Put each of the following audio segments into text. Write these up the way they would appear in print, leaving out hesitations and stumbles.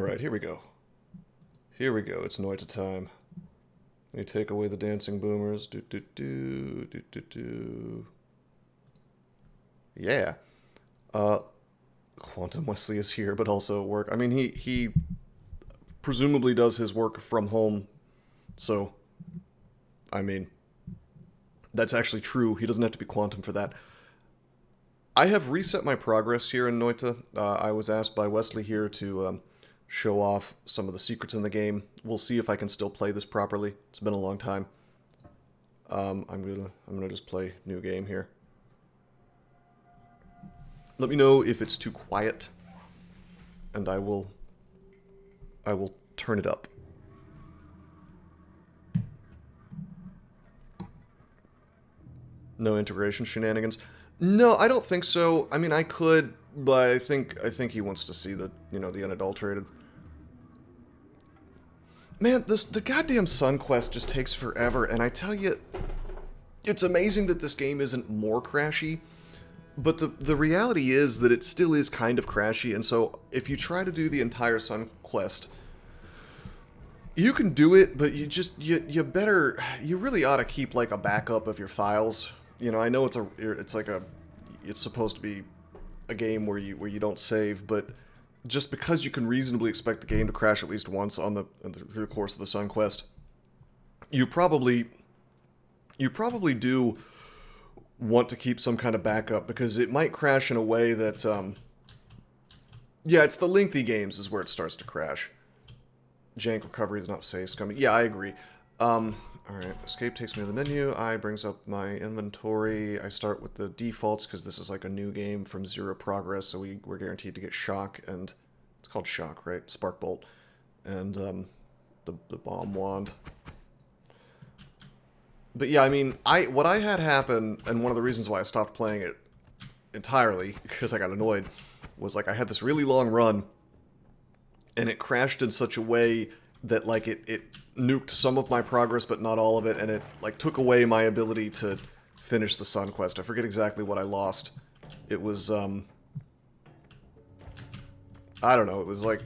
Alright, here we go. Here we go, it's Noita time. You take away the dancing boomers. Do do do do do do. Yeah. Quantum Wesley is here, but also at work. I mean, he presumably does his work from home, so I mean, that's actually true. He doesn't have to be quantum for that. I have reset my progress here in Noita. I was asked by Wesley here to show off some of the secrets in the game. We'll see if I can still play this properly. It's been a long time. I'm gonna just play new game here. Let me know if it's too quiet, and I will turn it up. No integration shenanigans. No, I don't think so. I mean, I could, but I think he wants to see the, the unadulterated. Man, the goddamn Sun Quest just takes forever, and I tell you, it's amazing that this game isn't more crashy, but the reality is that it still is kind of crashy, and so if you try to do the entire Sun Quest, you can do it, but you really ought to keep like a backup of your files. I know it's supposed to be a game where you don't save, but just because you can reasonably expect the game to crash at least once through the course of the Sun Quest, you probably do want to keep some kind of backup, because it might crash in a way that yeah, it's the lengthy games is where it starts to crash. Jank recovery is not safe coming. Yeah, I agree. Alright, escape takes me to the menu. I brings up my inventory. I start with the defaults because this is like a new game from zero progress, so we're guaranteed to get shock, and it's called shock, right? Spark bolt. And the bomb wand. But yeah, I mean, what I had happen, and one of the reasons why I stopped playing it entirely, because I got annoyed, was like I had this really long run, and it crashed in such a way that like it nuked some of my progress but not all of it, and it like took away my ability to finish the Sun Quest. I forget exactly what I lost. It was I don't know, it was like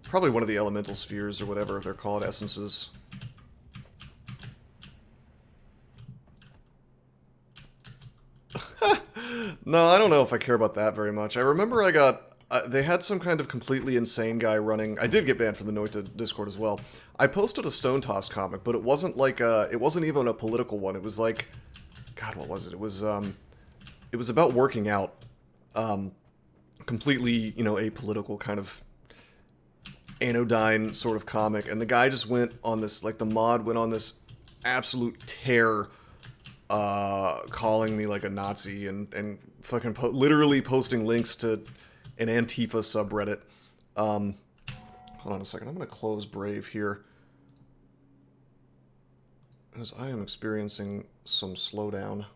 probably one of the elemental spheres or whatever they're called, essences. No, I don't know if I care about that very much. I remember I got they had some kind of completely insane guy running. I did get banned from the Noita Discord as well. I posted a Stone Toss comic, but it wasn't like it wasn't even a political one. It was like, God, what was it? It was about working out. Completely, apolitical kind of anodyne sort of comic. And the guy just went on this, like the mod went on this absolute tear, calling me like a Nazi and fucking literally posting links to an Antifa subreddit. Hold on a second. I'm going to close Brave here, as I am experiencing some slowdown.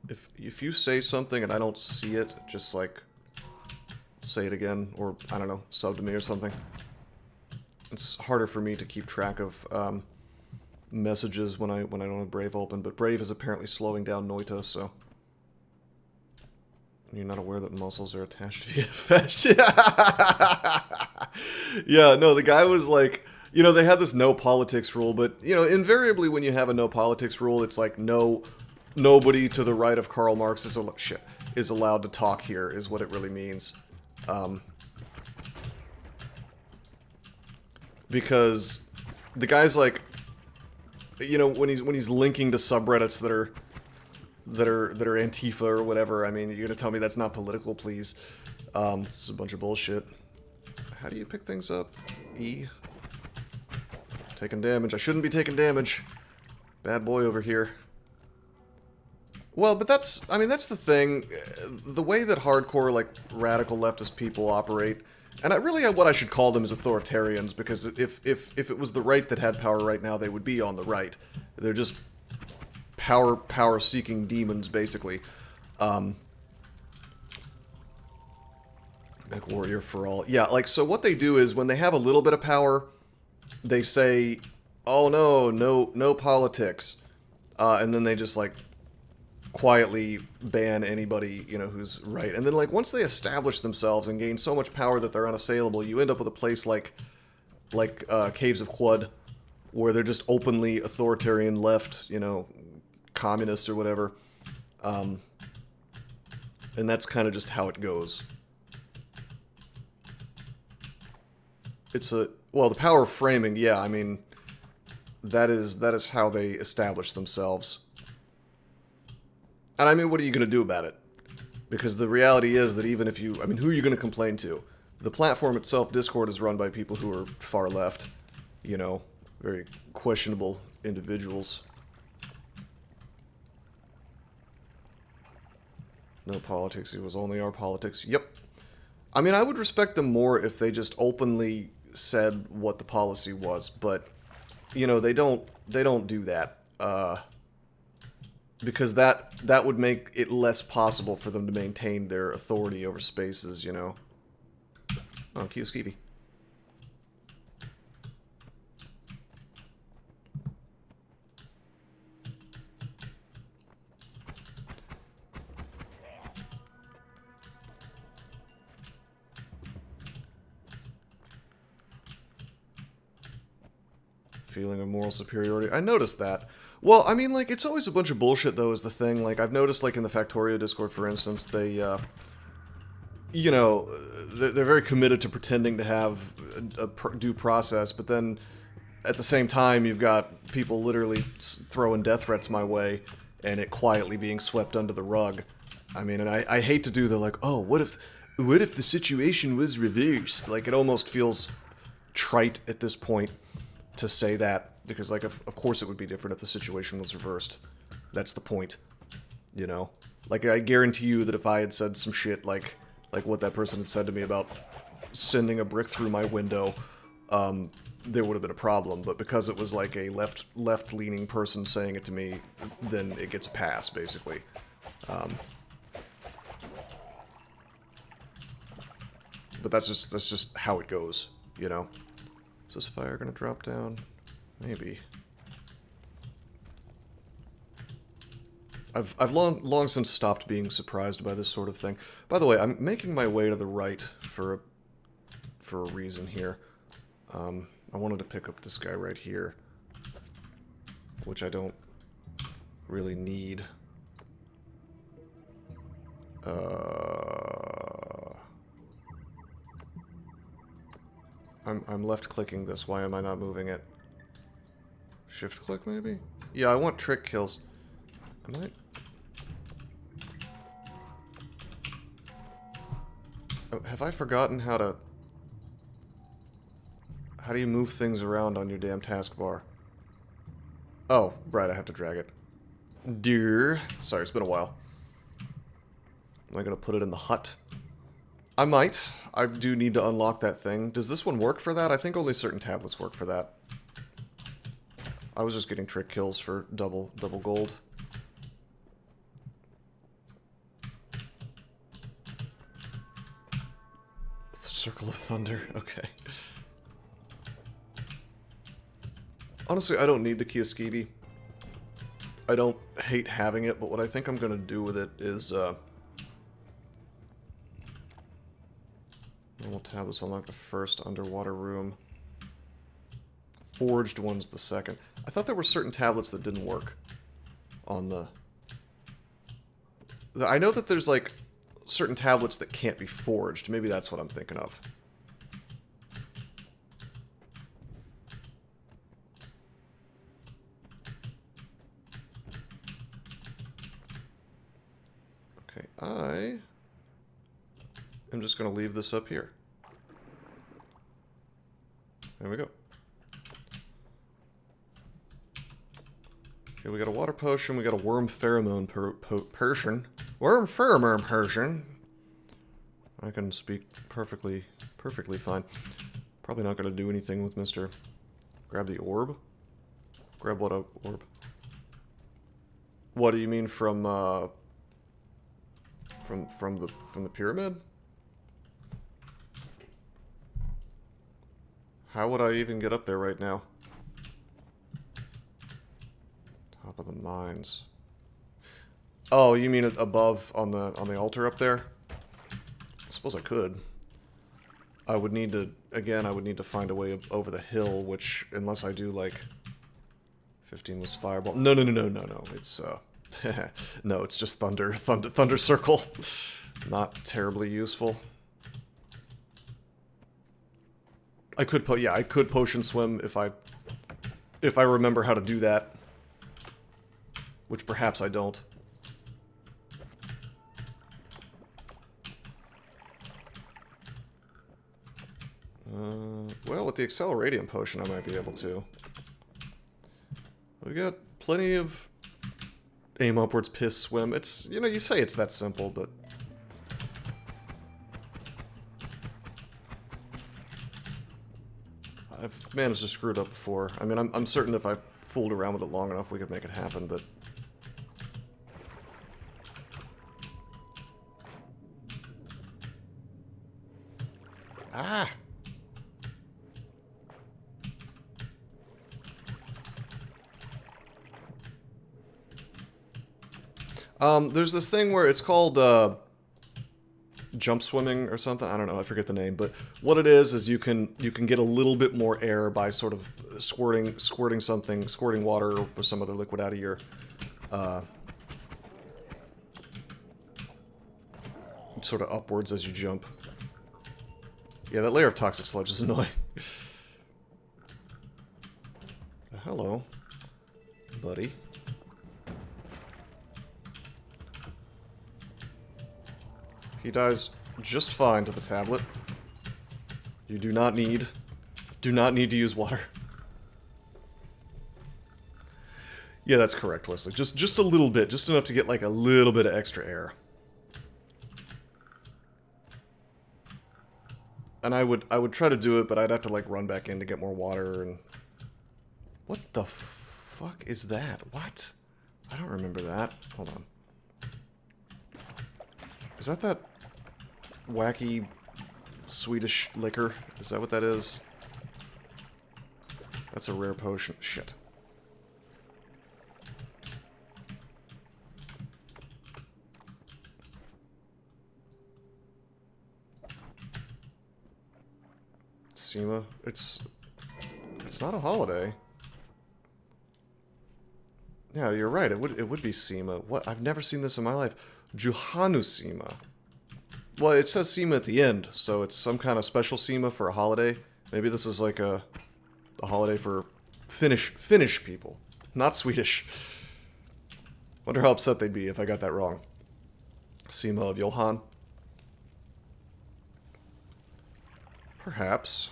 If you say something and I don't see it, just like say it again, or I don't know, sub to me or something. It's harder for me to keep track of messages when I don't have Brave open, but Brave is apparently slowing down Noita, so you're not aware that muscles are attached via fascia. Yeah, no, the guy was like, they had this no politics rule, but invariably when you have a no politics rule, it's like nobody to the right of Karl Marx is allowed to talk here, is what it really means. Because the guy's like, when he's linking to subreddits that are Antifa or whatever, I mean, you're gonna tell me that's not political, please? This is a bunch of bullshit. How do you pick things up? E. Taking damage. I shouldn't be taking damage. Bad boy over here. Well, but that's the thing. The way that hardcore, like, radical leftist people operate, and what I should call them is authoritarians, because if it was the right that had power right now, they would be on the right. They're just power-seeking demons, basically. Mech warrior for all. Yeah, like, so what they do is, when they have a little bit of power, they say, oh no politics. And then they just, like, quietly ban anybody, you know, who's right. And then, like, once they establish themselves and gain so much power that they're unassailable, you end up with a place like Caves of Quud, where they're just openly authoritarian left, you know, communists or whatever. And that's kind of just how it goes. It's a... Well, the power of framing, yeah, I mean, that is how they establish themselves. And I mean, what are you going to do about it? Because the reality is that even if you... I mean, who are you going to complain to? The platform itself, Discord, is run by people who are far left. You know, very questionable individuals. No politics, it was only our politics. Yep. I mean, I would respect them more if they just openly said what the policy was, but, you know, they don't do that. Because that would make it less possible for them to maintain their authority over spaces, you know. Oh, Kiyoskivi. Feeling of moral superiority. I noticed that. Well, I mean, like, it's always a bunch of bullshit, though, is the thing. Like, I've noticed, like, in the Factorio Discord, for instance, they, you know, they're very committed to pretending to have a due process, but then, at the same time, you've got people literally throwing death threats my way, and it quietly being swept under the rug. I mean, and I hate to do the, like, oh, what if the situation was reversed? Like, it almost feels trite at this point to say that, because, like, of course it would be different if the situation was reversed. That's the point, you know? Like, I guarantee you that if I had said some shit like what that person had said to me about sending a brick through my window, there would have been a problem, but because it was, like, a left-leaning person saying it to me, then it gets a pass, basically. But that's just how it goes, you know? Is this fire gonna drop down? Maybe. I've long since stopped being surprised by this sort of thing. By the way, I'm making my way to the right for a reason here. I wanted to pick up this guy right here, which I don't really need. I'm left-clicking this. Why am I not moving it? Shift-click, maybe? Yeah, I want trick kills. I might... Oh, have I forgotten how to... How do you move things around on your damn taskbar? Oh, right, I have to drag it. Dear. Sorry, it's been a while. Am I gonna put it in the hut? I might. I do need to unlock that thing. Does this one work for that? I think only certain tablets work for that. I was just getting trick kills for double gold. Circle of Thunder, okay. Honestly, I don't need the Kiyoskivi. I don't hate having it, but what I think I'm gonna do with it is, normal tablets unlock the first underwater room. Forged one's the second. I thought there were certain tablets that didn't work on the... I know that there's, like, certain tablets that can't be forged. Maybe that's what I'm thinking of. Okay, I am just going to leave this up here. There we go. Okay, we got a water potion, we got a worm pheromone potion. Worm pheromone potion. I can speak perfectly fine. Probably not going to do anything with Mr. Grab the orb? Grab what orb? What do you mean from the pyramid? How would I even get up there right now? Top of the mines. Oh, you mean above on the altar up there? I suppose I could. I would need to, again, I would need to find a way over the hill, which, unless I do, like, 15 was fireball. No, no, no, no, no, no. It's, no, it's just thunder circle. Not terribly useful. I could, yeah, I could potion swim if I remember how to do that. Which perhaps I don't. Well, with the Acceleradium potion, I might be able to. We got plenty of aim upwards, piss, swim. It's, you know, you say it's that simple, but... I've managed to screw it up before. I mean, I'm certain if I fooled around with it long enough, we could make it happen, but... Ah! There's this thing where it's called, jump swimming or something. I don't know, I forget the name, but what it is you can get a little bit more air by sort of squirting water or some other liquid out of your, sort of upwards as you jump. Yeah, that layer of toxic sludge is annoying. Hello, buddy. He dies just fine to the tablet. You do not need to use water. Yeah, that's correct, Wesley. Just a little bit, just enough to get like a little bit of extra air. And I would try to do it, but I'd have to like run back in to get more water and... What the fuck is that? What? I don't remember that. Hold on. Is that wacky Swedish liquor? Is that what that is? That's a rare potion. Shit. SEMA. It's not a holiday. Yeah, you're right. It would be SEMA. What? I've never seen this in my life. Juhannusema. Well, it says SEMA at the end, so it's some kind of special SEMA for a holiday. Maybe this is like a holiday for Finnish people, not Swedish. Wonder how upset they'd be if I got that wrong. SEMA of Johann. Perhaps.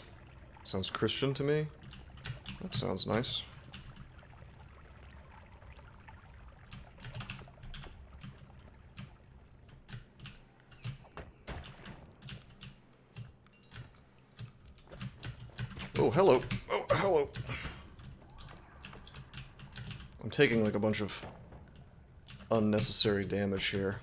Sounds Christian to me. That sounds nice. Oh, hello. Oh, hello. I'm taking like a bunch of unnecessary damage here.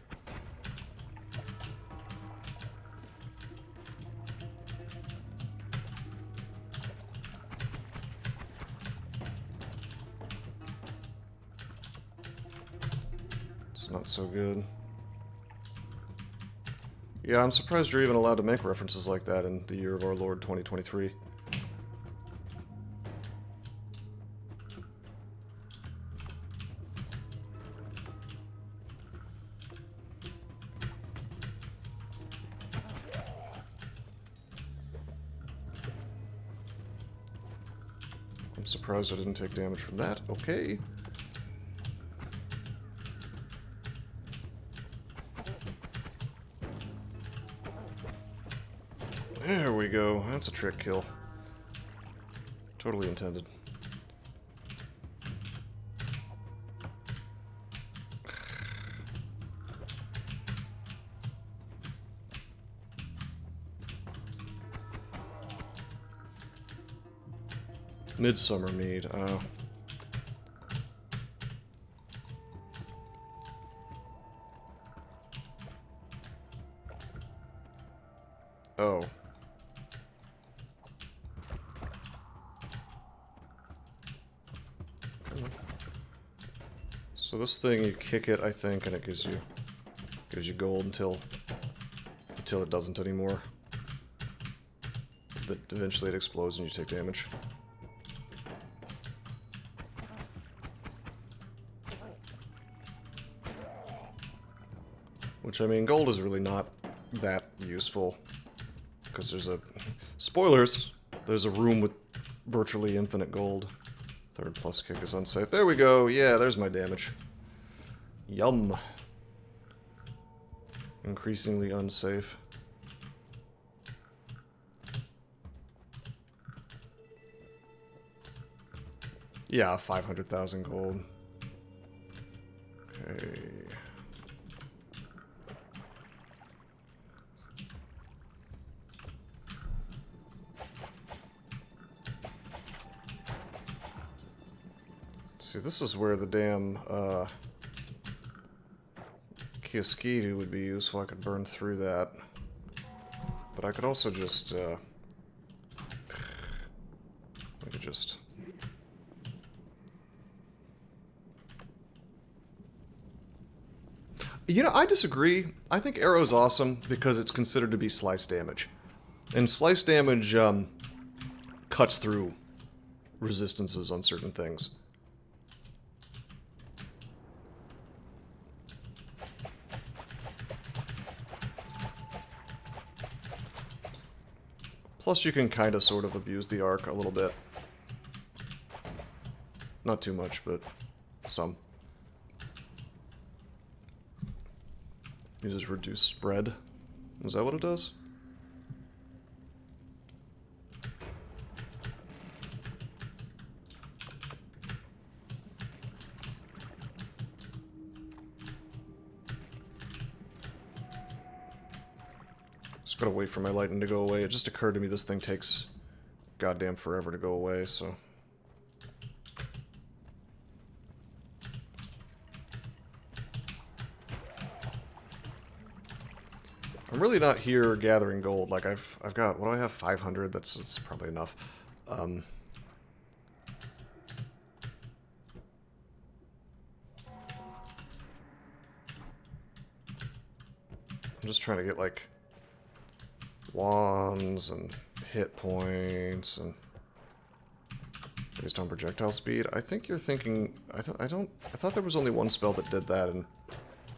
It's not so good. Yeah, I'm surprised you're even allowed to make references like that in the year of our Lord 2023. I'm surprised I didn't take damage from that. Okay. There we go. That's a trick kill. Totally intended. Midsummer Mead. Oh. So this thing, you kick it, I think, and it gives you gold until it doesn't anymore. That eventually it explodes and you take damage. Which, I mean, gold is really not that useful. Because there's a... Spoilers! There's a room with virtually infinite gold. Third plus kick is unsafe. There we go! Yeah, there's my damage. Yum. Increasingly unsafe. Yeah, 500,000 gold. Okay. See, this is where the damn, Kiosquidu would be useful. I could burn through that. But I could also just, I could just... You know, I disagree. I think arrow's awesome because it's considered to be slice damage. And slice damage, cuts through resistances on certain things. Plus you can kind of sort of abuse the arc a little bit. Not too much, but some. You just reduce spread. Is that what it does? Just gotta wait for my lightning to go away. It just occurred to me this thing takes goddamn forever to go away, so... I'm really not here gathering gold. Like, I've got... What do I have? 500? That's probably enough. I'm just trying to get, like... wands and hit points and based on projectile speed. I think you're thinking I thought there was only one spell that did that, and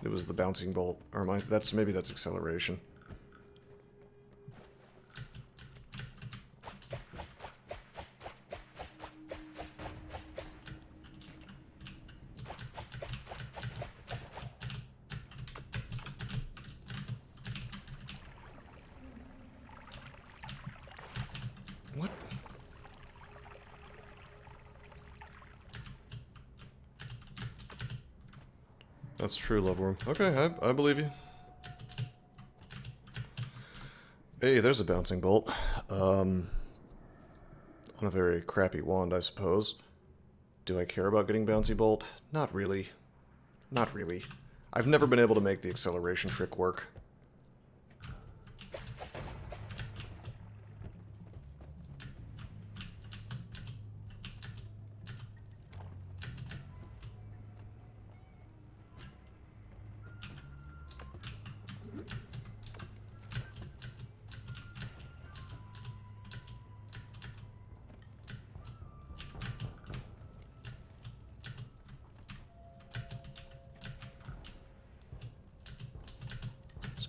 it was the bouncing bolt. Or maybe that's acceleration. What? That's true, Loveworm. Okay, I believe you. Hey, there's a bouncing bolt. On a very crappy wand, I suppose. Do I care about getting bouncy bolt? Not really. Not really. I've never been able to make the acceleration trick work.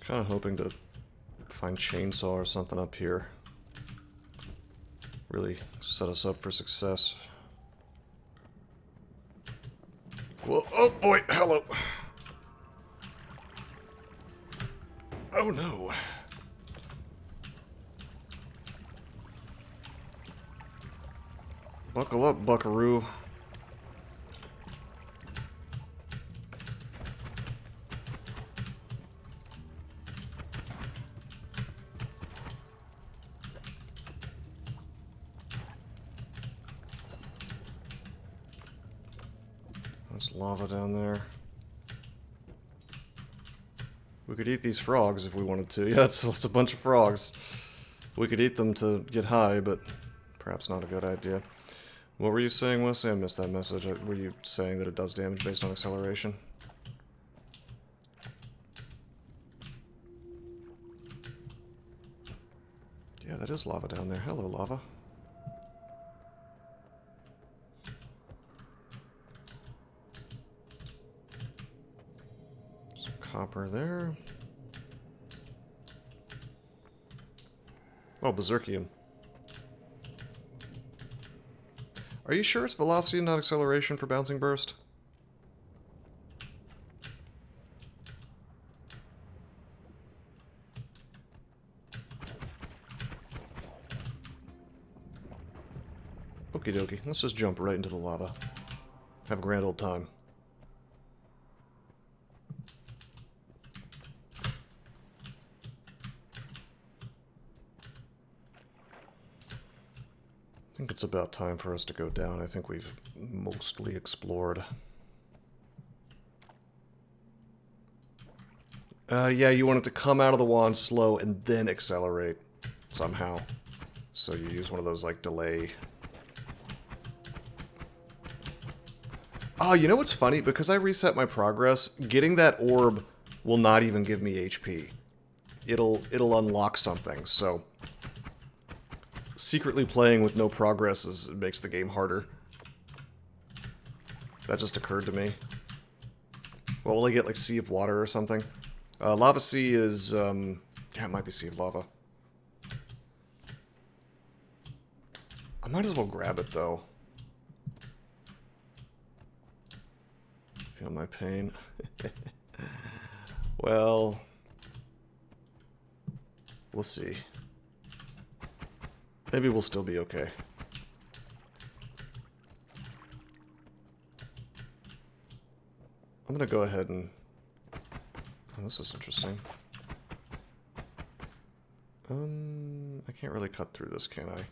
Kind of hoping to find chainsaw or something up here. Really set us up for success. Well, oh boy, hello. Oh no. Buckle up, buckaroo. There's lava down there. We could eat these frogs if we wanted to. Yeah, it's a bunch of frogs. We could eat them to get high, but perhaps not a good idea. What were you saying, Wesley? I missed that message. Were you saying that it does damage based on acceleration? Yeah, that is lava down there. Hello, lava. Some copper there. Oh, Berserkium. Are you sure it's velocity and not acceleration for bouncing burst? Okie dokie, let's just jump right into the lava. Have a grand old time. I think it's about time for us to go down. I think we've mostly explored. Yeah, you want it to come out of the wand slow and then accelerate somehow. So you use one of those, like, delay. Oh, you know what's funny? Because I reset my progress, getting that orb will not even give me HP. It'll unlock something, so... Secretly playing with no progress makes the game harder. That just occurred to me. What will I get, like Sea of Water or something? Lava Sea is, yeah, it might be Sea of Lava. I might as well grab it, though. Feel my pain. Well... We'll see. Maybe we'll still be okay. I'm gonna go ahead and... Oh, this is interesting. I can't really cut through this, can I?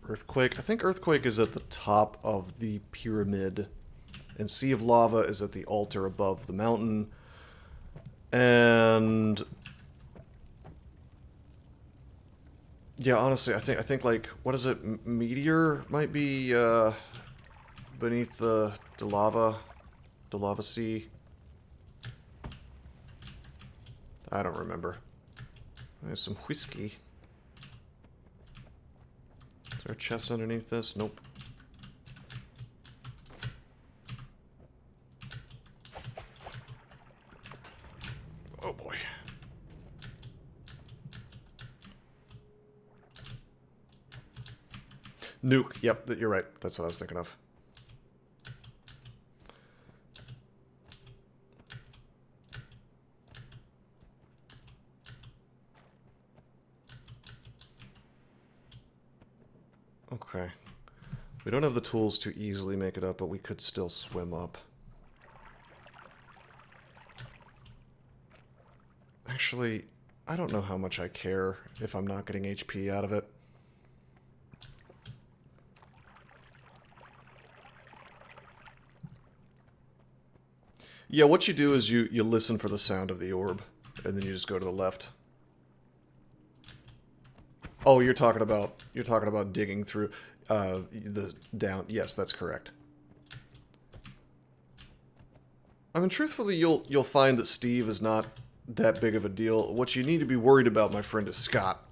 Earthquake. I think Earthquake is at the top of the pyramid. And Sea of Lava is at the altar above the mountain. And... yeah, honestly, I think like, what is it? Meteor might be, beneath the lava sea. I don't remember. There's some whiskey. Is there a chest underneath this? Nope. Oh boy. Nuke. Yep, you're right. That's what I was thinking of. Okay. We don't have the tools to easily make it up, but we could still swim up. Actually, I don't know how much I care if I'm not getting HP out of it. Yeah, what you do is you listen for the sound of the orb, and then you just go to the left. Oh, you're talking about digging through the down. Yes, that's correct. I mean, truthfully, you'll find that Steve is not that big of a deal. What you need to be worried about, my friend, is Scott.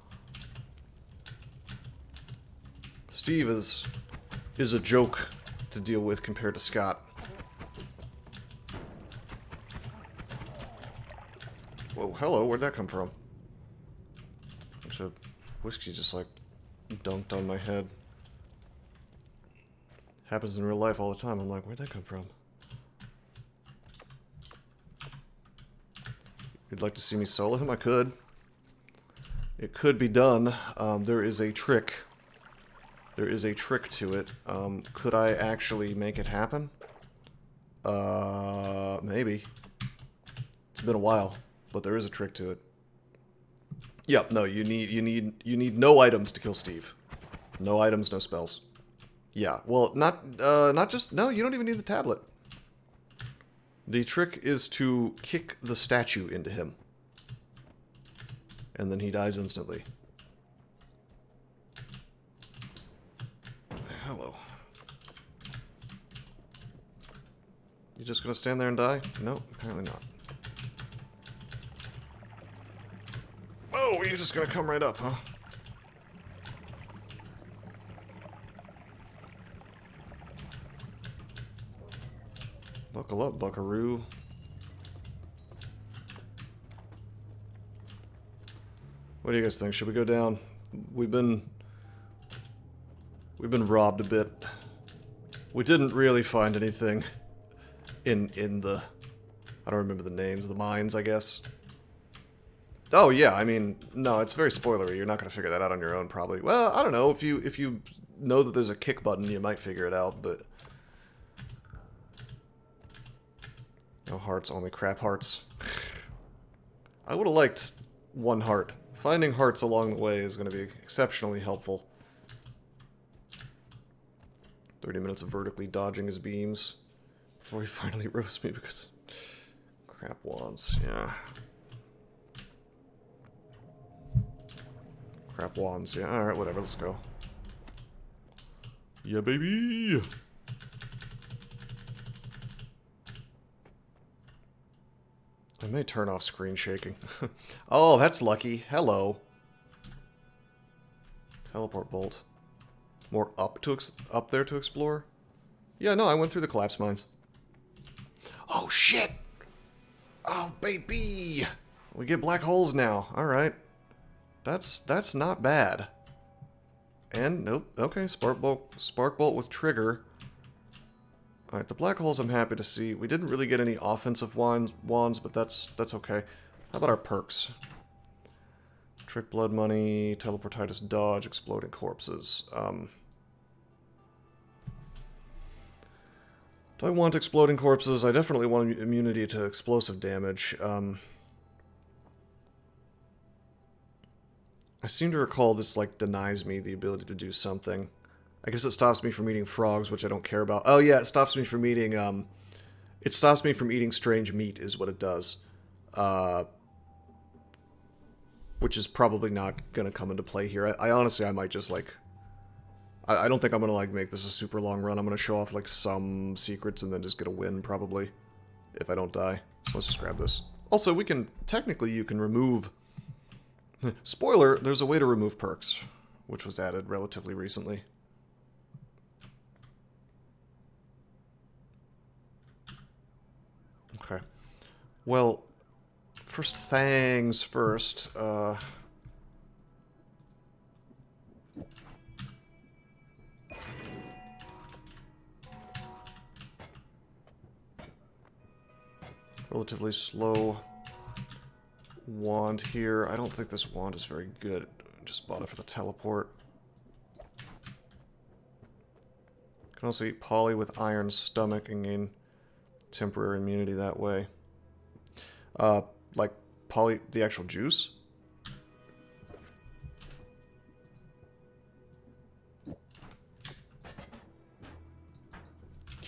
Steve is a joke to deal with compared to Scott. Whoa, hello, where'd that come from? Bunch of whiskey just, like, dunked on my head. Happens in real life all the time. I'm like, where'd that come from? You'd like to see me solo him? I could. It could be done. There is a trick. There is a trick to it. Could I actually make it happen? Maybe. It's been a while. But there is a trick to it. Yep, no, you need no items to kill Steve. No items, no spells. Yeah, well, not just, no, you don't even need the tablet. The trick is to kick the statue into him. And then he dies instantly. Hello. You just gonna stand there and die? No, apparently not. Oh, you're just gonna come right up, huh? Buckle up, buckaroo. What do you guys think? Should we go down? We've been robbed a bit. We didn't really find anything in the, I don't remember the names, the mines, I guess. Oh yeah, I mean, no, it's very spoilery. You're not going to figure that out on your own, probably. Well, I don't know. If you know that there's a kick button, you might figure it out, but no hearts, only crap hearts. I would have liked one heart. Finding hearts along the way is going to be exceptionally helpful. 30 minutes of vertically dodging his beams before he finally roasts me because crap wands, yeah. Crap wands, yeah. Alright, whatever, let's go. Yeah, baby! I may turn off screen shaking. Oh, that's lucky. Hello. Teleport bolt. More up there to explore? Yeah, no, I went through the collapse mines. Oh, shit! Oh, baby! We get black holes now. Alright. That's not bad. And, nope. Okay, spark bolt with trigger. Alright, the black holes I'm happy to see. We didn't really get any offensive wands, but that's okay. How about our perks? Trick blood money, teleportitis dodge, exploding corpses. Do I want exploding corpses? I definitely want immunity to explosive damage. I seem to recall this, like, denies me the ability to do something. I guess it stops me from eating frogs, which I don't care about. Oh, yeah, it stops me from eating, it stops me from eating strange meat, is what it does. Which is probably not gonna come into play here. I honestly, I might just, like... I don't think I'm gonna, like, make this a super long run. I'm gonna show off, like, some secrets and then just get a win, probably. If I don't die. So let's just grab this. Also, we can... Technically, you can remove... Spoiler, there's a way to remove perks, which was added relatively recently. Okay. Well, first things first, relatively slow wand here. I don't think this wand is very good. Just bought it for the teleport. Can also eat poly with iron stomach and gain temporary immunity that way. Like poly, the actual juice?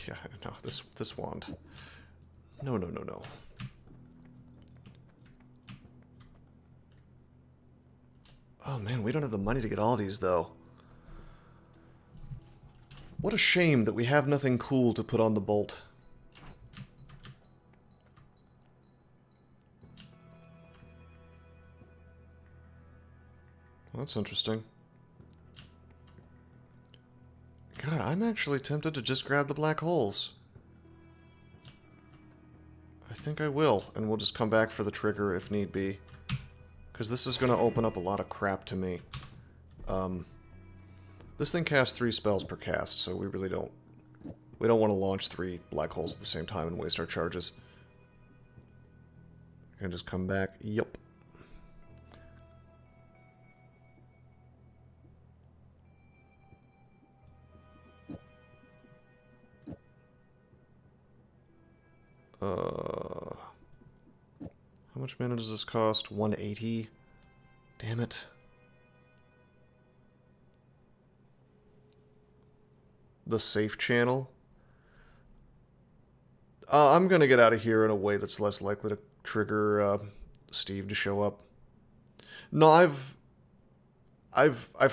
Yeah, no, this wand. No. Oh man, we don't have the money to get all these though. What a shame that we have nothing cool to put on the bolt. Well, that's interesting. God, I'm actually tempted to just grab the black holes. I think I will, and we'll just come back for the trigger if need be. Because this is going to open up a lot of crap to me. This thing casts 3 spells per cast, so we really don't... We don't want to launch 3 black holes at the same time and waste our charges. And just come back. Yup. How much mana does this cost? 180? Damn it. The safe channel? I'm gonna get out of here in a way that's less likely to trigger Steve to show up. No, I've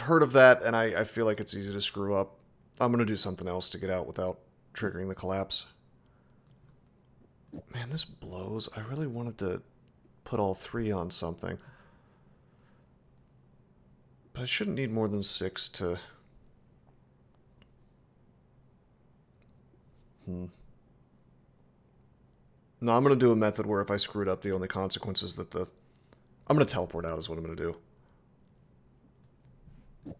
heard of that, and I feel like it's easy to screw up. I'm gonna do something else to get out without triggering the collapse. Man, this blows. I really wanted to put all 3 on something. But I shouldn't need more than 6 to... No, I'm going to do a method where if I screw it up, the only consequence is that the... I'm going to teleport out is what I'm going to do.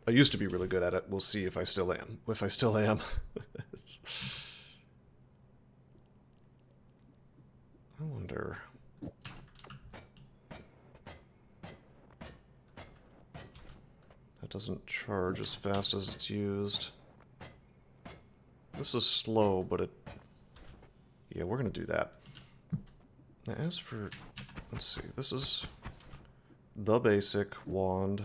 I used to be really good at it. We'll see if I still am. If I still am. I wonder... That doesn't charge as fast as it's used. This is slow, but it... Yeah, we're gonna do that. Now, as for... Let's see, this is... the basic wand.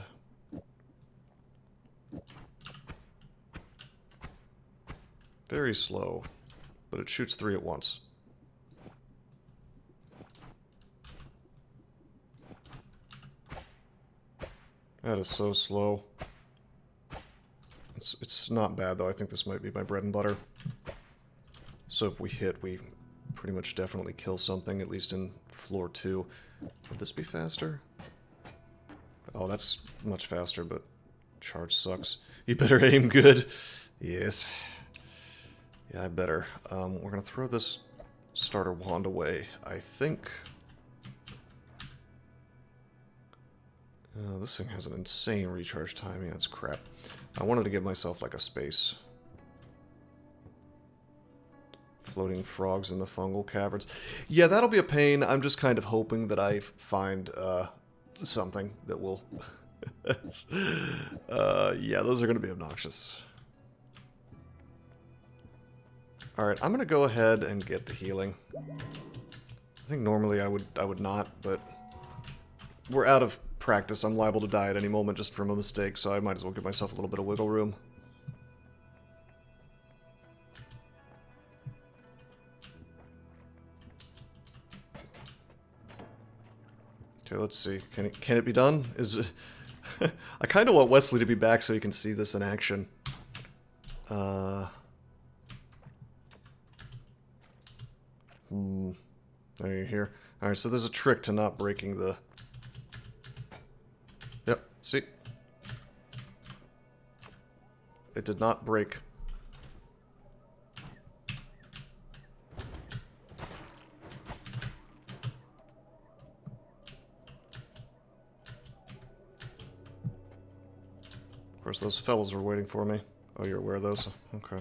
Very slow, but it shoots 3 at once. That is so slow. It's not bad, though. I think this might be my bread and butter. So if we hit, we pretty much definitely kill something, at least in floor 2. Would this be faster? Oh, that's much faster, but charge sucks. You better aim good. Yes. Yeah, I better. We're gonna throw this starter wand away. I think... this thing has an insane recharge time. Yeah, it's crap. I wanted to give myself like a space. Floating frogs in the fungal caverns. Yeah, that'll be a pain. I'm just kind of hoping that I find something that will... yeah, those are going to be obnoxious. Alright, I'm going to go ahead and get the healing. I think normally I would not, but we're out of practice. I'm liable to die at any moment just from a mistake, so I might as well give myself a little bit of wiggle room. Okay, let's see. Can it be done? Is it... I kind of want Wesley to be back so he can see this in action. There you're here. Alright, so there's a trick to not breaking the... Yep, see? It did not break. Of course, those fellas were waiting for me. Oh, you're aware of those? Okay.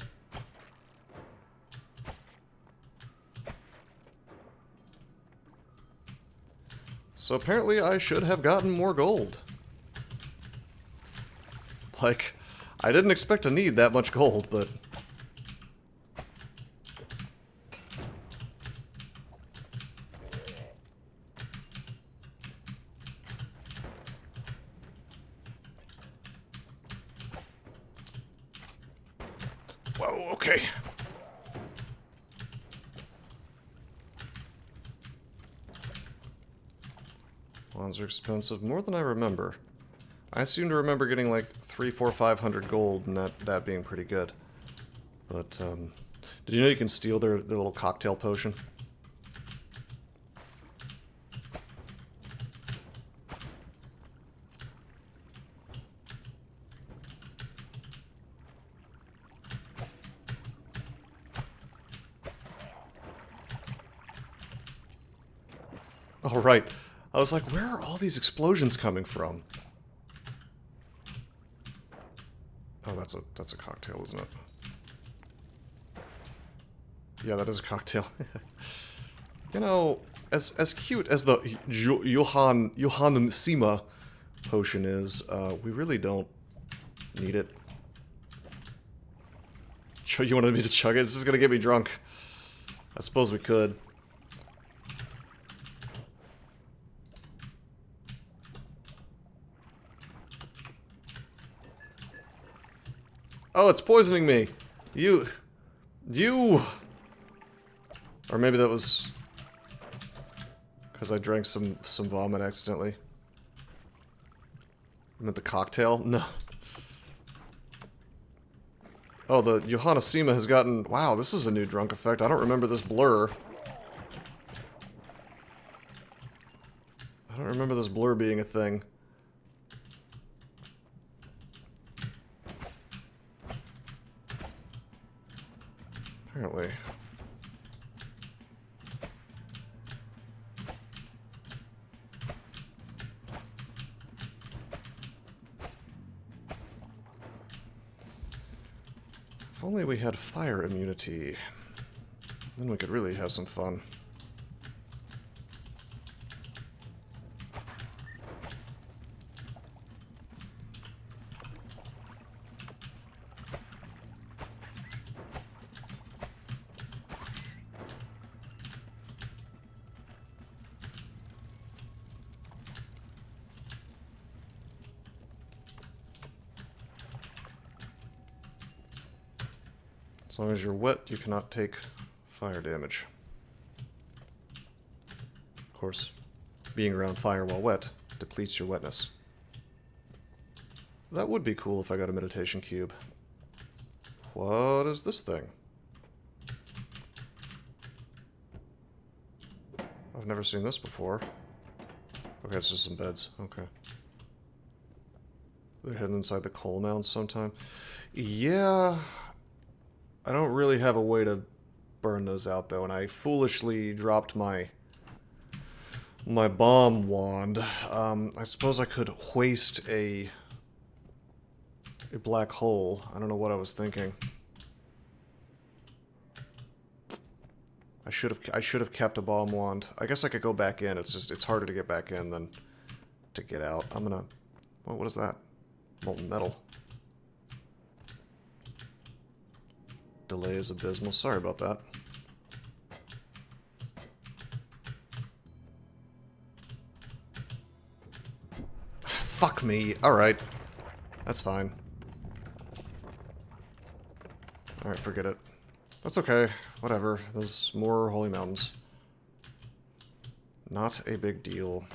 So apparently I should have gotten more gold. Like, I didn't expect to need that much gold, but... Whoa, okay. Wands are expensive, more than I remember. I seem to remember getting like 300, 400, 500 gold and that being pretty good. But, did you know you can steal their little cocktail potion? Oh, right. I was like, where are all these explosions coming from? Oh, that's a cocktail, isn't it? Yeah, that is a cocktail. You know, as cute as the Johann Sima potion is, we really don't need it. You wanted me to chug it? This is gonna get me drunk. I suppose we could. Oh, it's poisoning me. You! Or maybe that was... because I drank some vomit accidentally. I meant the cocktail? No. Oh, the Yohannesima has gotten... Wow, this is a new drunk effect. I don't remember this blur. I don't remember this blur being a thing. Apparently. If only we had fire immunity. Then we could really have some fun. As long as you're wet, you cannot take fire damage. Of course, being around fire while wet depletes your wetness. That would be cool if I got a meditation cube. What is this thing? I've never seen this before. Okay, it's just some beds. Okay. They're hidden inside the coal mounds sometime. Yeah... I don't really have a way to burn those out, though, and I foolishly dropped my bomb wand. I suppose I could hoist a black hole. I don't know what I was thinking. I should have kept a bomb wand. I guess I could go back in. It's harder to get back in than to get out. I'm gonna... Well, what is that? Molten metal. Delay is abysmal. Sorry about that. Fuck me. Alright. That's fine. Alright, forget it. That's okay. Whatever. There's more holy mountains. Not a big deal.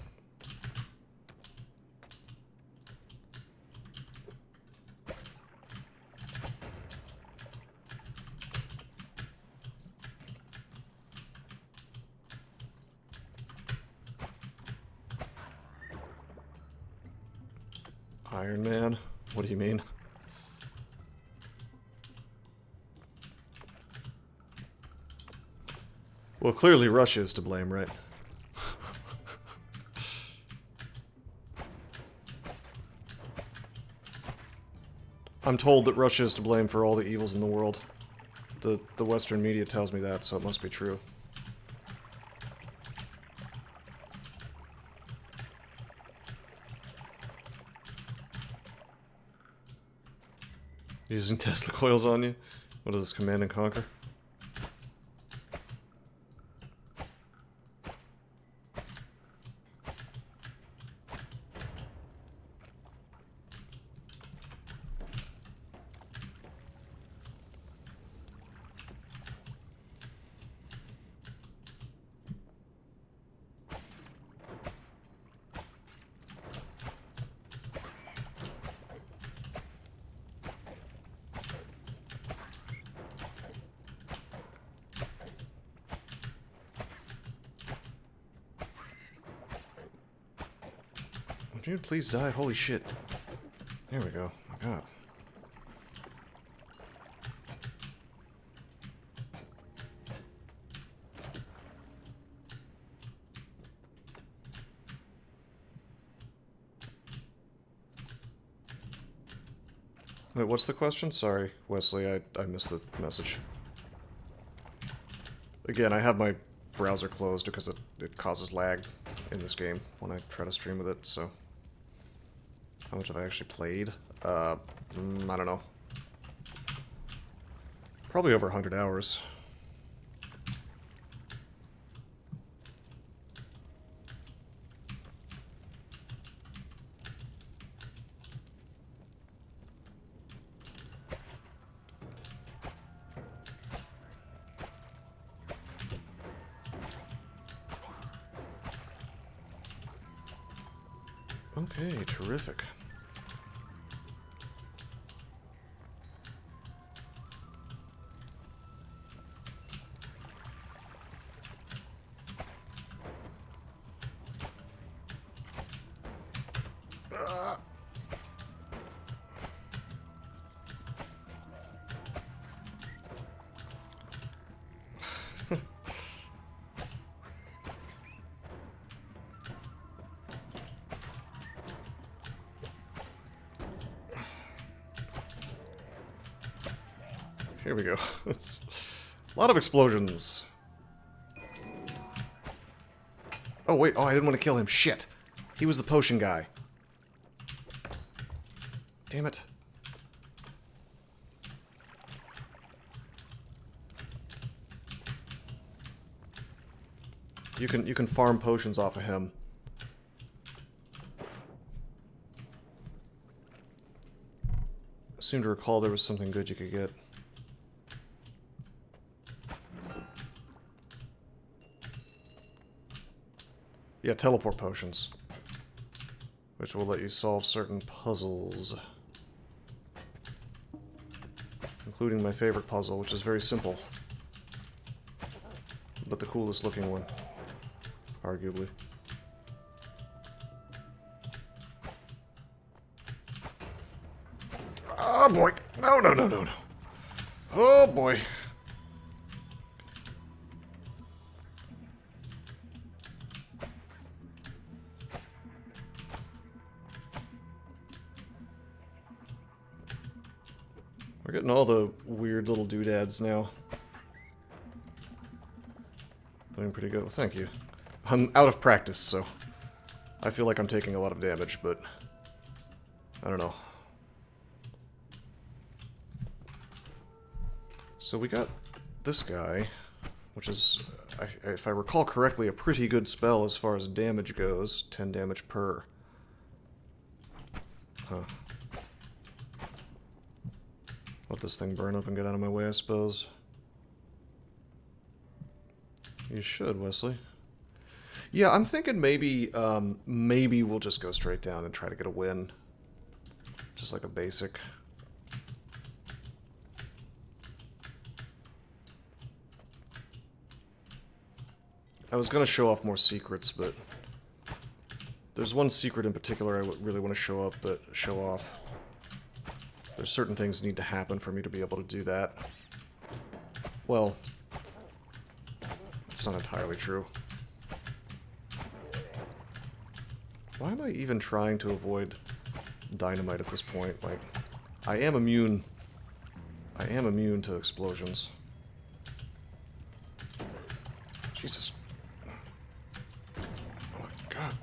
Iron Man? What do you mean? Well, clearly Russia is to blame, right? I'm told that Russia is to blame for all the evils in the world. The Western media tells me that, so it must be true. Using Tesla coils on you? What is this, Command and Conquer? Dude, please die. Holy shit. There we go. Oh my god. Wait, what's the question? Sorry, Wesley, I missed the message. Again, I have my browser closed because it causes lag in this game when I try to stream with it, so... How much have I actually played? I don't know. Probably over 100 hours. Okay, terrific. Here we go. It's a lot of explosions. Oh, wait. Oh, I didn't want to kill him. Shit. He was the potion guy. Damn it. You can farm potions off of him. I seem to recall there was something good you could get. Yeah, teleport potions. Which will let you solve certain puzzles. Including my favorite puzzle, which is very simple. But the coolest looking one. Arguably. Oh boy! No, no, no, no, no. Oh boy. We're getting all the weird little doodads now. Doing pretty good. Well, thank you. I'm out of practice, so I feel like I'm taking a lot of damage, but I don't know. So we got this guy, which is, if I recall correctly, a pretty good spell as far as damage goes. 10 damage per. Huh. Let this thing burn up and get out of my way, I suppose. You should, Wesley. Yeah, I'm thinking maybe, maybe we'll just go straight down and try to get a win. Just like a basic. I was gonna show off more secrets, but there's one secret in particular I really want to show off. There's certain things need to happen for me to be able to do that. Well, it's not entirely true. Why am I even trying to avoid dynamite at this point? Like, I am immune to explosions. Jesus. Oh my god.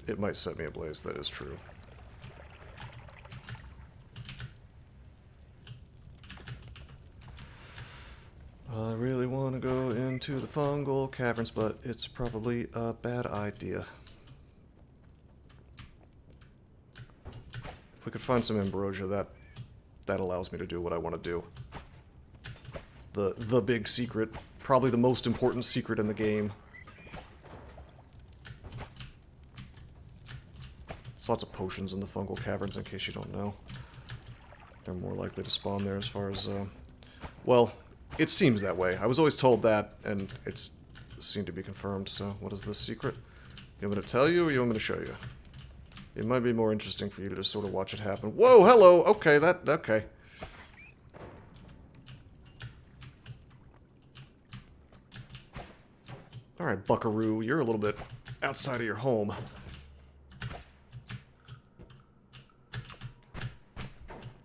It might set me ablaze, that is true. I really want to go into the fungal caverns, but it's probably a bad idea. If we could find some ambrosia, that allows me to do what I want to do. The big secret, probably the most important secret in the game. There's lots of potions in the fungal caverns, in case you don't know. They're more likely to spawn there as far as, well, it seems that way. I was always told that, and it's seemed to be confirmed, so what is this secret? You want me to tell you, or you want me to show you? It might be more interesting for you to just sort of watch it happen. Whoa, hello! Okay, okay. Alright, buckaroo, you're a little bit outside of your home.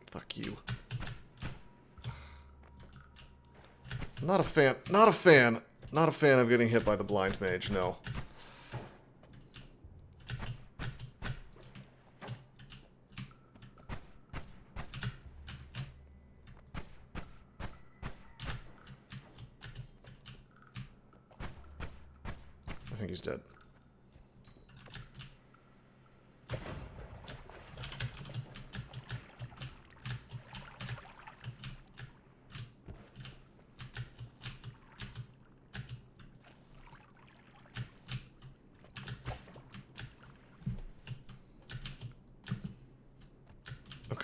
Fuck you. Not a fan of getting hit by the blind mage, no. I think he's dead.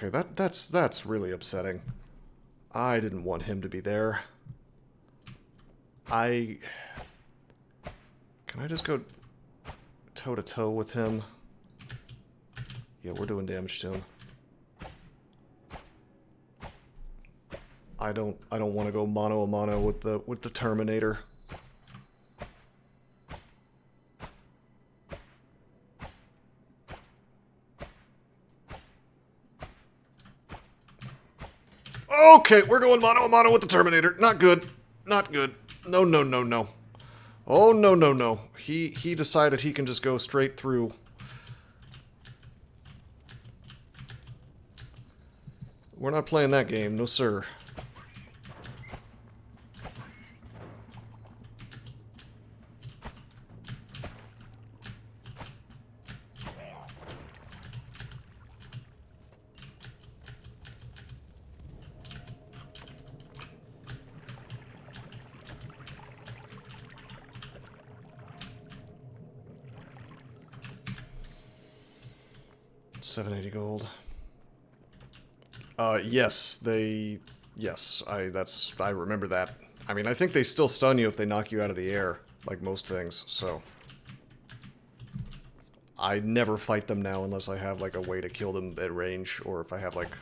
Okay, that's really upsetting. I didn't want him to be there. Can I just go toe-to-toe with him? Yeah, we're doing damage to him. I don't want to go mano a mano with the Terminator. Okay, we're going mano a mano with the Terminator. Not good. Not good. No, no, no, no. Oh, no, no, no. He decided he can just go straight through. We're not playing that game. No, sir. $780 gold. Yes, I remember that. I mean, I think they still stun you if they knock you out of the air, like most things, so. I never fight them now unless I have, like, a way to kill them at range, or if I have, like,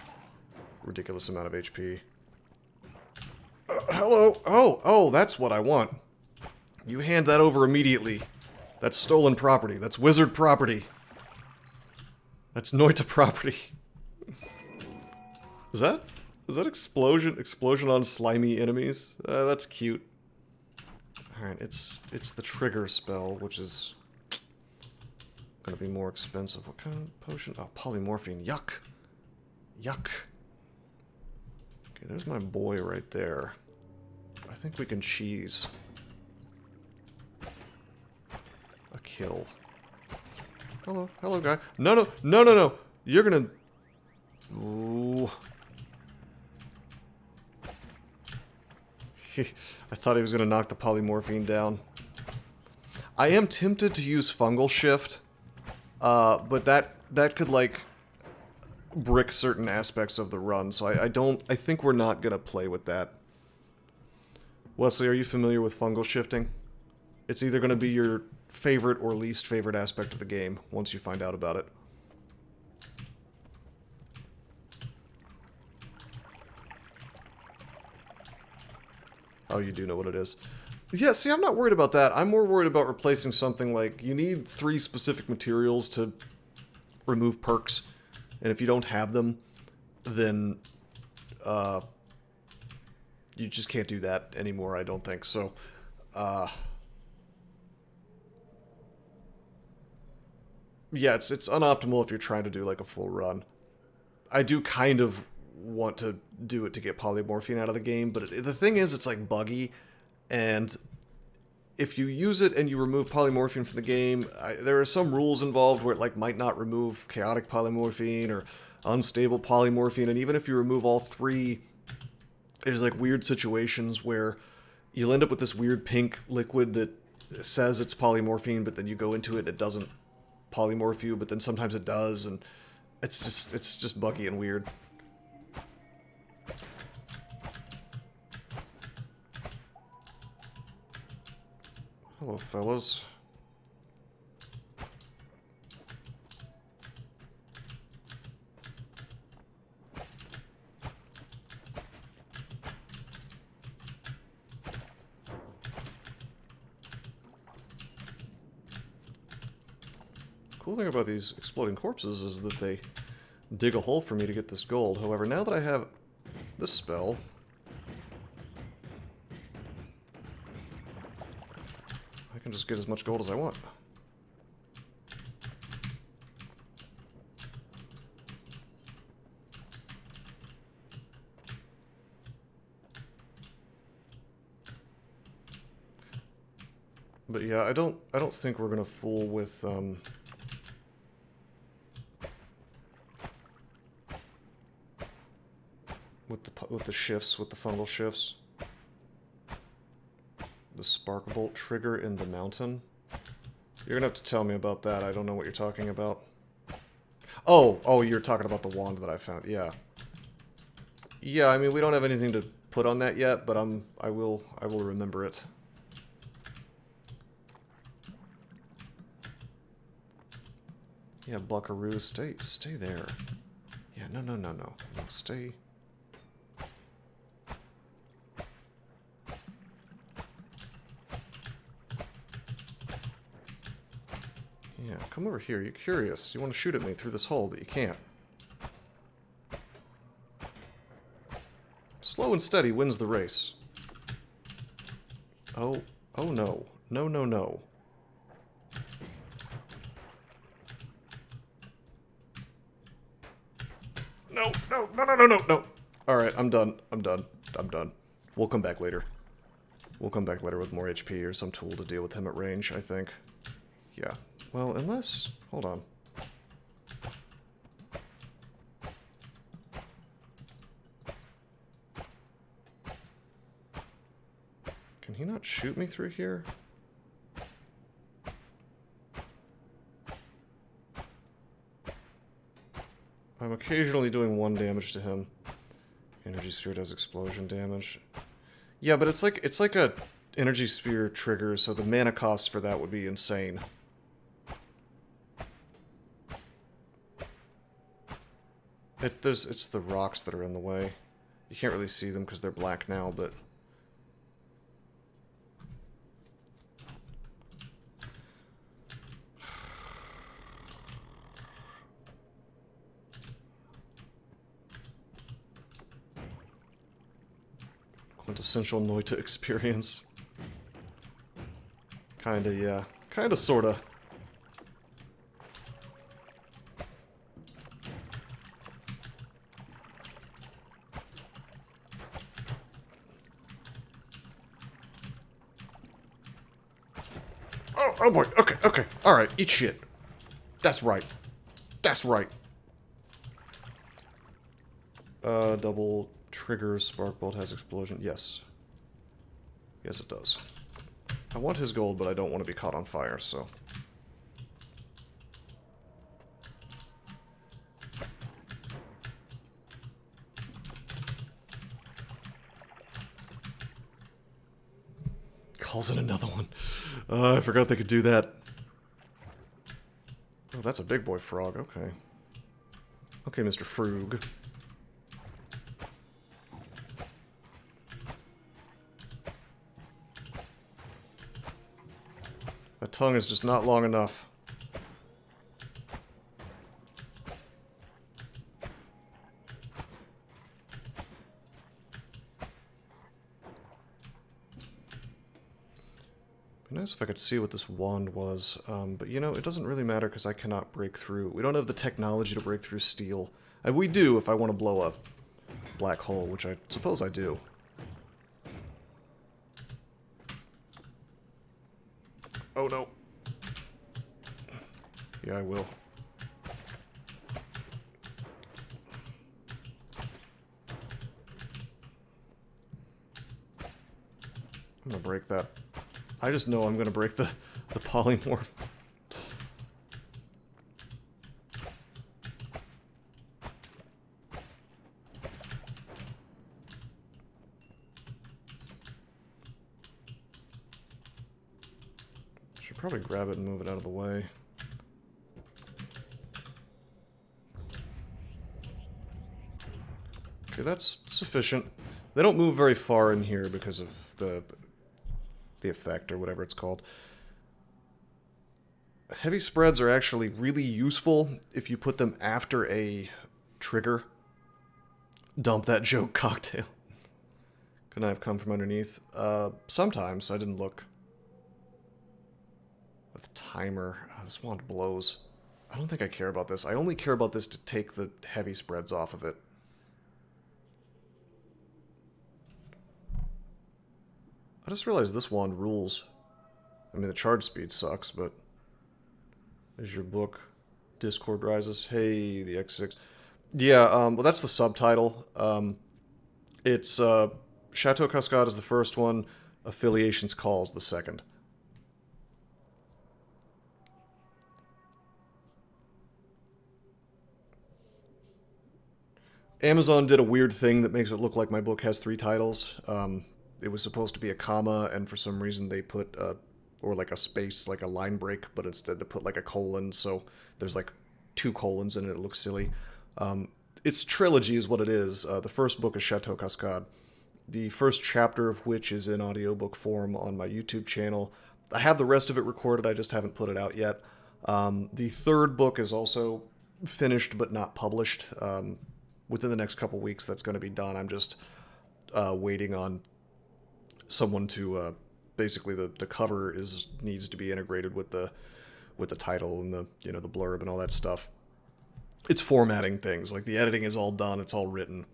ridiculous amount of HP. Hello? Oh, that's what I want. You hand that over immediately. That's stolen property. That's wizard property. That's Noita property. Is that explosion on slimy enemies? That's cute. Alright, it's the trigger spell, which is gonna be more expensive. What kind of potion? Oh, polymorphine. Yuck. Yuck. Okay, there's my boy right there. I think we can cheese a kill. Hello, guy. No. You're gonna... Ooh. I thought he was gonna knock the polymorphine down. I am tempted to use fungal shift, but that could, like, brick certain aspects of the run, so I think we're not gonna play with that. Wesley, are you familiar with fungal shifting? It's either gonna be your favorite or least favorite aspect of the game once you find out about it. Oh, you do know what it is. Yeah, see, I'm not worried about that. I'm more worried about replacing something like, you need 3 specific materials to remove perks, and if you don't have them, then, you just can't do that anymore, I don't think. So, yeah, it's unoptimal if you're trying to do, like, a full run. I do kind of want to do it to get polymorphine out of the game, but the thing is, it's, like, buggy, and if you use it and you remove polymorphine from the game, there are some rules involved where it, like, might not remove chaotic polymorphine or unstable polymorphine, and even if you remove all 3, there's, like, weird situations where you'll end up with this weird pink liquid that says it's polymorphine, but then you go into it and it doesn't polymorph you, but then sometimes it does, and it's just buggy and weird. Hello, fellas. Cool thing about these exploding corpses is that they dig a hole for me to get this gold. However, now that I have this spell, I can just get as much gold as I want. But yeah, I don't think we're gonna fool with with the shifts, with the fungal shifts. The spark bolt trigger in the mountain. You're gonna have to tell me about that. I don't know what you're talking about. Oh, you're talking about the wand that I found. Yeah. Yeah, I mean, we don't have anything to put on that yet, but I will remember it. Yeah, Buckaroo, stay there. Yeah, no, stay. Yeah, come over here. You're curious. You want to shoot at me through this hole, but you can't. Slow and steady wins the race. Oh no. No. No, no. Alright, I'm done. We'll come back later. We'll come back later with more HP or some tool to deal with him at range, I think. Yeah. Well, unless... Hold on. Can he not shoot me through here? I'm occasionally doing 1 damage to him. Energy sphere does explosion damage. Yeah, but it's like a energy sphere trigger, so the mana cost for that would be insane. It's the rocks that are in the way. You can't really see them because they're black now, but... Quintessential Noita experience. Kinda, yeah. Kinda, sorta. Oh boy, okay. Alright, eat shit. That's right. Double trigger, spark bolt has explosion. Yes. Yes, it does. I want his gold, but I don't want to be caught on fire, so... Calls in another one. I forgot they could do that. Oh, that's a big boy frog. Okay. Okay, Mr. Frog. That tongue is just not long enough. It'd be nice if I could see what this wand was, but you know, it doesn't really matter because I cannot break through. We don't have the technology to break through steel. And we do if I want to blow a black hole, which I suppose I do. Oh no. Yeah, I will. I'm gonna break that. I just know I'm gonna break the polymorph. Should probably grab it and move it out of the way. Okay, that's sufficient. They don't move very far in here because of the effect, or whatever it's called. Heavy spreads are actually really useful if you put them after a trigger. Dump that joke, cocktail. Could I have come from underneath? Sometimes. I didn't look. With timer. Oh, this wand blows. I don't think I care about this. I only care about this to take the heavy spreads off of it. I just realized this wand rules. I mean, the charge speed sucks, but... There's your book. Discord rises. Hey, the X6. Yeah, well, that's the subtitle. It's, Chateau Cascade is the first one. Affiliations Calls the second. Amazon did a weird thing that makes it look like my book has 3 titles. It was supposed to be a comma, and for some reason they put or like a space, like a line break, but instead they put like a colon, so there's like 2 colons in it. It looks silly. Its trilogy is what it is. The first book is Chateau Cascade, the first chapter of which is in audiobook form on my YouTube channel. I have the rest of it recorded, I just haven't put it out yet. The third book is also finished but not published. Within the next couple weeks, that's going to be done. I'm just waiting on someone to basically the cover needs to be integrated with the title and the the blurb and all that stuff. It's formatting things. Like, the editing is all done. It's all written.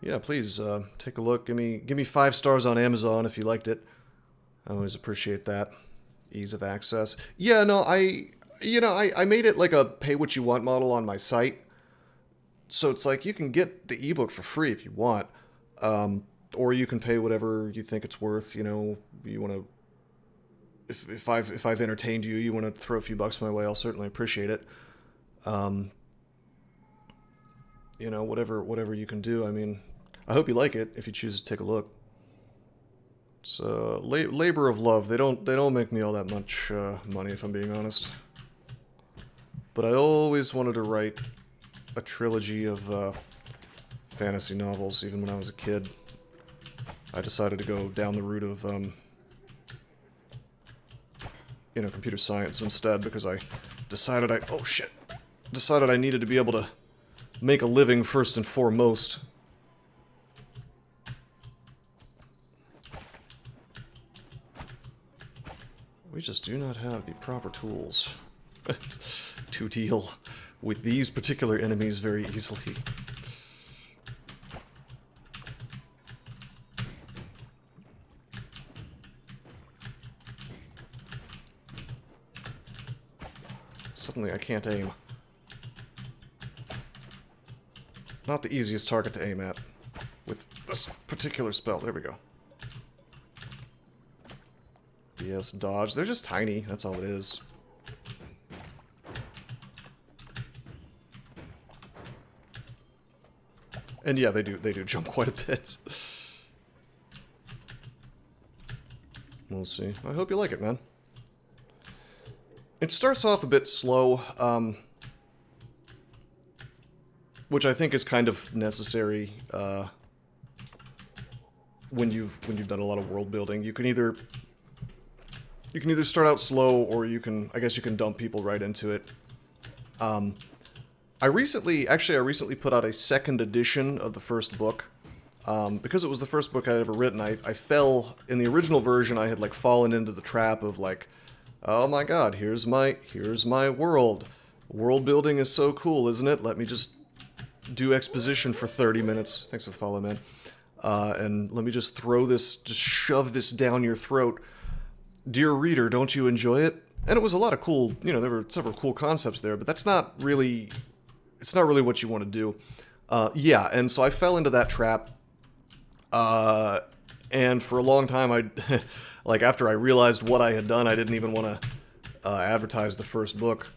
Yeah, please take a look. Give me 5 stars on Amazon if you liked it. I always appreciate that. Ease of access. Yeah, no, I made it like a pay what you want model on my site. So it's like you can get the ebook for free if you want. Or you can pay whatever you think it's worth. You want to, if I've entertained you, you want to throw a few bucks my way, I'll certainly appreciate it. Whatever you can do. I mean, I hope you like it if you choose to take a look. It's labor of love. They don't make me all that much money, if I'm being honest. But I always wanted to write a trilogy of fantasy novels, even when I was a kid. I decided to go down the route of computer science instead, because I decided I needed to be able to make a living first and foremost. We just do not have the proper tools to deal with these particular enemies very easily. Suddenly I can't aim. Not the easiest target to aim at with this particular spell. There we go. Yes, dodge. They're just tiny. That's all it is. And yeah, they do jump quite a bit. We'll see. I hope you like it, man. It starts off a bit slow, which I think is kind of necessary when you've done a lot of world building. You can either start out slow, or I guess you can dump people right into it. I recently put out a second edition of the first book. Because it was the first book I'd ever written, I fell, in the original version, I had like fallen into the trap of like, oh my god, here's my world. World building is so cool, isn't it? Let me just do exposition for 30 minutes. Thanks for the follow, man. And let me just shove this down your throat. Dear reader, don't you enjoy it? And it was a lot of cool, there were several cool concepts there, but it's not really what you want to do. Yeah, and so I fell into that trap. And for a long time, like, after I realized what I had done, I didn't even want to advertise the first book.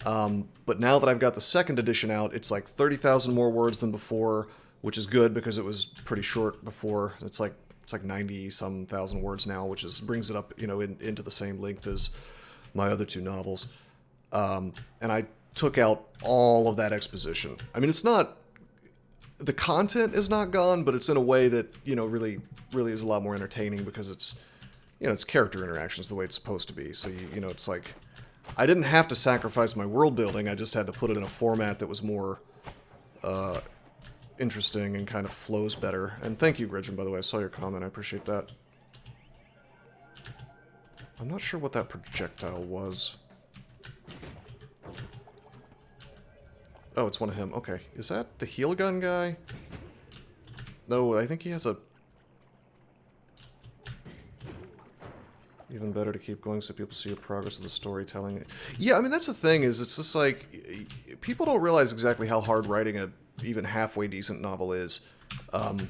But now that I've got the second edition out, it's like 30,000 more words than before, which is good because it was pretty short before. It's like 90-some thousand words now, which brings it up, into the same length as my other 2 novels. And I took out all of that exposition. I mean, the content is not gone, but it's in a way that, really is a lot more entertaining because it's character interactions the way it's supposed to be. So, it's like, I didn't have to sacrifice my world building, I just had to put it in a format that was more interesting and kind of flows better. And thank you, Gretchen, by the way, I saw your comment, I appreciate that. I'm not sure what that projectile was. Oh, it's one of him. Okay. Is that the heal gun guy? No, I think he has a... Even better to keep going so people see your progress of the storytelling. Yeah, I mean, that's the thing, is it's just like... People don't realize exactly how hard writing a even halfway decent novel is. And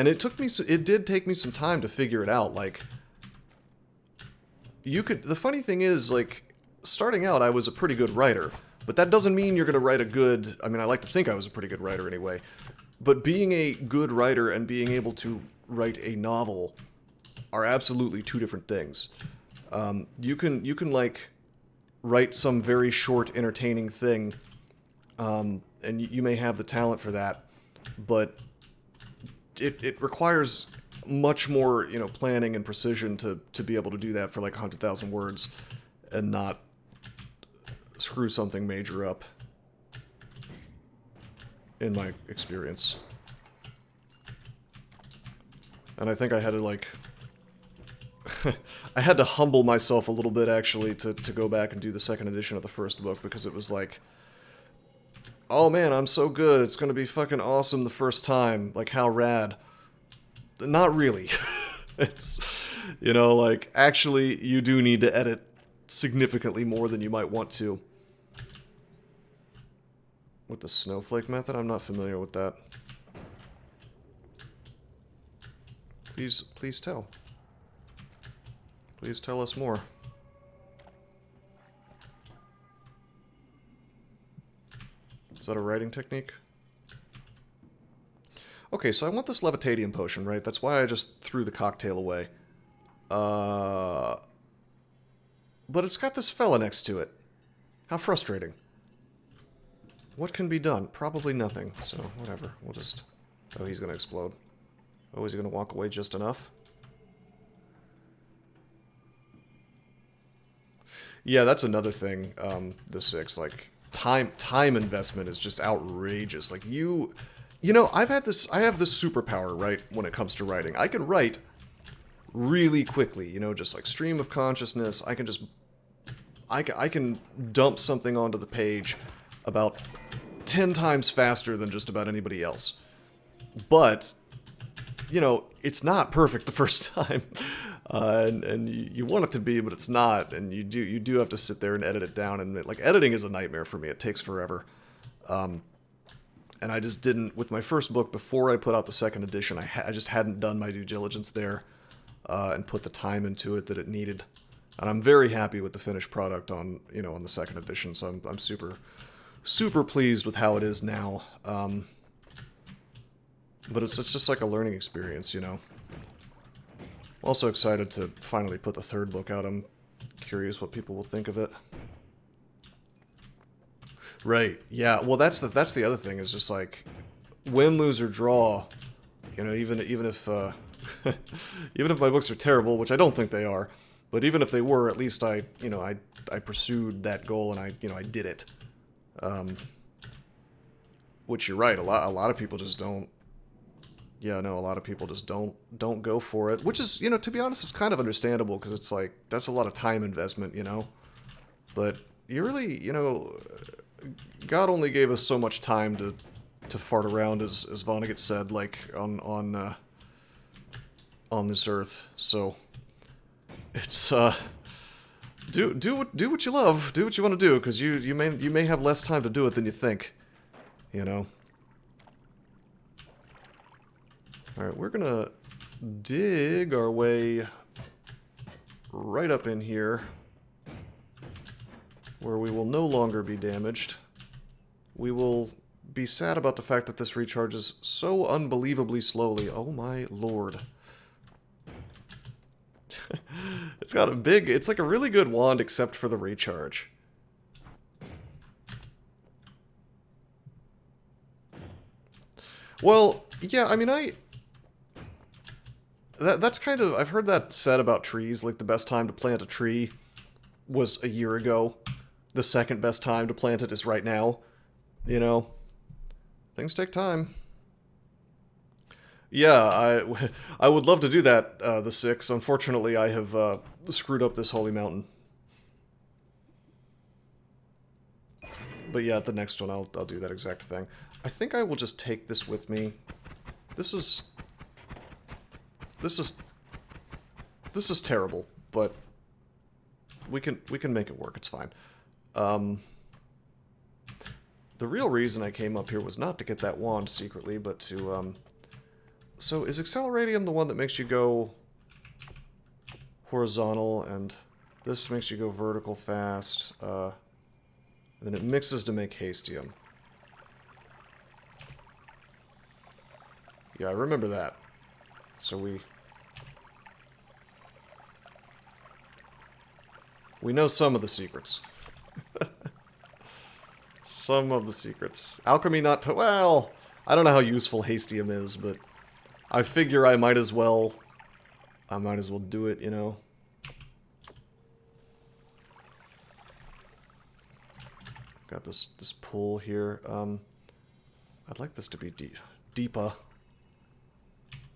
it did take me some time to figure it out. Like, the funny thing is, like, starting out, I was a pretty good writer. But that doesn't mean you're going to write a good... I mean, I like to think I was a pretty good writer anyway. But being a good writer and being able to write a novel are absolutely two different things. You can like, write some very short, entertaining thing, and you may have the talent for that, but it requires much more, you know, planning and precision to be able to do that for like 100,000 words and not screw something major up, in my experience. And I think I had to, like... I had to humble myself a little bit, actually, to go back and do the second edition of the first book, because it was like... Oh man, I'm so good, it's gonna be fucking awesome the first time. Like, how rad. Not really. It's... You know, like, actually, you do need to edit significantly more than you might want to. With the snowflake method? I'm not familiar with that. Please tell. Please tell us more. Is that a writing technique? Okay, so I want this levitadium potion, right? That's why I just threw the cocktail away. But it's got this fella next to it. How frustrating. What can be done? Probably nothing, so whatever. We'll just... Oh, he's gonna explode. Oh, is he gonna walk away just enough? Yeah, that's another thing, the 6, like, time investment is just outrageous. Like, you know, I have this superpower, right, when it comes to writing. I can write really quickly, you know, just like stream of consciousness. I can just... I can dump something onto the page about 10 times faster than just about anybody else. But, you know, it's not perfect the first time. And you want it to be, but it's not. And you do have to sit there and edit it down. And, like, editing is a nightmare for me. It takes forever. And I just didn't... With my first book, before I put out the second edition, I just hadn't done my due diligence there. And put the time into it that it needed. And I'm very happy with the finished product on, you know, on the second edition, so I'm super pleased with how it is now. But it's just like a learning experience, you know. I'm also excited to finally put the third book out. I'm curious what people will think of it. Right, yeah, well that's the other thing, is just like, win, lose, or draw, you know, even if, even if my books are terrible, which I don't think they are, but even if they were, at least I pursued that goal and I did it. Which you're right, a lot of people just don't. Yeah, no, a lot of people just don't go for it, which is, you know, to be honest, it's kind of understandable, because it's like, that's a lot of time investment, you know. But you really, you know, God only gave us so much time to fart around, as Vonnegut said, like on this earth, so. It's, do what you love, do what you want to do, because you may have less time to do it than you think, you know. Alright, we're gonna dig our way right up in here, where we will no longer be damaged. We will be sad about the fact that this recharges so unbelievably slowly. Oh my lord. It's got a big... It's like a really good wand, except for the recharge. Well, yeah, I mean, that's kind of... I've heard that said about trees, like the best time to plant a tree was a year ago. The second best time to plant it is right now. You know? Things take time. Yeah, I would love to do that, the 6. Unfortunately, I have screwed up this holy mountain. But yeah, the next one, I'll do that exact thing. I think I will just take this with me. This is terrible, but we can make it work. It's fine. The real reason I came up here was not to get that wand secretly, but to so is Acceleratium the one that makes you go horizontal, and this makes you go vertical fast? And then it mixes to make hastium. Yeah, I remember that. So we know some of the secrets. Some of the secrets. Alchemy not to... Well, I don't know how useful hastium is, but I figure I might as well do it, you know. Got this pool here. I'd like this to be deeper.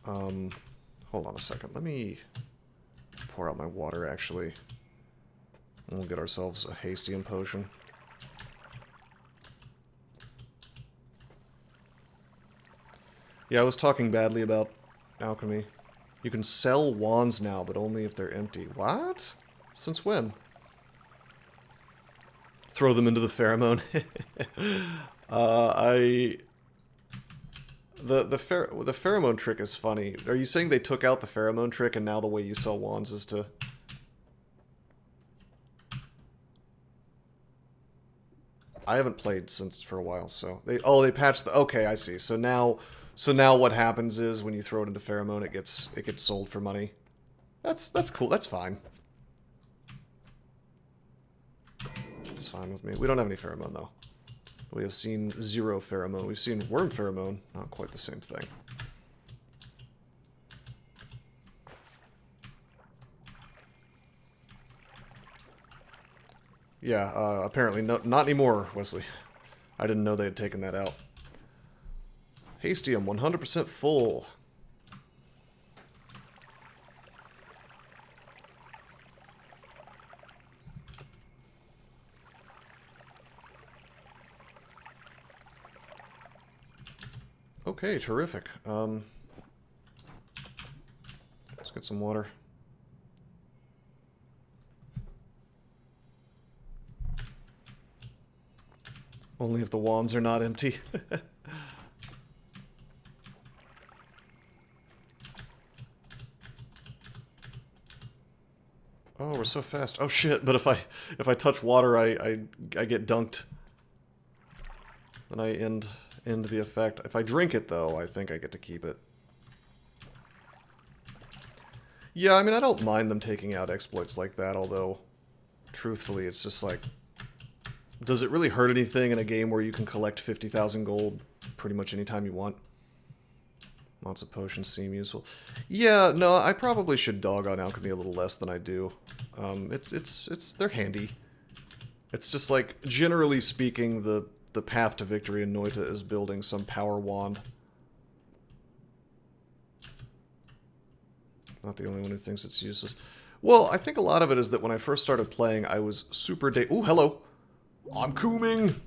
Hold on a second. Let me pour out my water, actually. And we'll get ourselves a hastium potion. Yeah, I was talking badly about alchemy. You can sell wands now, but only if they're empty. What? Since when? Throw them into the pheromone. The pheromone trick is funny. Are you saying they took out the pheromone trick and now the way you sell wands is to... I haven't played since for a while, so they patched the... Okay, I see. So now what happens is when you throw it into pheromone, it gets sold for money. That's cool. That's fine. That's fine with me. We don't have any pheromone though. We have seen 0 pheromone. We've seen worm pheromone. Not quite the same thing. Yeah, apparently not anymore, Wesley. I didn't know they had taken that out. Hastium, 100% full. Okay, terrific. Let's get some water. Only if the wands are not empty. Oh, we're so fast. Oh shit! But if I touch water, I get dunked. And I end the effect. If I drink it though, I think I get to keep it. Yeah, I mean I don't mind them taking out exploits like that. Although, truthfully, it's just like, does it really hurt anything in a game where you can collect 50,000 gold pretty much anytime you want? Lots of potions seem useful. Yeah, no, I probably should dog on alchemy a little less than I do. They're handy. It's just like, generally speaking, the path to victory in Noita is building some power wand. Not the only one who thinks it's useless. Well, I think a lot of it is that when I first started playing, I was super ooh, hello! I'm cooming!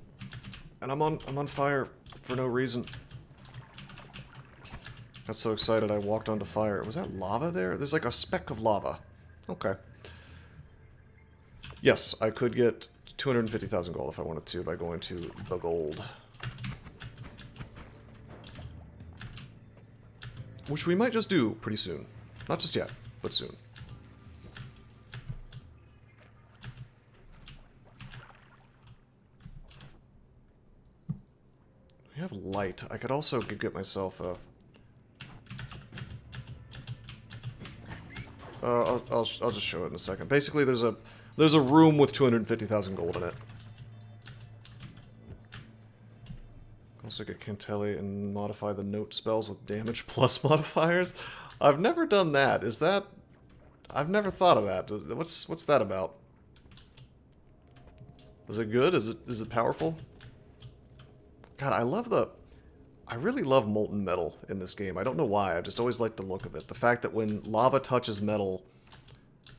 And I'm on fire for no reason. Got so excited I walked onto fire. Was that lava there? There's like a speck of lava. Okay. Yes, I could get 250,000 gold if I wanted to by going to the gold. Which we might just do pretty soon. Not just yet, but soon. We have light. I could also get myself a... I'll just show it in a second. Basically, there's a room with 250,000 gold in it. Also get Cantelli and modify the note spells with damage plus modifiers. I've never done that. Is that... I've never thought of that. What's that about? Is it good? Is it powerful? God, I really love molten metal in this game. I don't know why. I just always like the look of it. The fact that when lava touches metal,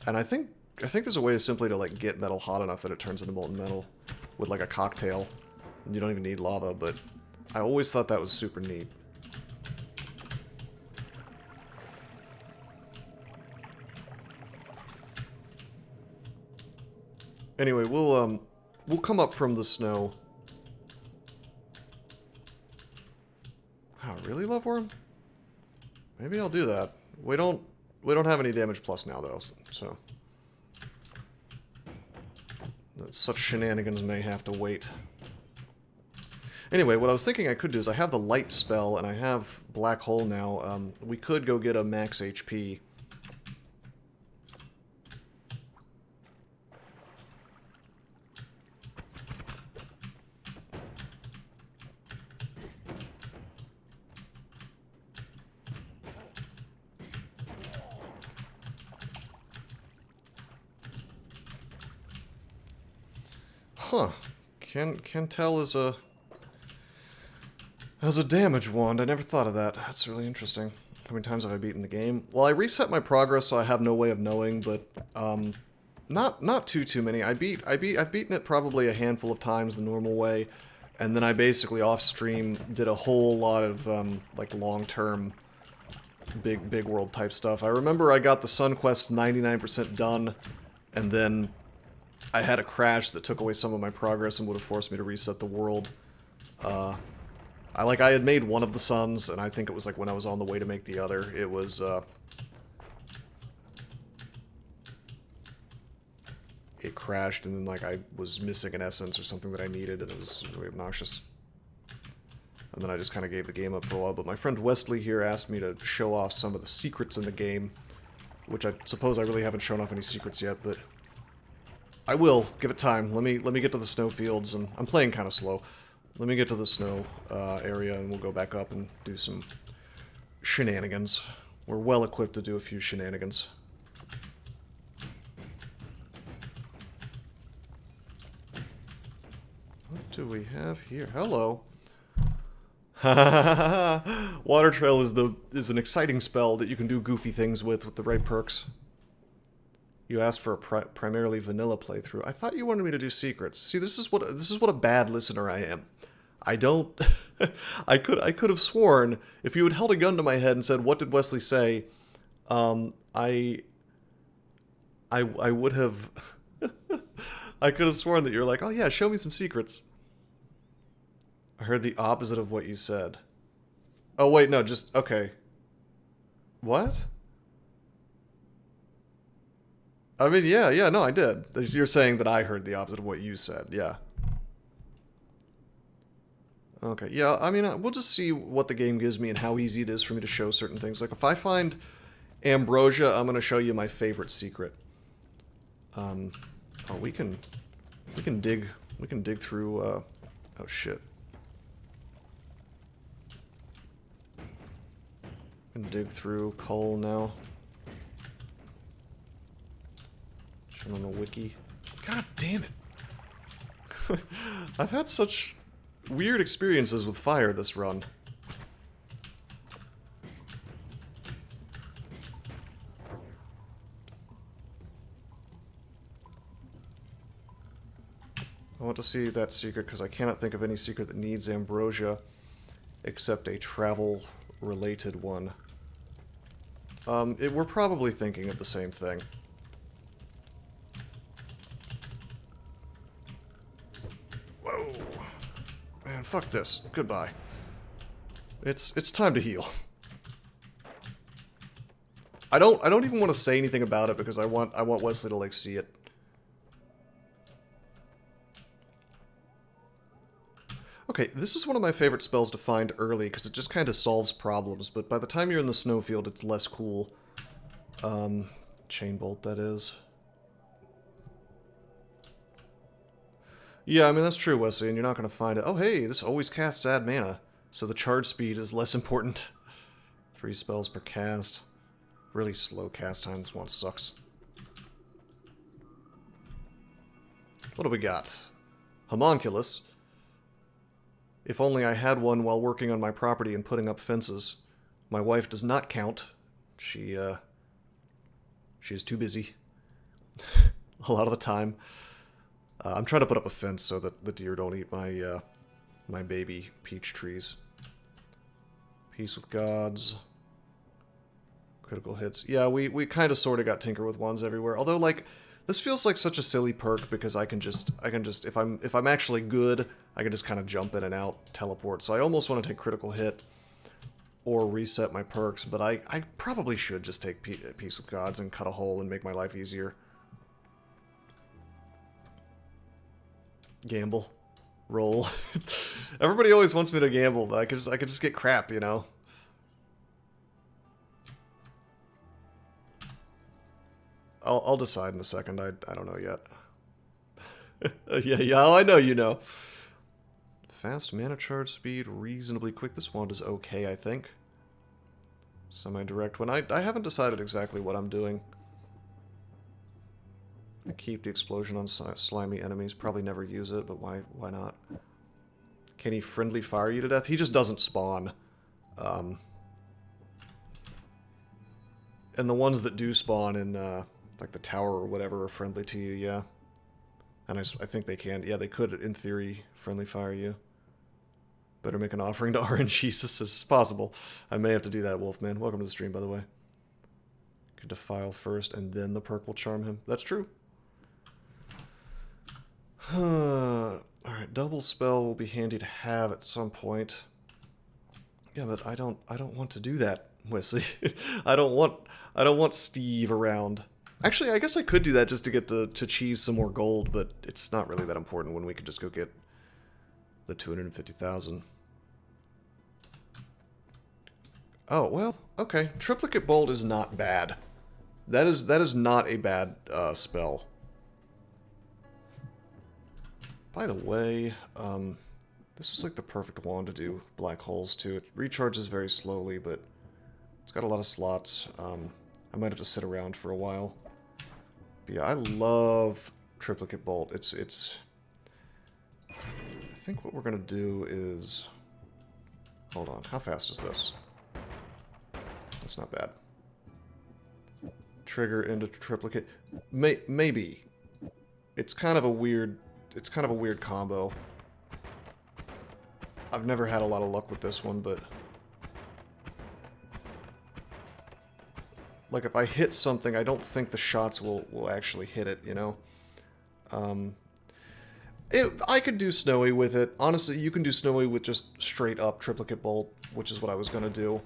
and I think there's a way simply to like get metal hot enough that it turns into molten metal with like a cocktail. You don't even need lava, but I always thought that was super neat. Anyway, we'll come up from the snow. Wow, really, Loveworm? Maybe I'll do that. We don't have any damage plus now though, so Such shenanigans may have to wait. Anyway, what I was thinking I could do is I have the light spell and I have black hole now. We could go get a max HP. Huh. Cantel is a... As a damage wand, I never thought of that. That's really interesting. How many times have I beaten the game? Well, I reset my progress, so I have no way of knowing, but not too many. I've beaten it probably a handful of times the normal way, and then I basically off stream did a whole lot of like long-term big world type stuff. I remember I got the Sun Quest 99% done, and then I had a crash that took away some of my progress and would have forced me to reset the world. I had made one of the suns, and I think it was like when I was on the way to make the other. It was, it crashed, and then, like, I was missing an essence or something that I needed, and it was really obnoxious. And then I just kind of gave the game up for a while, but my friend Wesley here asked me to show off some of the secrets in the game, which I suppose I really haven't shown off any secrets yet, but I will. Give it time. Let me get to the snowfields, and I'm playing kind of slow. Let me get to the snow area, and we'll go back up and do some shenanigans. We're well equipped to do a few shenanigans. What do we have here? Hello. Water Trail is an exciting spell that you can do goofy things with the right perks. You asked for a primarily vanilla playthrough. I thought you wanted me to do secrets. See, this is what a bad listener I am. I don't... I could have sworn, if you had held a gun to my head and said, what did Wesley say, I would have... I could have sworn that you're like, oh yeah, show me some secrets. I heard the opposite of what you said. Oh wait, no, just... Okay. What? I mean, yeah, no, I did. You're saying that I heard the opposite of what you said, yeah. Okay, yeah, I mean, we'll just see what the game gives me and how easy it is for me to show certain things. Like, if I find ambrosia, I'm going to show you my favorite secret. Oh, we can dig through, oh shit. We can dig through coal now. Show on the wiki. God damn it. I've had such weird experiences with fire this run. I want to see that secret because I cannot think of any secret that needs ambrosia except a travel-related one. We're probably thinking of the same thing. Whoa. Man, fuck this. Goodbye. It's time to heal. I don't even want to say anything about it because I want Wesley to like see it. Okay, this is one of my favorite spells to find early because it just kind of solves problems, but by the time you're in the snowfield, it's less cool. Chain bolt, that is. Yeah, I mean, that's true, Wesley, and you're not going to find it. Oh, hey, this always casts add mana, so the charge speed is less important. 3 spells per cast. Really slow cast time. This one sucks. What do we got? Homunculus. If only I had one while working on my property and putting up fences. My wife does not count. She is too busy. A lot of the time. I'm trying to put up a fence so that the deer don't eat my, my baby peach trees. Peace with gods. Critical hits. Yeah, we kind of sort of got Tinker with Wands everywhere. Although, like, this feels like such a silly perk because I can just if I'm actually good, I can just kind of jump in and out, teleport. So I almost want to take critical hit or reset my perks, but I probably should just take Peace with Gods and cut a hole and make my life easier. Gamble. Roll. Everybody always wants me to gamble, but I could just get crap, you know? I'll decide in a second. I don't know yet. Yeah, I know you know. Fast mana charge speed, reasonably quick. This wand is okay, I think. Semi-direct one. I haven't decided exactly what I'm doing. I keep the explosion on slimy enemies. Probably never use it, but why not? Can he friendly fire you to death? He just doesn't spawn. And the ones that do spawn in, like the tower or whatever are friendly to you, yeah. And I think they can. Yeah, they could, in theory, friendly fire you. Better make an offering to RNG as possible. I may have to do that, Wolfman. Welcome to the stream, by the way. Could defile first, and then the perk will charm him. That's true. Alright, double spell will be handy to have at some point. Yeah, but I don't want to do that, Wesley. I don't want Steve around. Actually, I guess I could do that just to get to cheese some more gold, but it's not really that important when we could just go get the 250,000. Oh, well, okay. Triplicate Bolt is not bad. That is not a bad spell. By the way, this is like the perfect wand to do black holes too. It recharges very slowly, but it's got a lot of slots. I might have to sit around for a while. But yeah, I love Triplicate Bolt. It's I think what we're gonna do is, hold on, how fast is this? That's not bad. Trigger into triplicate. Maybe. It's kind of a weird combo. I've never had a lot of luck with this one, but like if I hit something, I don't think the shots will actually hit it, you know? I could do Snowy with it. Honestly, you can do Snowy with just straight up Triplicate Bolt, which is what I was gonna do.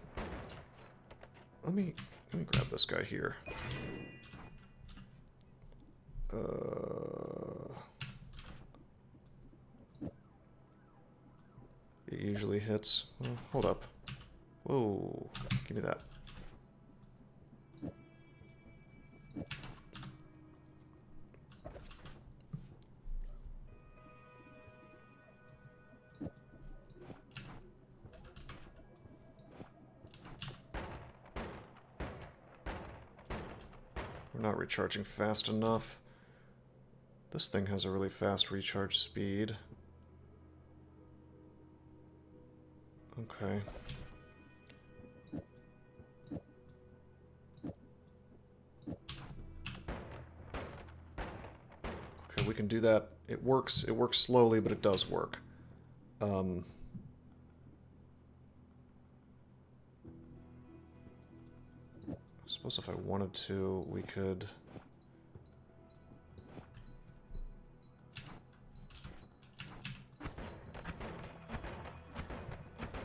Let me grab this guy here. It usually hits. Oh, hold up. Whoa, give me that. We're not recharging fast enough. This thing has a really fast recharge speed. Okay. Okay, we can do that. It works slowly, but it does work. I suppose if I wanted to, we could...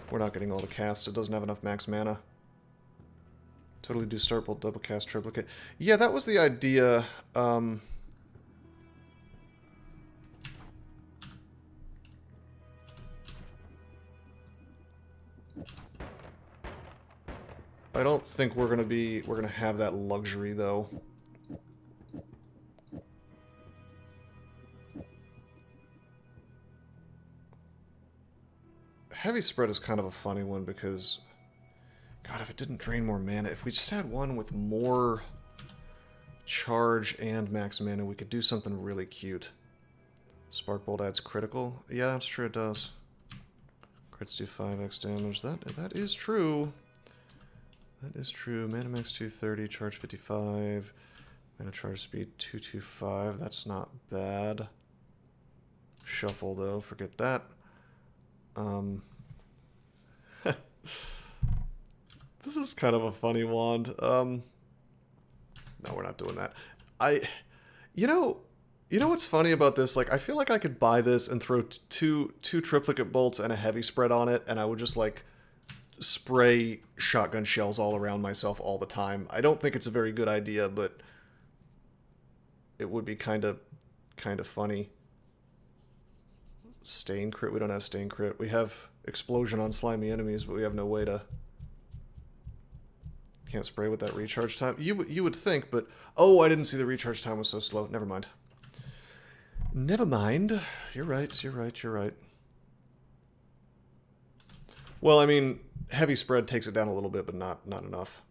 We're not getting all the casts. It doesn't have enough max mana. Totally do start bolt, double cast, triplicate. Yeah, that was the idea. I don't think we're gonna have that luxury though. Heavy spread is kind of a funny one because, God, if it didn't drain more mana, if we just had one with more charge and max mana, we could do something really cute. Spark Bolt adds critical. Yeah, that's true, it does. Crits do 5x damage. That is true. That is true. Mana max 230, charge 55, mana charge speed 225. That's not bad. Shuffle though, forget that. This is kind of a funny wand. No, we're not doing that. You know what's funny about this? Like, I feel like I could buy this and throw two triplicate bolts and a heavy spread on it, and I would just like spray shotgun shells all around myself all the time. I don't think it's a very good idea, but it would be kind of funny. Stain crit, we don't have stain crit. We have explosion on slimy enemies, but we have no way to... Can't spray with that recharge time. You would think, but... Oh, I didn't see the recharge time was so slow. Never mind. Never mind. You're right, you're right, you're right. Well, I mean, heavy spread takes it down a little bit, but not enough.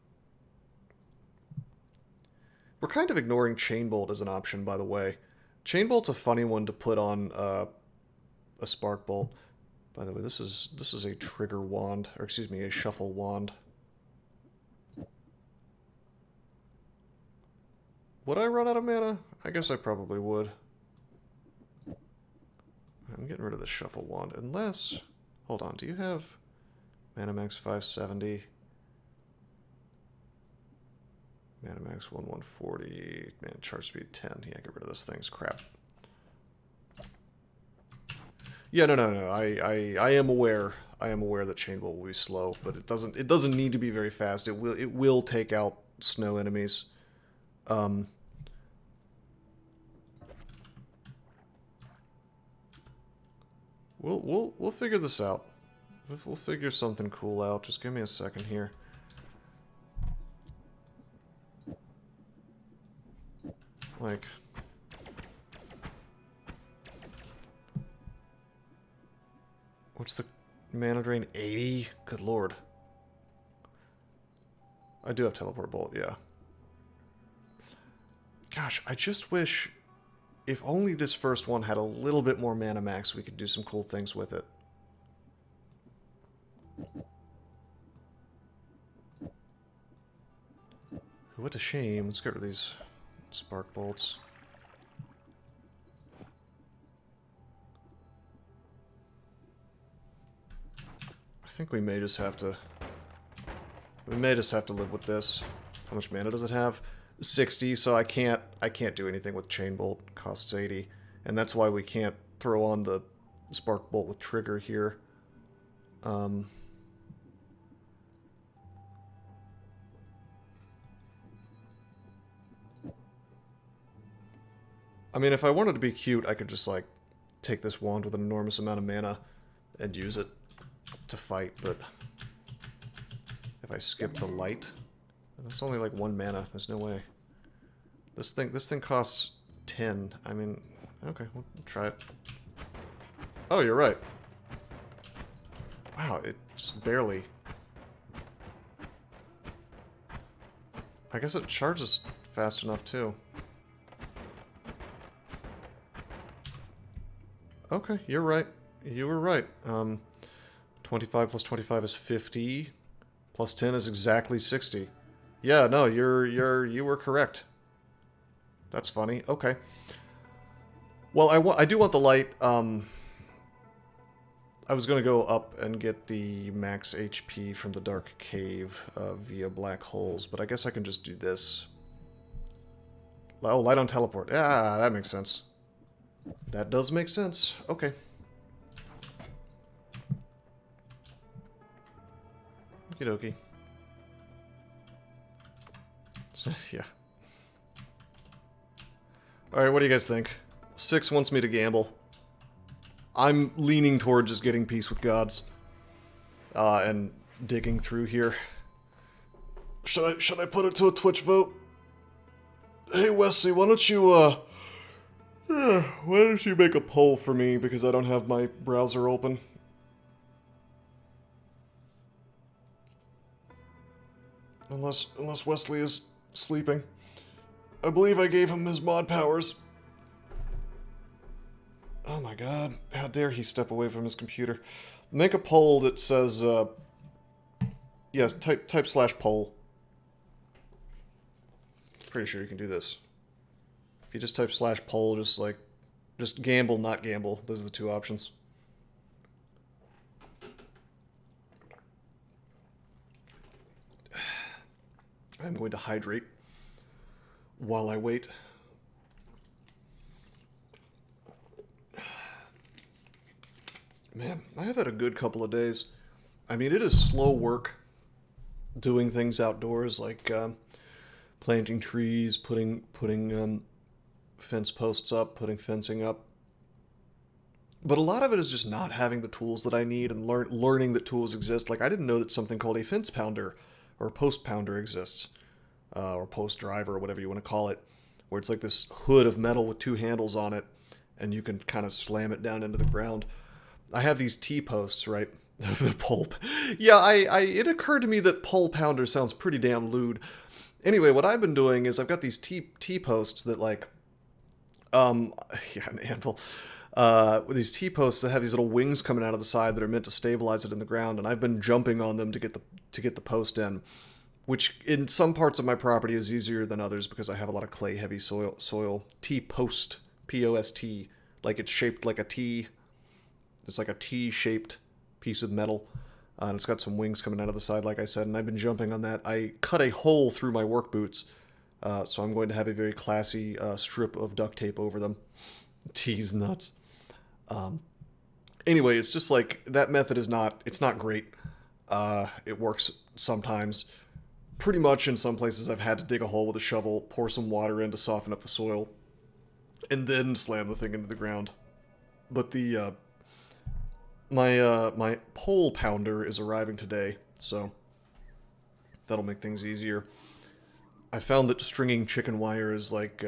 We're kind of ignoring Chain Bolt as an option, by the way. Chain Bolt's a funny one to put on a Spark Bolt. By the way, this is a trigger wand, or excuse me, a shuffle wand. Would I run out of mana? I guess I probably would. I'm getting rid of the shuffle wand, unless... Hold on, do you have mana max 570? Mana max 1140. Man, charge speed 10. Yeah, get rid of this thing's crap. Yeah, no. I am aware. I am aware that Chain Bolt will be slow, but it doesn't need to be very fast. It will take out snow enemies. We'll figure this out. We'll figure something cool out. Just give me a second here. Like... What's the mana drain? 80? Good lord. I do have Teleport Bolt, yeah. Gosh, I just wish... If only this first one had a little bit more mana max, we could do some cool things with it. What a shame. Let's get rid of these Spark Bolts. I think we may just have to... We may just have to live with this. How much mana does it have? 60, so I can't do anything with Chain Bolt. Costs 80. And that's why we can't throw on the Spark Bolt with trigger here. I mean, if I wanted to be cute, I could just, like, take this wand with an enormous amount of mana and use it to fight, but if I skip the light, that's only like 1 mana. There's no way. This thing costs 10. I mean, okay, we'll try it. Oh, you're right. Wow, it just barely. I guess it charges fast enough too. Okay, you're right. You were right. 25 plus 25 is 50. Plus 10 is exactly 60. Yeah, no, you were correct. That's funny. Okay. Well, I do want the light. I was going to go up and get the max HP from the Dark Cave via black holes, but I guess I can just do this. Oh, light on teleport. Ah, that makes sense. That does make sense. Okay. Okie dokie. So, yeah. Alright, what do you guys think? 6 wants me to gamble. I'm leaning toward just getting peace with gods. And digging through here. Should I put it to a Twitch vote? Hey Wesley, why don't you make a poll for me because I don't have my browser open? Unless Wesley is sleeping. I believe I gave him his mod powers. Oh my god, how dare he step away from his computer. Make a poll that says, yes, type /poll. Pretty sure you can do this. If you just type /poll, just gamble, not gamble. Those are the 2 options. I'm going to hydrate while I wait. Man, I have had a good couple of days. I mean, it is slow work doing things outdoors, like planting trees, putting fence posts up, putting fencing up. But a lot of it is just not having the tools that I need and learning that tools exist. Like, I didn't know that something called a fence pounder or post pounder exists, or post driver or whatever you want to call it, where it's like this hood of metal with two handles on it, and you can kind of slam it down into the ground. I have these T-posts, right? The pulp. Yeah, it occurred to me that pole pounder sounds pretty damn lewd. Anyway, what I've been doing is I've got these T-posts that, like, yeah, an anvil. With these T-posts that have these little wings coming out of the side that are meant to stabilize it in the ground, and I've been jumping on them to get the post in, which in some parts of my property is easier than others because I have a lot of clay-heavy soil. T-post, P-O-S-T, like it's shaped like a T. It's like a T-shaped piece of metal, and it's got some wings coming out of the side, like I said, and I've been jumping on that. I cut a hole through my work boots, so I'm going to have a very classy strip of duct tape over them. T's nuts. Anyway, it's just like, that method is not, it's not great. It works sometimes. Pretty much in some places I've had to dig a hole with a shovel, pour some water in to soften up the soil, and then slam the thing into the ground. But the, my pole pounder is arriving today, so that'll make things easier. I found that stringing chicken wire is like,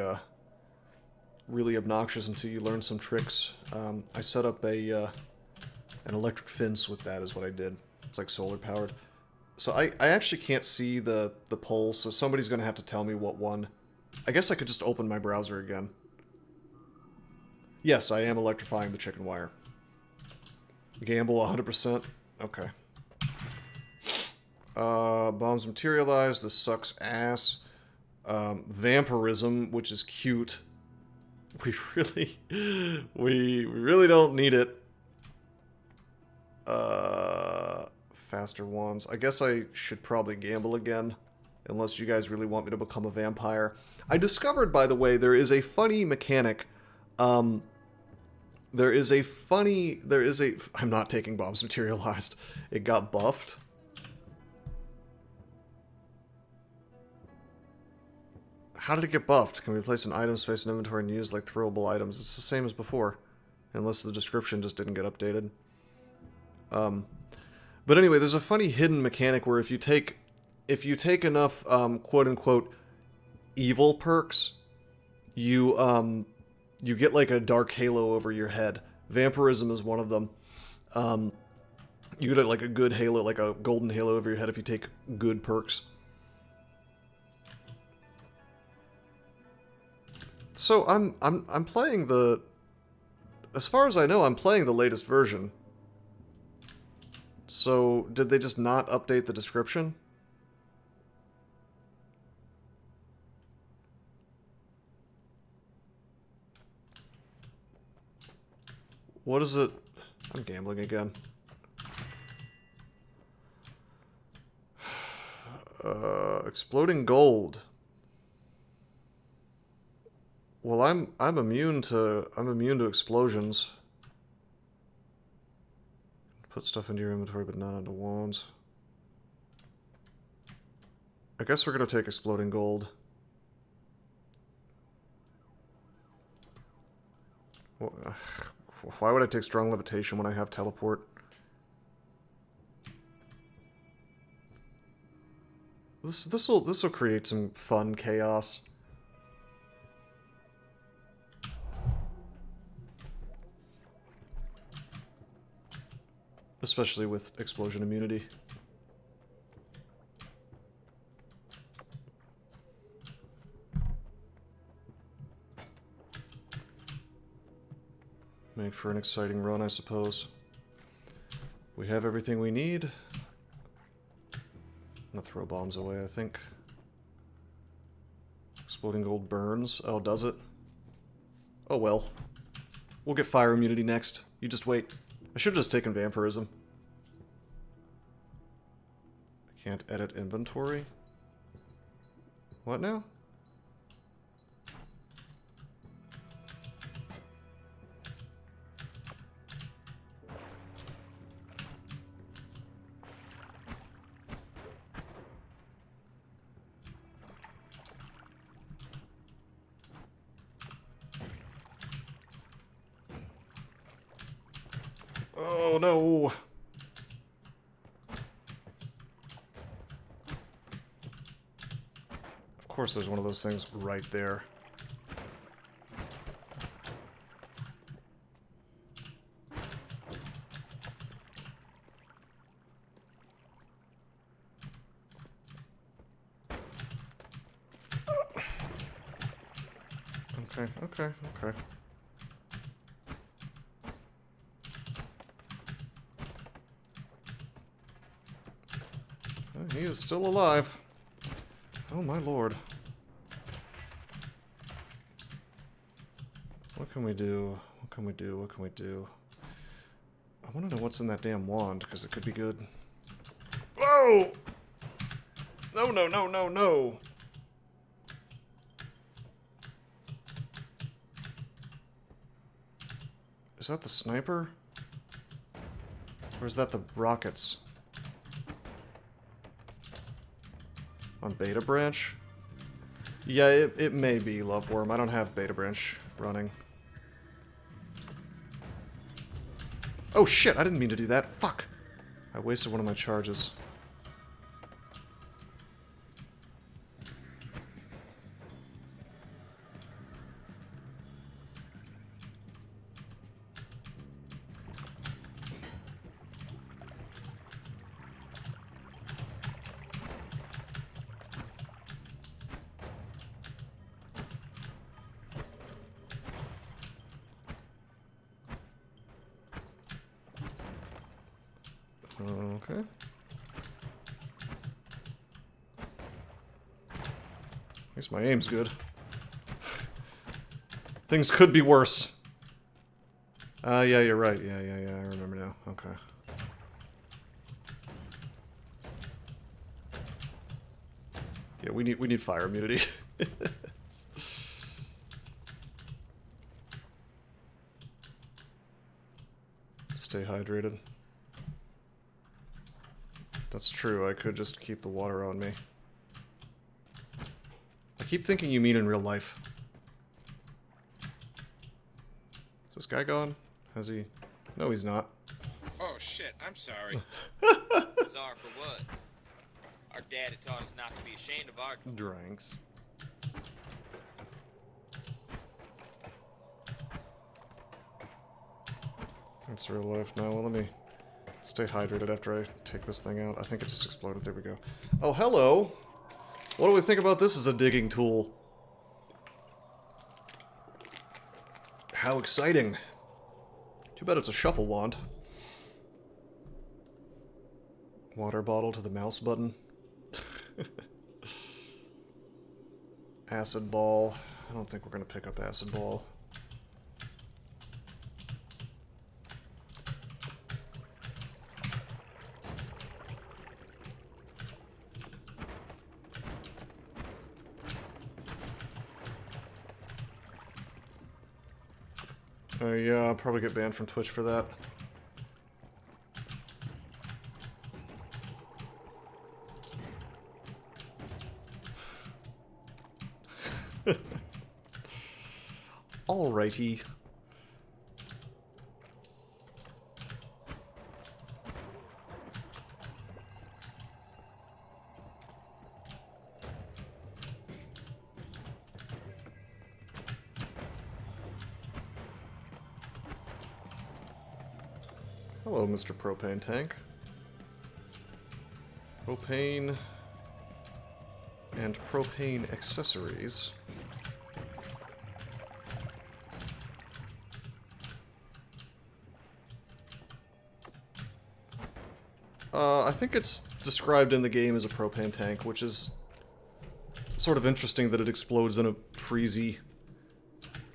really obnoxious until you learn some tricks. I set up an electric fence with that is what I did. It's like solar powered. So I actually can't see the pole, so somebody's going to have to tell me what one. I guess I could just open my browser again. Yes, I am electrifying the chicken wire. Gamble 100%. Okay. Bombs materialize. This sucks ass. Vampirism, which is cute. We really don't need it. Faster ones. I guess I should probably gamble again, unless you guys really want me to become a vampire. I discovered, by the way, there is a funny mechanic. I'm not taking bombs materialized. It got buffed. How did it get buffed? Can we place an item space in inventory and use like throwable items? It's the same as before. Unless the description just didn't get updated. But anyway, there's a funny hidden mechanic where if you take enough quote-unquote evil perks, you get like a dark halo over your head. Vampirism is one of them. You get like a good halo, like a golden halo over your head if you take good perks. So I'm playing the, as far as I know, I'm playing the latest version. So did they just not update the description? What is it? I'm gambling again. Exploding gold. Well, I'm immune to explosions. Put stuff into your inventory, but not onto wands. I guess we're gonna take exploding gold. Why would I take strong levitation when I have teleport? This'll create some fun chaos. Especially with explosion immunity. Make for an exciting run, I suppose. We have everything we need. I'm gonna throw bombs away, I think. Exploding gold burns. Oh, does it? Oh well. We'll get fire immunity next. You just wait. I should have just taken vampirism. I can't edit inventory. What now? Oh, no. Of course there's one of those things right there. Okay, okay, okay. He is still alive. Oh my lord. What can we do? What can we do? What can we do? I want to know what's in that damn wand, because it could be good. Whoa! No, no, no, no, no! Is that the sniper? Or is that the rockets? On Beta Branch? Yeah, it may be Loveworm. I don't have Beta Branch running. Oh shit, I didn't mean to do that. Fuck! I wasted one of my charges. Okay. At least my aim's good. Things could be worse. Yeah, you're right. Yeah, I remember now. Okay. Yeah, we need fire immunity. Stay hydrated. That's true, I could just keep the water on me. I keep thinking you mean in real life. Is this guy gone? Has he? No, he's not. Oh shit, I'm sorry. Sorry for what? Our daddy taught us not to be ashamed of our Drinks. That's real life now. Well, let me stay hydrated after I take this thing out. I think it just exploded. There we go. Oh, hello! What do we think about this as a digging tool? How exciting. Too bad it's a shuffle wand. Water bottle to the mouse button. Acid ball. I don't think we're going to pick up acid ball. Yeah, I'll probably get banned from Twitch for that. Alrighty. Hello, Mr. Propane Tank. Propane and propane accessories. I think it's described in the game as a propane tank, which is sort of interesting that it explodes in a freezy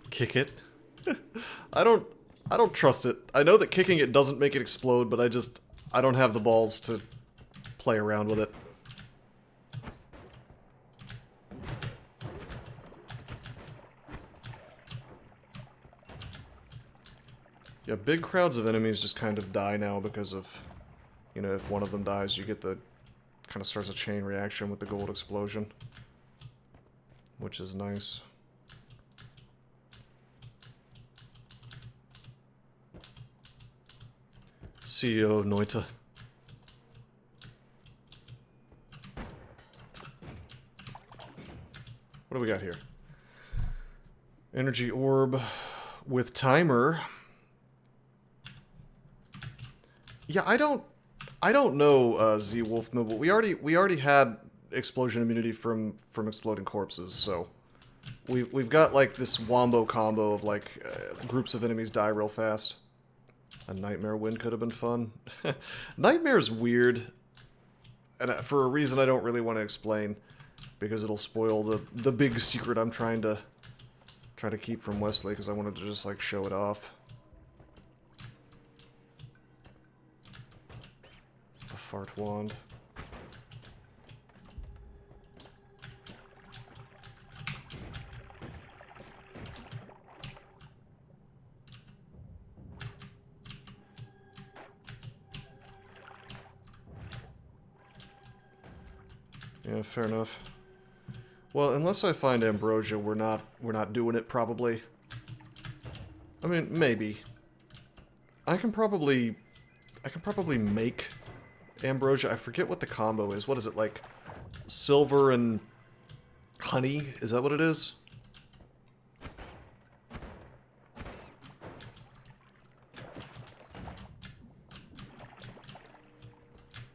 kick it. I don't trust it. I know that kicking it doesn't make it explode, but I don't have the balls to play around with it. Yeah, big crowds of enemies just kind of die now because of, you know, if one of them dies, you get the, kind of starts a chain reaction with the gold explosion. Which is nice. CEO of Noita. What do we got here? Energy orb with timer. Yeah, I don't know Z Wolfman, but we already had explosion immunity from exploding corpses, so we've got like this wombo combo of like groups of enemies die real fast. A nightmare win could have been fun. Nightmare's weird, and for a reason I don't really want to explain, because it'll spoil the big secret I'm trying to keep from Wesley, because I wanted to just like show it off. A fart wand. Yeah, fair enough. Well, unless I find ambrosia, we're not doing it, probably. I mean, maybe. I can probably make ambrosia. I forget what the combo is. What is it, like silver and honey? Is that what it is?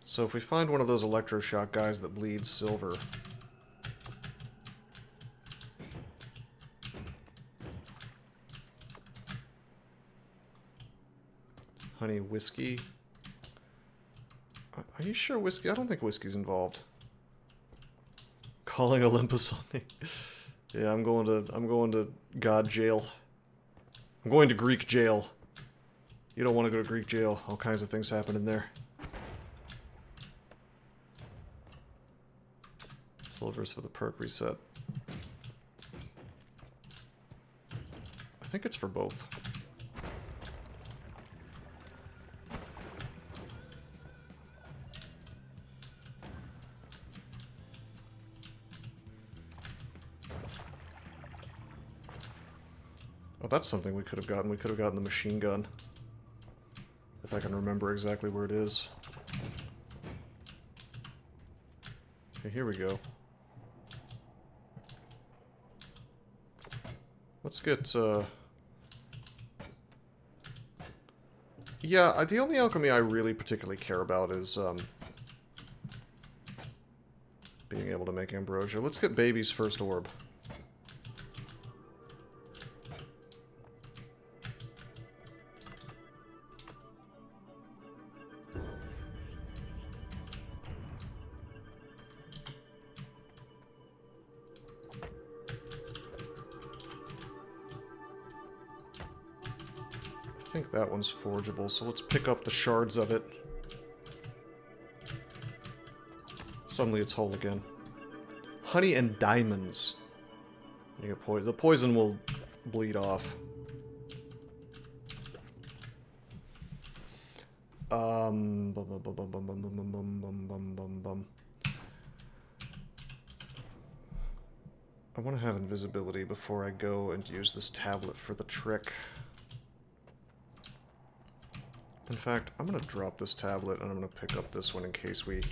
So if we find one of those electroshock guys that bleeds silver... Honey, whiskey. Are you sure whiskey? I don't think whiskey's involved. Calling Olympus on me. Yeah, I'm going to God jail. I'm going to Greek jail. You don't want to go to Greek jail. All kinds of things happen in there. Soldiers for the perk reset. I think it's for both. Oh, that's something we could have gotten. We could have gotten the machine gun. If I can remember exactly where it is. Okay, here we go. Let's get, yeah, the only alchemy I really particularly care about is, being able to make ambrosia. Let's get baby's first orb. I think that one's forgeable, so let's pick up the shards of it. Suddenly it's whole again. Honey and diamonds. You get poison. The poison will bleed off. Bum, bum, bum, bum, bum, bum, bum, bum, bum, bum, bum, bum. I want to have invisibility before I go and use this tablet for the trick. In fact, I'm gonna drop this tablet and I'm gonna pick up this one in case we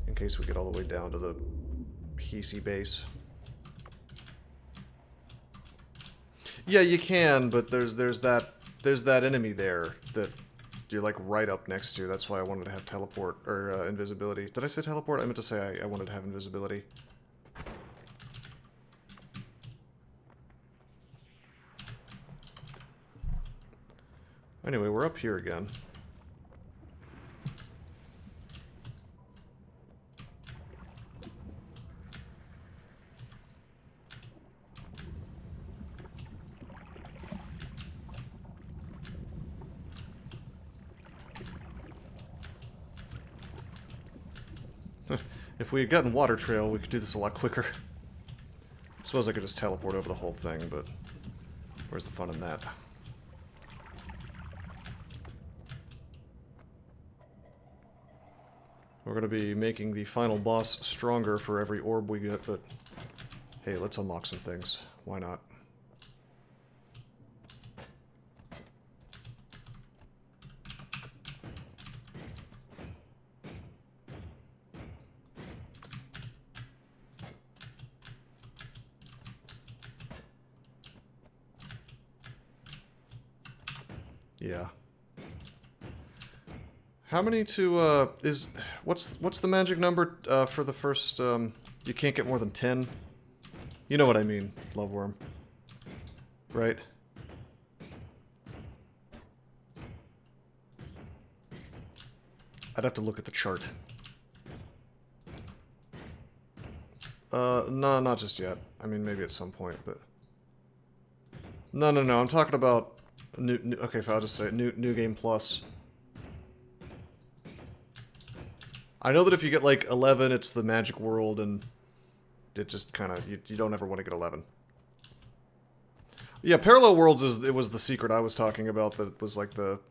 get all the way down to the PC base. Yeah, you can, but there's that enemy there that you're like right up next to. That's why I wanted to have teleport or invisibility. Did I say teleport? I meant to say I wanted to have invisibility. Anyway, we're up here again. If we had gotten water trail, we could do this a lot quicker. I suppose I could just teleport over the whole thing, but where's the fun in that? We're going to be making the final boss stronger for every orb we get, but hey, let's unlock some things. Why not? Yeah. How many to, what's the magic number, for the first, you can't get more than 10? You know what I mean, Loveworm. Right? I'd have to look at the chart. No, not just yet. I mean, maybe at some point, but... No, I'm talking about... okay, I'll just say it. New Game Plus. I know that if you get, like, 11, it's the Magic World, and... it just kind of... You don't ever want to get 11. Yeah, Parallel Worlds it was the secret I was talking about that was, like, the...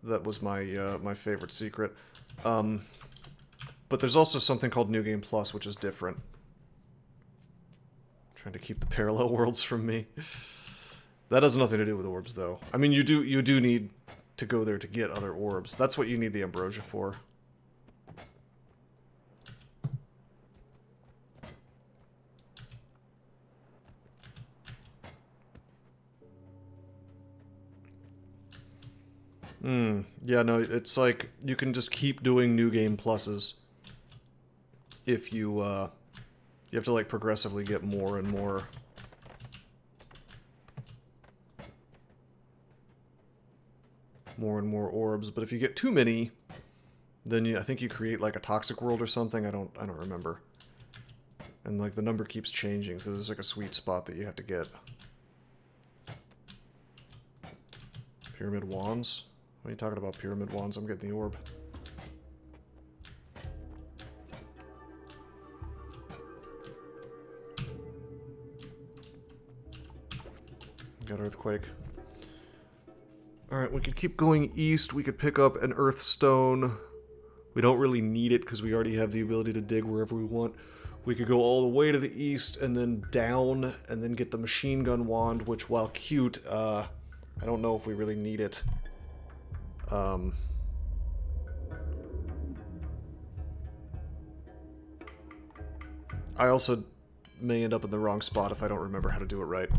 That was my, my favorite secret. But there's also something called New Game Plus, which is different. Trying to keep the Parallel Worlds from me. That has nothing to do with orbs, though. I mean, you do need to go there to get other orbs. That's what you need the Ambrosia for. Yeah, no, it's like, you can just keep doing New Game Pluses. If you, you have to, like, progressively get more and more. More and more orbs, but if you get too many, then I think you create, like, a toxic world or something, I don't remember. And, like, the number keeps changing, so there's, like, a sweet spot that you have to get. Pyramid Wands? What are you talking about, Pyramid Wands? I'm getting the orb. Got Earthquake. Alright, we could keep going east. We could pick up an Earthstone. We don't really need it because we already have the ability to dig wherever we want. We could go all the way to the east and then down and then get the Machine Gun Wand, which, while cute, I don't know if we really need it. I also may end up in the wrong spot if I don't remember how to do it right.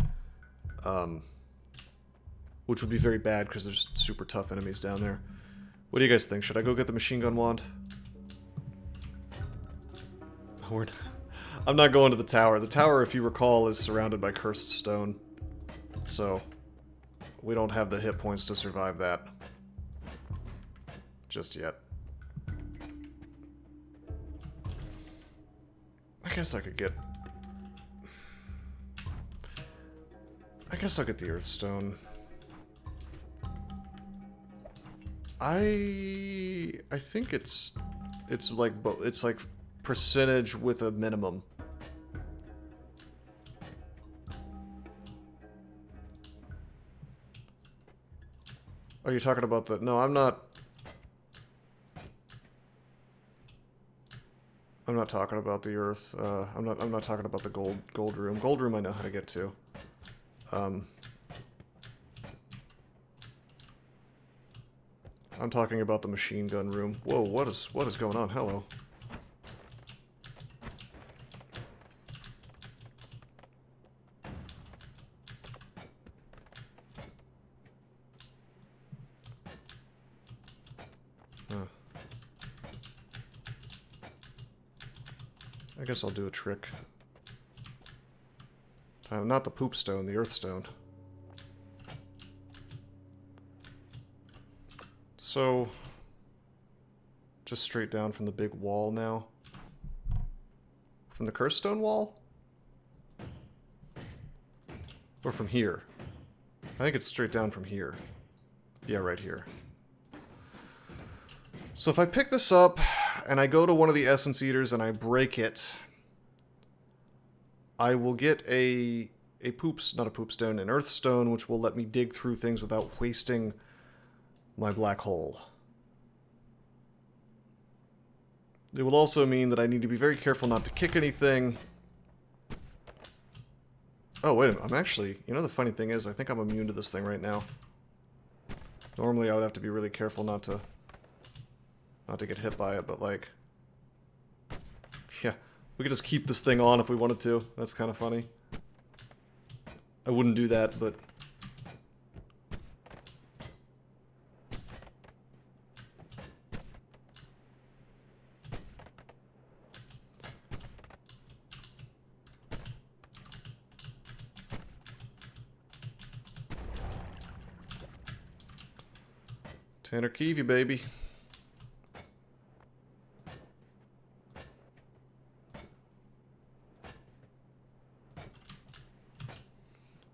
Which would be very bad because there's super tough enemies down there. What do you guys think? Should I go get the Machine Gun Wand? I'm not going to the tower. The tower, if you recall, is surrounded by cursed stone. So, we don't have the hit points to survive that. Just yet. I guess I could get... I guess I'll get the Earthstone. I think it's like it's like percentage with a minimum. Are you talking about the... No, I'm not talking about the Earth. I'm not talking about the gold room. Gold room I know how to get to. I'm talking about the machine gun room. Whoa, what is going on? Hello. I guess I'll do a trick. Not the poop stone, the earth stone. So, just straight down from the big wall now. From the cursed stone wall? Or from here? I think it's straight down from here. Yeah, right here. So if I pick this up, and I go to one of the Essence Eaters and I break it, I will get not a poop stone, an earth stone, which will let me dig through things without wasting my black hole. It will also mean that I need to be very careful not to kick anything. Oh, wait a minute. I'm actually... You know, the funny thing is, I think I'm immune to this thing right now. Normally, I would have to be really careful not to get hit by it, but, like... Yeah, we could just keep this thing on if we wanted to. That's kind of funny. I wouldn't do that, but... Tanner Keevy, baby.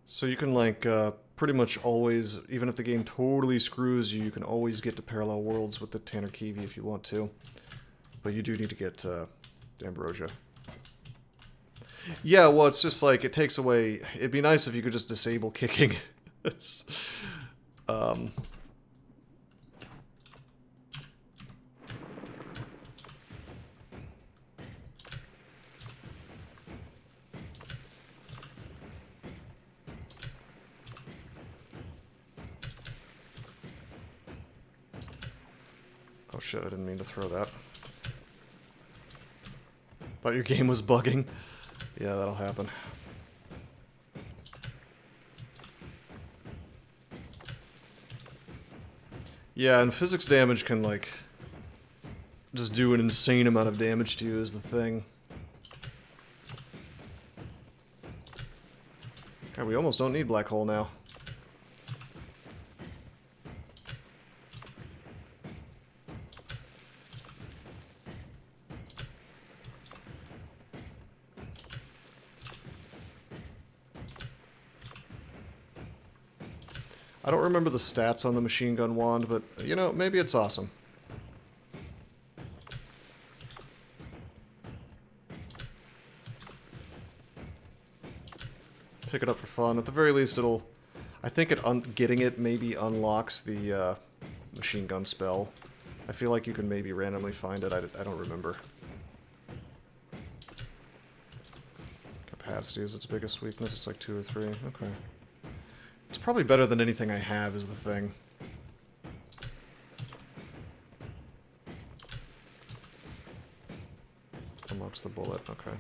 So you can, like, pretty much always, even if the game totally screws you, you can always get to parallel worlds with the Tanner Keevy if you want to. But you do need to get Ambrosia. Yeah, well, it's just like, it takes away... It'd be nice if you could just disable kicking. It's... Oh shit, I didn't mean to throw that. Thought your game was bugging. Yeah, that'll happen. Yeah, and physics damage can, like, just do an insane amount of damage to you is the thing. God, we almost don't need Black Hole now. I don't remember the stats on the machine gun wand, but, you know, maybe it's awesome. Pick it up for fun. At the very least, it'll... I think getting it maybe unlocks the machine gun spell. I feel like you can maybe randomly find it. I don't remember. Capacity is its biggest weakness. It's like 2 or 3. Okay. It's probably better than anything I have, is the thing. Unlocks the bullet. Okay.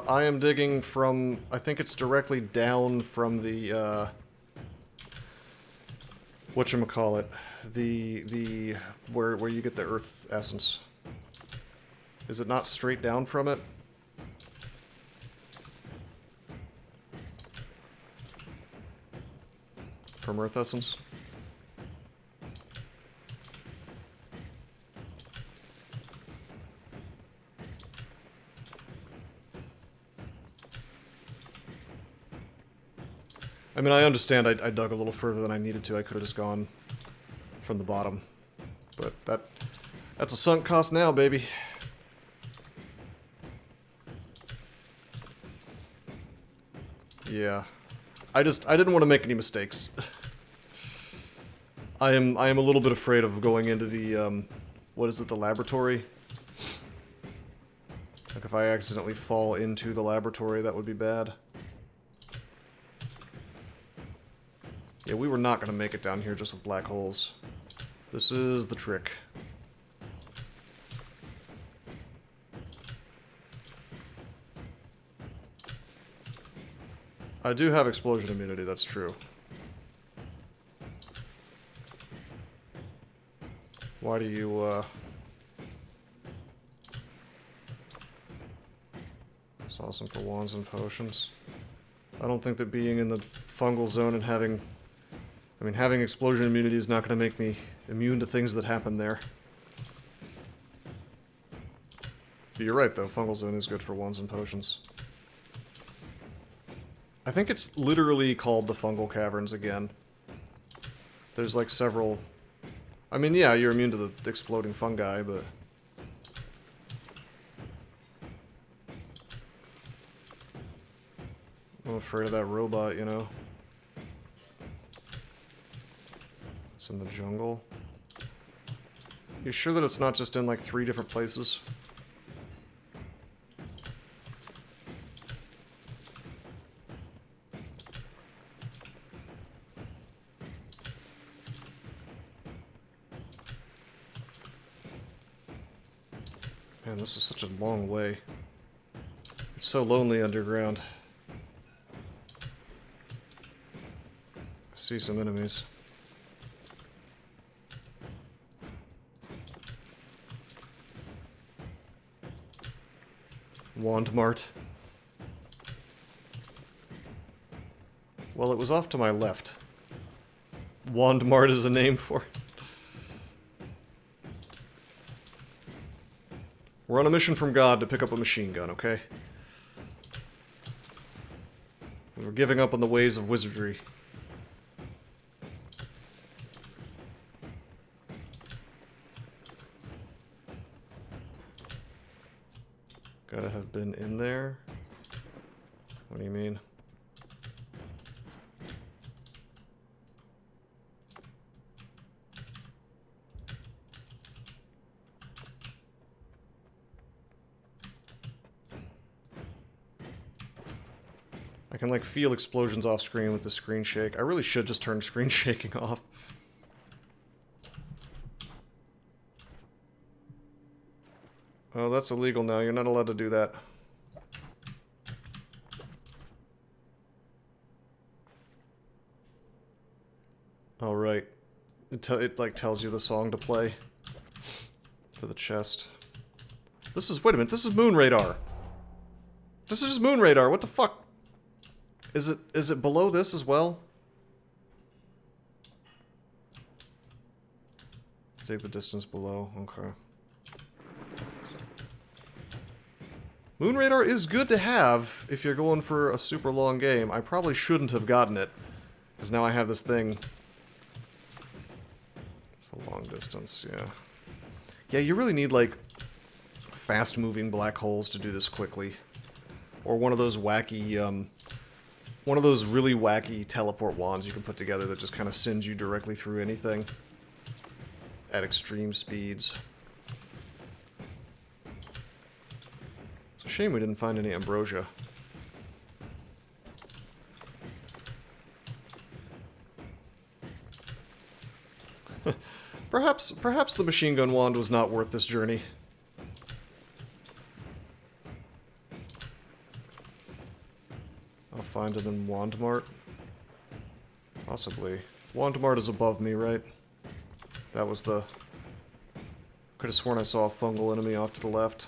I am digging from, I think it's directly down from the, whatchamacallit, where you get the earth essence. Is it not straight down from it? From earth essence? I mean, I understand I dug a little further than I needed to. I could have just gone from the bottom. But that's a sunk cost now, baby. Yeah. I didn't want to make any mistakes. I am a little bit afraid of going into the, what is it, the laboratory? Like, if I accidentally fall into the laboratory, that would be bad. Yeah, we were not going to make it down here just with black holes. This is the trick. I do have explosion immunity, that's true. Why do you, It's awesome for wands and potions. I don't think that being in the fungal zone and having... I mean, having explosion immunity is not going to make me immune to things that happen there. But you're right, though. Fungal zone is good for wands and potions. I think it's literally called the Fungal Caverns again. There's, like, several... I mean, yeah, you're immune to the exploding fungi, but... I'm afraid of that robot, you know? It's in the jungle. You sure that it's not just in, like, 3 different places? Man, this is such a long way. It's so lonely underground. I see some enemies. Wand Mart. Well, it was off to my left. Wand Mart is a name for it. We're on a mission from God to pick up a machine gun, okay? We're giving up on the ways of wizardry. Gotta have been in there? What do you mean? I can, like, feel explosions off screen with the screen shake. I really should just turn screen shaking off. Oh, that's illegal now. You're not allowed to do that. Oh, right. It like, tells you the song to play for the chest. This is... Wait a minute. This is Moon Radar. This is just Moon Radar. What the fuck? Is it below this as well? Take the distance below. Okay. Moon Radar is good to have if you're going for a super long game. I probably shouldn't have gotten it, because now I have this thing. It's a long distance, yeah. Yeah, you really need, like, fast-moving black holes to do this quickly. Or one of those wacky, one of those really wacky teleport wands you can put together that just kind of sends you directly through anything at extreme speeds. It's a shame we didn't find any ambrosia. Perhaps the machine gun wand was not worth this journey. I'll find it in Wand Mart. Possibly. Wand Mart is above me, right? That was the... Could have sworn I saw a fungal enemy off to the left.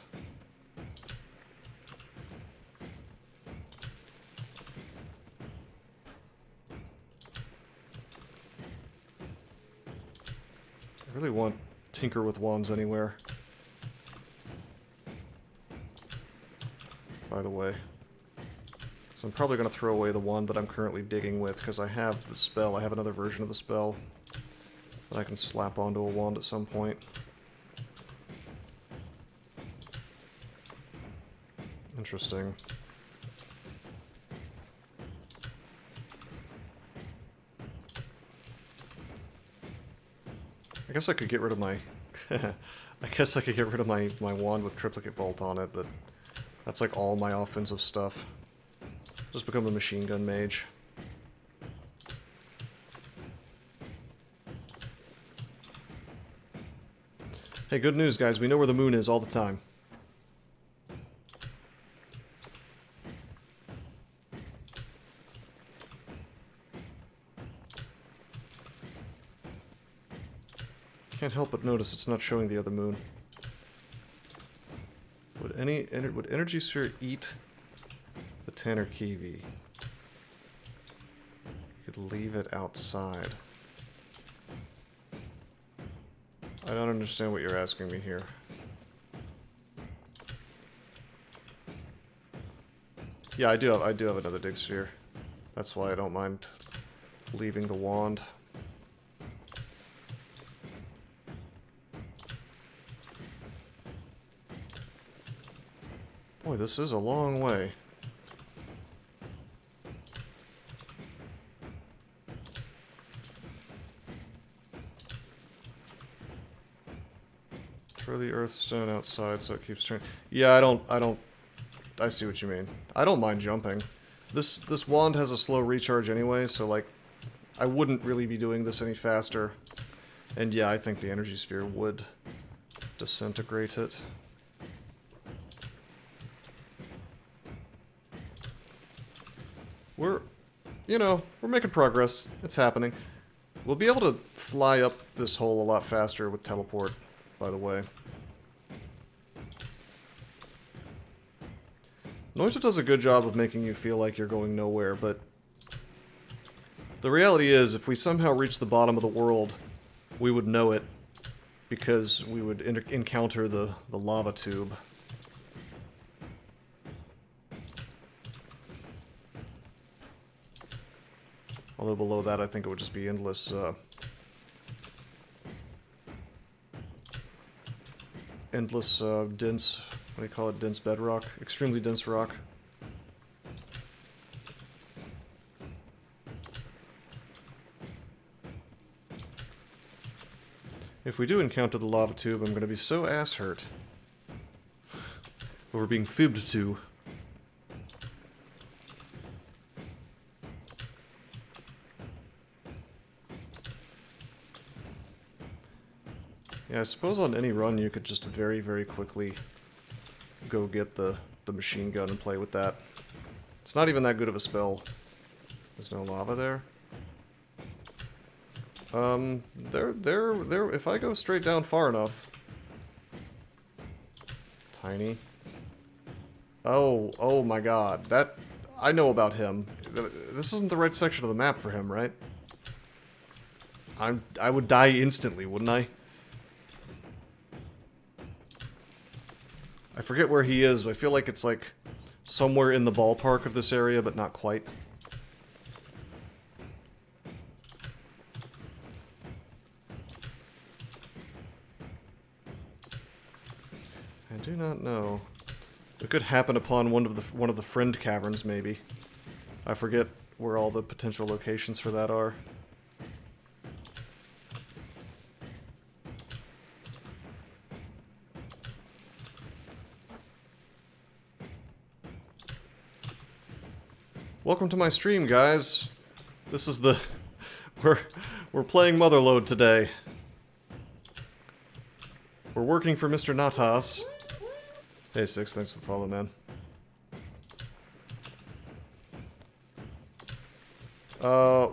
I really want Tinker with Wands anywhere. By the way. So I'm probably going to throw away the wand that I'm currently digging with, because I have the spell. I have another version of the spell that I can slap onto a wand at some point. Interesting. I guess I could get rid of my... I guess I could get rid of my wand with triplicate bolt on it, but that's like all my offensive stuff. Just become a machine gun mage. Hey, good news, guys. We know where the moon is all the time. Can't help but notice it's not showing the other moon. Would energy sphere eat the Tanner Kiwi? You could leave it outside. I don't understand what you're asking me here. Yeah, I do have another dig sphere. That's why I don't mind leaving the wand. Boy, this is a long way. Throw the earth stone outside so it keeps turning. Yeah, I see what you mean. I don't mind jumping. This wand has a slow recharge anyway, so like I wouldn't really be doing this any faster. And yeah, I think the energy sphere would disintegrate it. We're making progress. It's happening. We'll be able to fly up this hole a lot faster with teleport, by the way. Noita does a good job of making you feel like you're going nowhere, but the reality is, if we somehow reach the bottom of the world, we would know it, because we would encounter the lava tube. Although below that, I think it would just be endless, dense, what do you call it, dense bedrock? Extremely dense rock. If we do encounter the lava tube, I'm gonna be so ass hurt over being fibbed to. Yeah, I suppose on any run you could just very, very quickly go get the machine gun and play with that. It's not even that good of a spell. There's no lava there. If I go straight down far enough. Tiny. Oh my god. I know about him. This isn't the right section of the map for him, right? I would die instantly, wouldn't I? I forget where he is, but I feel like it's like somewhere in the ballpark of this area, but not quite. I do not know. It could happen upon one of the friend caverns, maybe. I forget where all the potential locations for that are. Welcome to my stream, guys. This is the... We're playing Motherlode today. We're working for Mr. Natas. Hey, Six, thanks for the follow, man.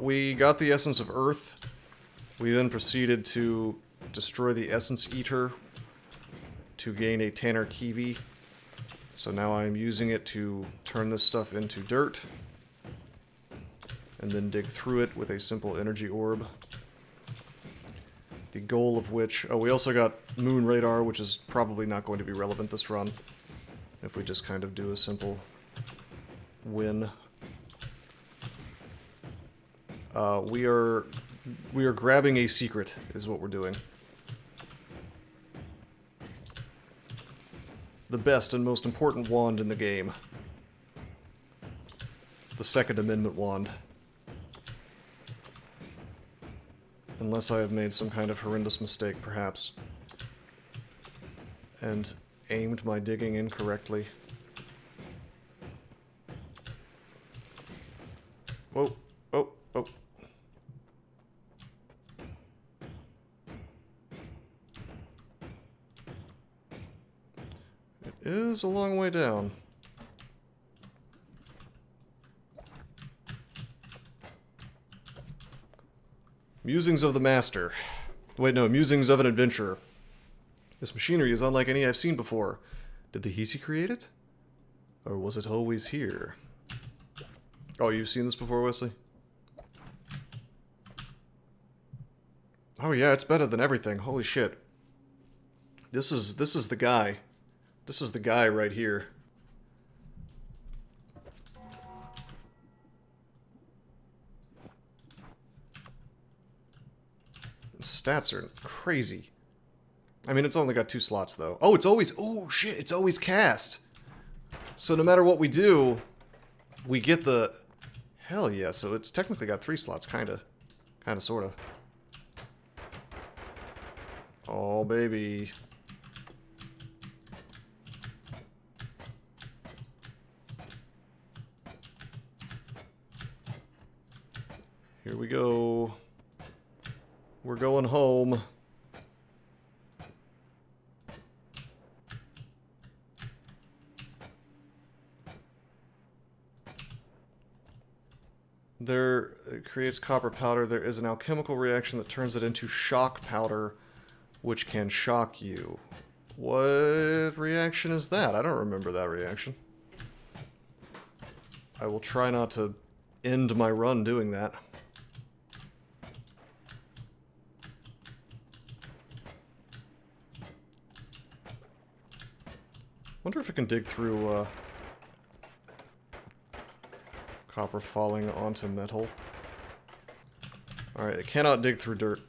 We got the Essence of Earth. We then proceeded to destroy the Essence Eater to gain a Tanner Kiwi. So now I'm using it to turn this stuff into dirt. And then dig through it with a simple energy orb. The goal of which... Oh, we also got Moon Radar, which is probably not going to be relevant this run. If we just kind of do a simple win. We are grabbing a secret, is what we're doing. The best and most important wand in the game. The Second Amendment wand. Unless I have made some kind of horrendous mistake, perhaps. And aimed my digging incorrectly. Whoa. Oh. It is a long way down. Musings of the Master. Wait, no, Musings of an Adventurer. This machinery is unlike any I've seen before. Did the Hisi create it? Or was it always here? Oh, you've seen this before, Wesley? Oh yeah, it's better than everything. Holy shit. This is the guy. This is the guy right here. Stats are crazy. I mean, it's only got 2 slots, though. Oh, it's always... Oh, shit, it's always cast. So no matter what we do, we get the... Hell yeah, so it's technically got 3 slots, kinda. Kinda, sorta. Oh, baby. Here we go. We're going home. It creates copper powder. There is an alchemical reaction that turns it into shock powder, which can shock you. What reaction is that? I don't remember that reaction. I will try not to end my run doing that. Wonder if I can dig through copper falling onto metal. Alright, it cannot dig through dirt.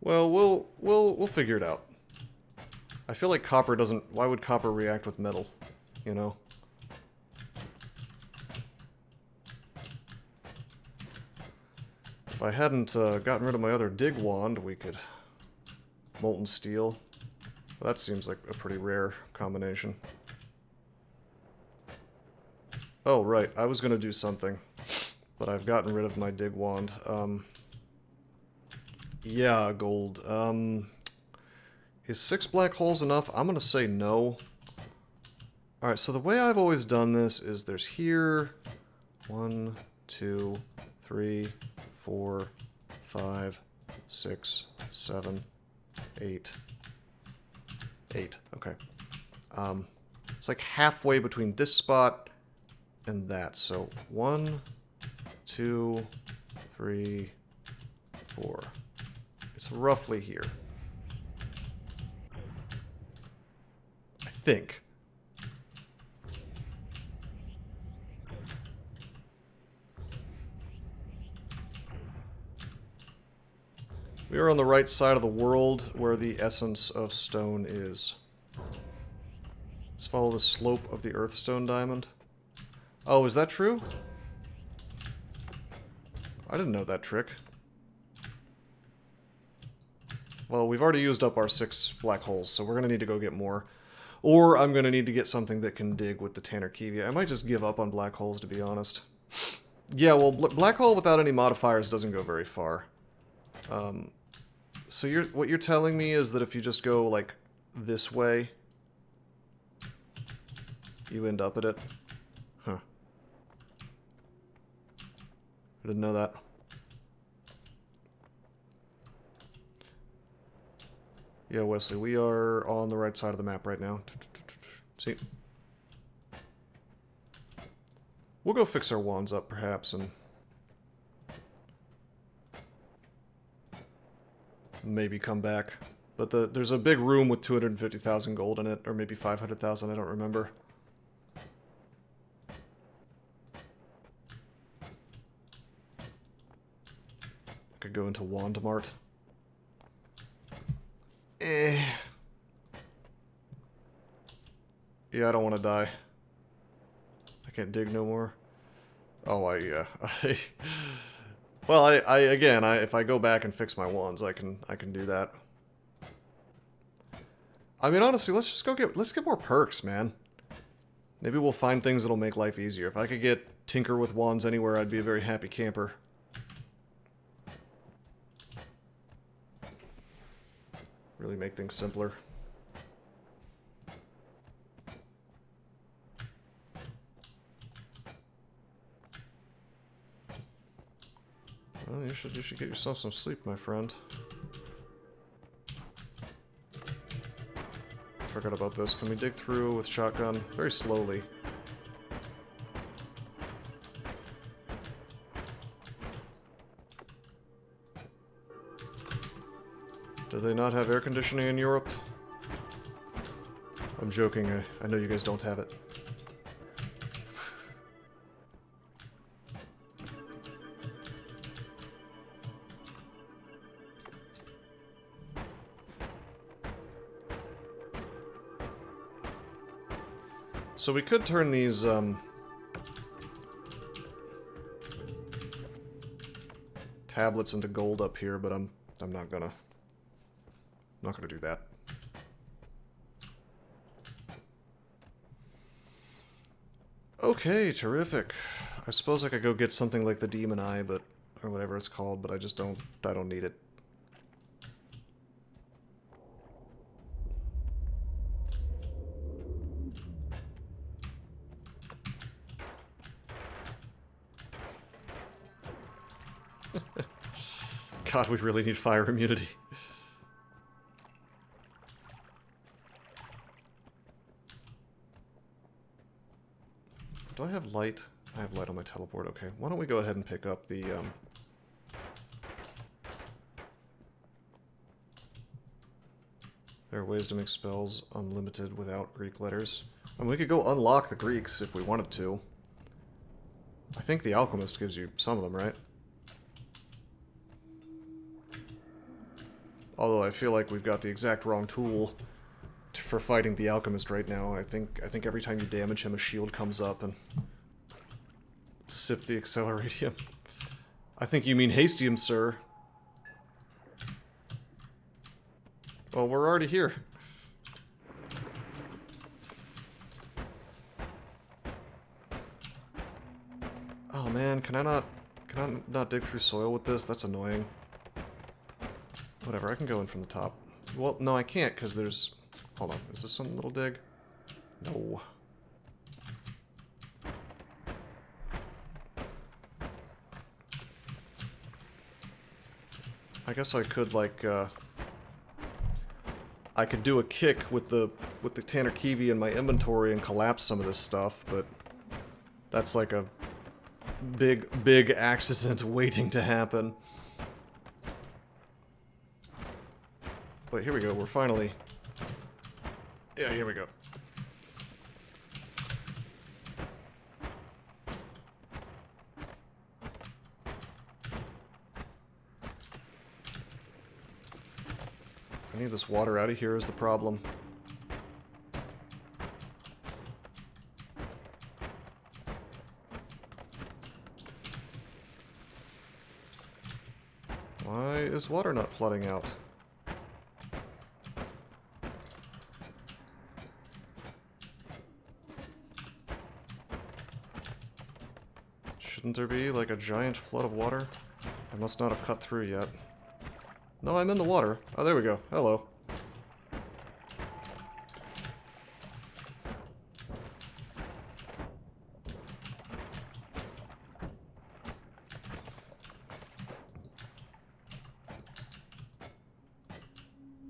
Well, we'll figure it out. I feel like copper doesn't... Why would copper react with metal? You know? If I hadn't gotten rid of my other dig wand, we could... Molten steel. Well, that seems like a pretty rare combination. Oh, right. I was going to do something. But I've gotten rid of my dig wand. Yeah, gold. Is 6 black holes enough? I'm going to say no. Alright, so the way I've always done this is there's here 1, 2, 3, 4, 5, 6, 7, 8. 8, okay. It's like halfway between this spot and that. So 1, 2, 3, 4. It's roughly here. I think. We are on the right side of the world where the essence of stone is. Let's follow the slope of the earthstone diamond. Oh, is that true? I didn't know that trick. Well, we've already used up our 6 black holes, so we're going to need to go get more. Or I'm going to need to get something that can dig with the Tanner Kiwi. I might just give up on black holes, to be honest. Yeah, well, black hole without any modifiers doesn't go very far. So what you're telling me is that if you just go, like, this way, you end up at it? Huh. I didn't know that. Yeah, Wesley, we are on the right side of the map right now. See? We'll go fix our wands up, perhaps, and... maybe come back. But there's a big room with 250,000 gold in it, or maybe 500,000, I don't remember. I could go into Wand Mart. Yeah, I don't want to die. I can't dig no more. Oh, yeah. Well, again, if I go back and fix my wands, I can do that. I mean, honestly, let's get more perks, man. Maybe we'll find things that'll make life easier. If I could get Tinker with wands anywhere, I'd be a very happy camper. Really make things simpler. Well, you should get yourself some sleep, my friend. Forgot about this. Can we dig through with shotgun? Very slowly. Do they not have air conditioning in Europe? I'm joking. I know you guys don't have it. So we could turn these, tablets into gold up here, but I'm not gonna do that. Okay, terrific. I suppose I could go get something like the Demon Eye, or whatever it's called, but I don't need it. God, we really need fire immunity. Do I have light? I have light on my teleport. Okay, why don't we go ahead and pick up the, There are ways to make spells unlimited without Greek letters. And we could go unlock the Greeks if we wanted to. I think the Alchemist gives you some of them, right? Although I feel like we've got the exact wrong tool for fighting the Alchemist right now. I think every time you damage him, a shield comes up and sip the Acceleratium. I think you mean Hastium, sir. Well, we're already here. Oh man, can I not dig through soil with this? That's annoying. Whatever, I can go in from the top. Well, no, I can't, because there's... Hold on, is this some little dig? No. I guess I could, like, I could do a kick with the Tanner Kiwi in my inventory and collapse some of this stuff, but that's like a big accident waiting to happen. Wait, here we go. We're finally... Yeah, here we go. I need this water out of here is the problem. Why is water not flooding out? Shouldn't there be, like, a giant flood of water? I must not have cut through yet. No, I'm in the water. Oh, there we go. Hello.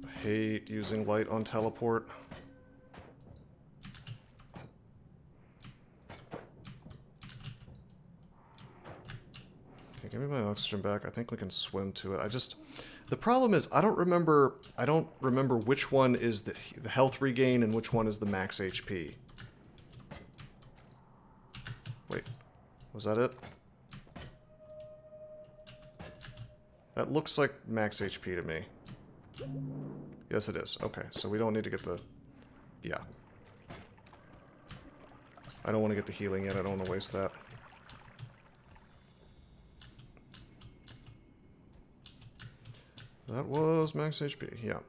I hate using light on teleport. Okay, give me my oxygen back. I think we can swim to it. The problem is I don't remember which one is the health regain and which one is the max HP. Wait, was that it? That looks like max HP to me. Yes, it is. Okay, so we don't need to get the... Yeah. I don't want to get the healing yet. I don't want to waste that. That was max HP, yeah.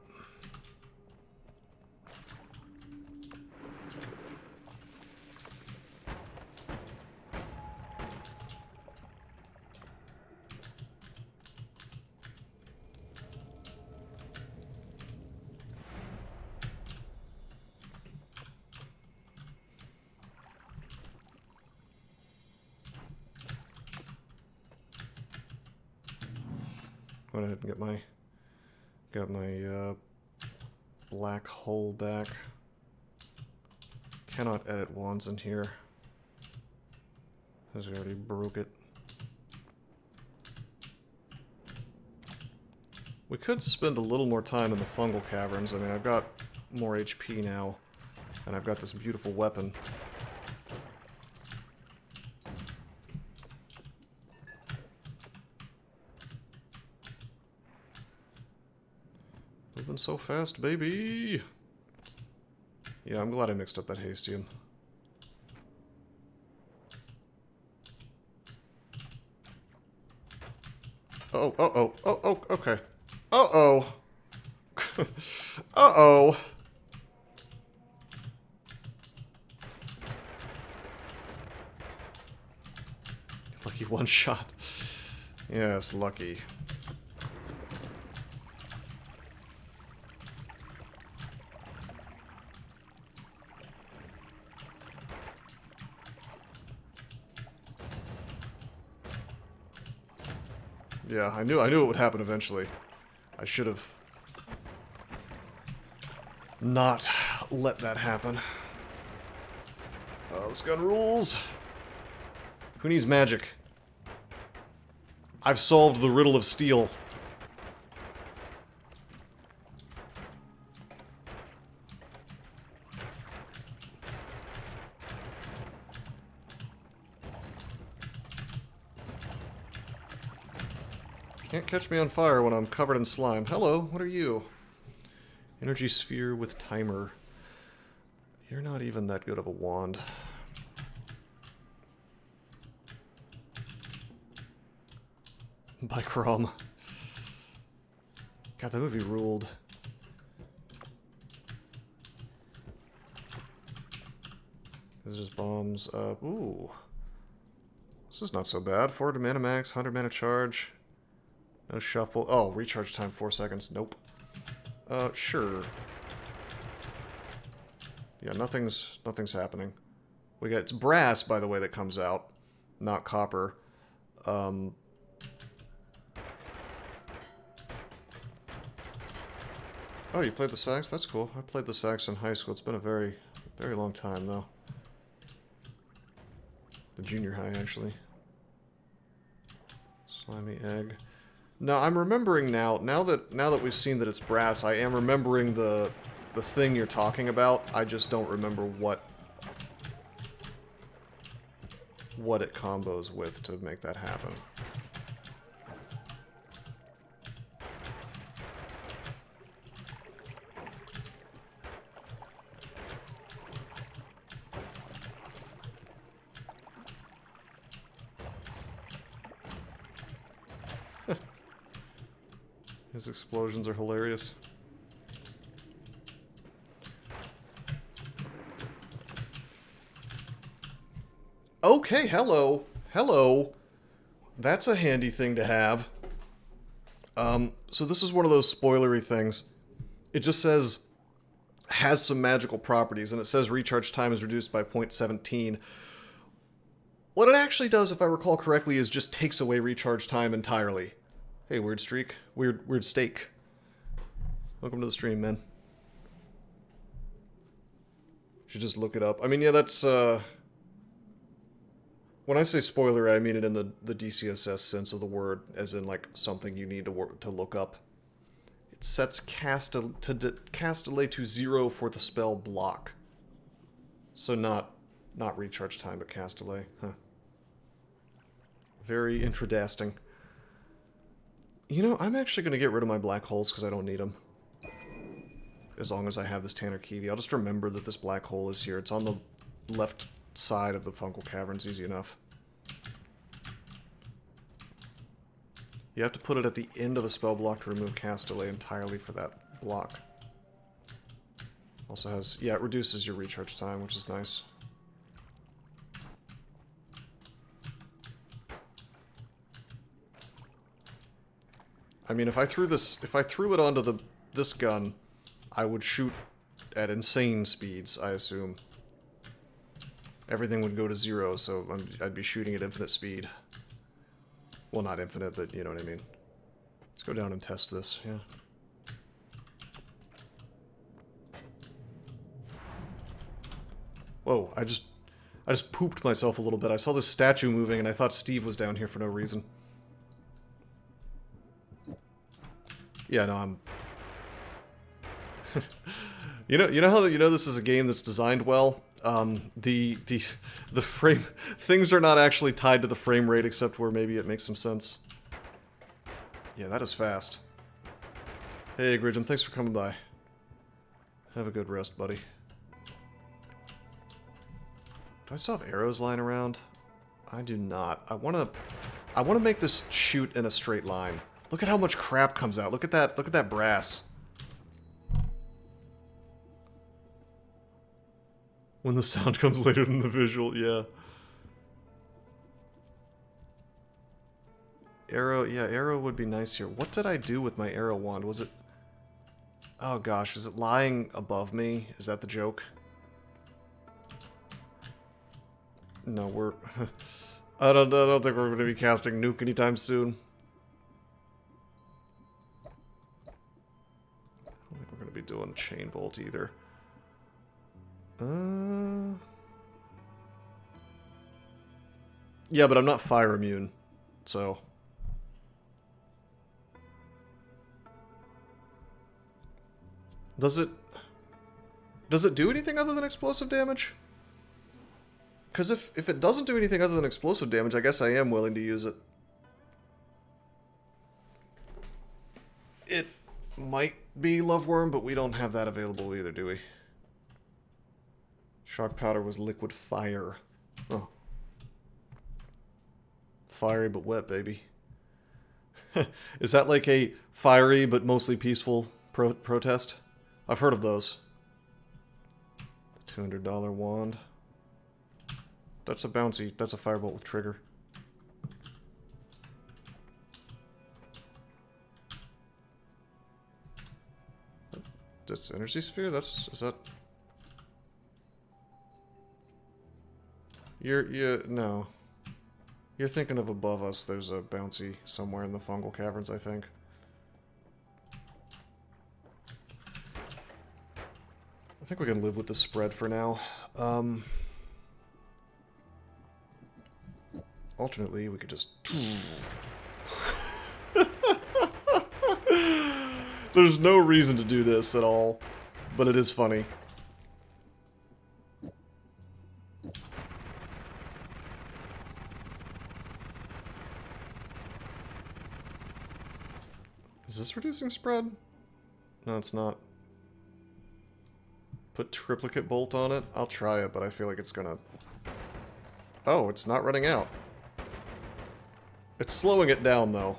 Go ahead and got my black hole back. Cannot edit wands in here, because we already broke it. We could spend a little more time in the fungal caverns. I mean, I've got more HP now, and I've got this beautiful weapon. Moving so fast, baby! Yeah, I'm glad I mixed up that Hastium. Oh, okay. Uh-oh! Uh-oh! Lucky one shot. Yes, lucky. Yeah, I knew it would happen eventually. I should have not let that happen. Oh, this gun rules. Who needs magic? I've solved the riddle of steel. Can't catch me on fire when I'm covered in slime. Hello, what are you? Energy sphere with timer. You're not even that good of a wand. By Crom. God, that movie ruled. This is just bombs up. Ooh. This is not so bad. 400 mana max, 100 mana charge. No shuffle. Oh, recharge time 4 seconds. Nope. Sure. Yeah, nothing's happening. We got, it's brass, by the way, that comes out, not copper. Oh, you played the sax? That's cool. I played the sax in high school. It's been a very, very long time, though. The junior high, actually. Slimy egg. No, I'm remembering now. Now that we've seen that it's brass, I am remembering the thing you're talking about. I just don't remember what it combos with to make that happen. His explosions are hilarious. Okay, hello. Hello. That's a handy thing to have. So this is one of those spoilery things. It just says, has some magical properties, and it says recharge time is reduced by 0.17. What it actually does, if I recall correctly, is just takes away recharge time entirely. Hey, weird streak. Weird steak. Welcome to the stream, man. Should just look it up. I mean, yeah, that's, when I say spoiler, I mean it in the DCSS sense of the word, as in, like, something you need to look up. It sets cast delay to 0 for the spell block. So not recharge time, but cast delay. Huh. Very intradasting. You know, I'm actually going to get rid of my black holes because I don't need them. As long as I have this Tanner Kiwi. I'll just remember that this black hole is here. It's on the left side of the fungal caverns, easy enough. You have to put it at the end of the spell block to remove cast delay entirely for that block. Also has, yeah, it reduces your recharge time, which is nice. I mean, if I threw it onto this gun, I would shoot at insane speeds, I assume. Everything would go to 0, so I'd be shooting at infinite speed. Well, not infinite, but you know what I mean. Let's go down and test this, yeah. Whoa, I just pooped myself a little bit. I saw this statue moving and I thought Steve was down here for no reason. Yeah, no, I'm... you know how this is a game that's designed well? The frame... Things are not actually tied to the frame rate except where maybe it makes some sense. Yeah, that is fast. Hey, Gridgem, thanks for coming by. Have a good rest, buddy. Do I still have arrows lying around? I do not. I wanna make this shoot in a straight line. Look at how much crap comes out. Look at that brass. When the sound comes later than the visual, yeah. Arrow, yeah, arrow would be nice here. What did I do with my arrow wand? Was it... Oh gosh, is it lying above me? Is that the joke? No, we're... I don't think we're going to be casting Nuke anytime soon. I don't think we're going to be doing Chain Bolt either. Yeah, but I'm not fire immune, so... Does it do anything other than explosive damage? Because if it doesn't do anything other than explosive damage, I guess I am willing to use it. It might be Loveworm, but we don't have that available either, do we? Shock powder was liquid fire. Oh. Fiery but wet, baby. Is that like a fiery but mostly peaceful protest? I've heard of those. $200 wand. That's a bouncy. That's a firebolt with trigger. That's energy sphere? Is that... No. You're thinking of above us. There's a bouncy somewhere in the fungal caverns, I think. I think we can live with the spread for now. Alternately, we could just... There's no reason to do this at all, but it is funny. Is this reducing spread? No, it's not. Put triplicate bolt on it? I'll try it, but I feel like it's gonna... Oh, it's not running out. It's slowing it down, though.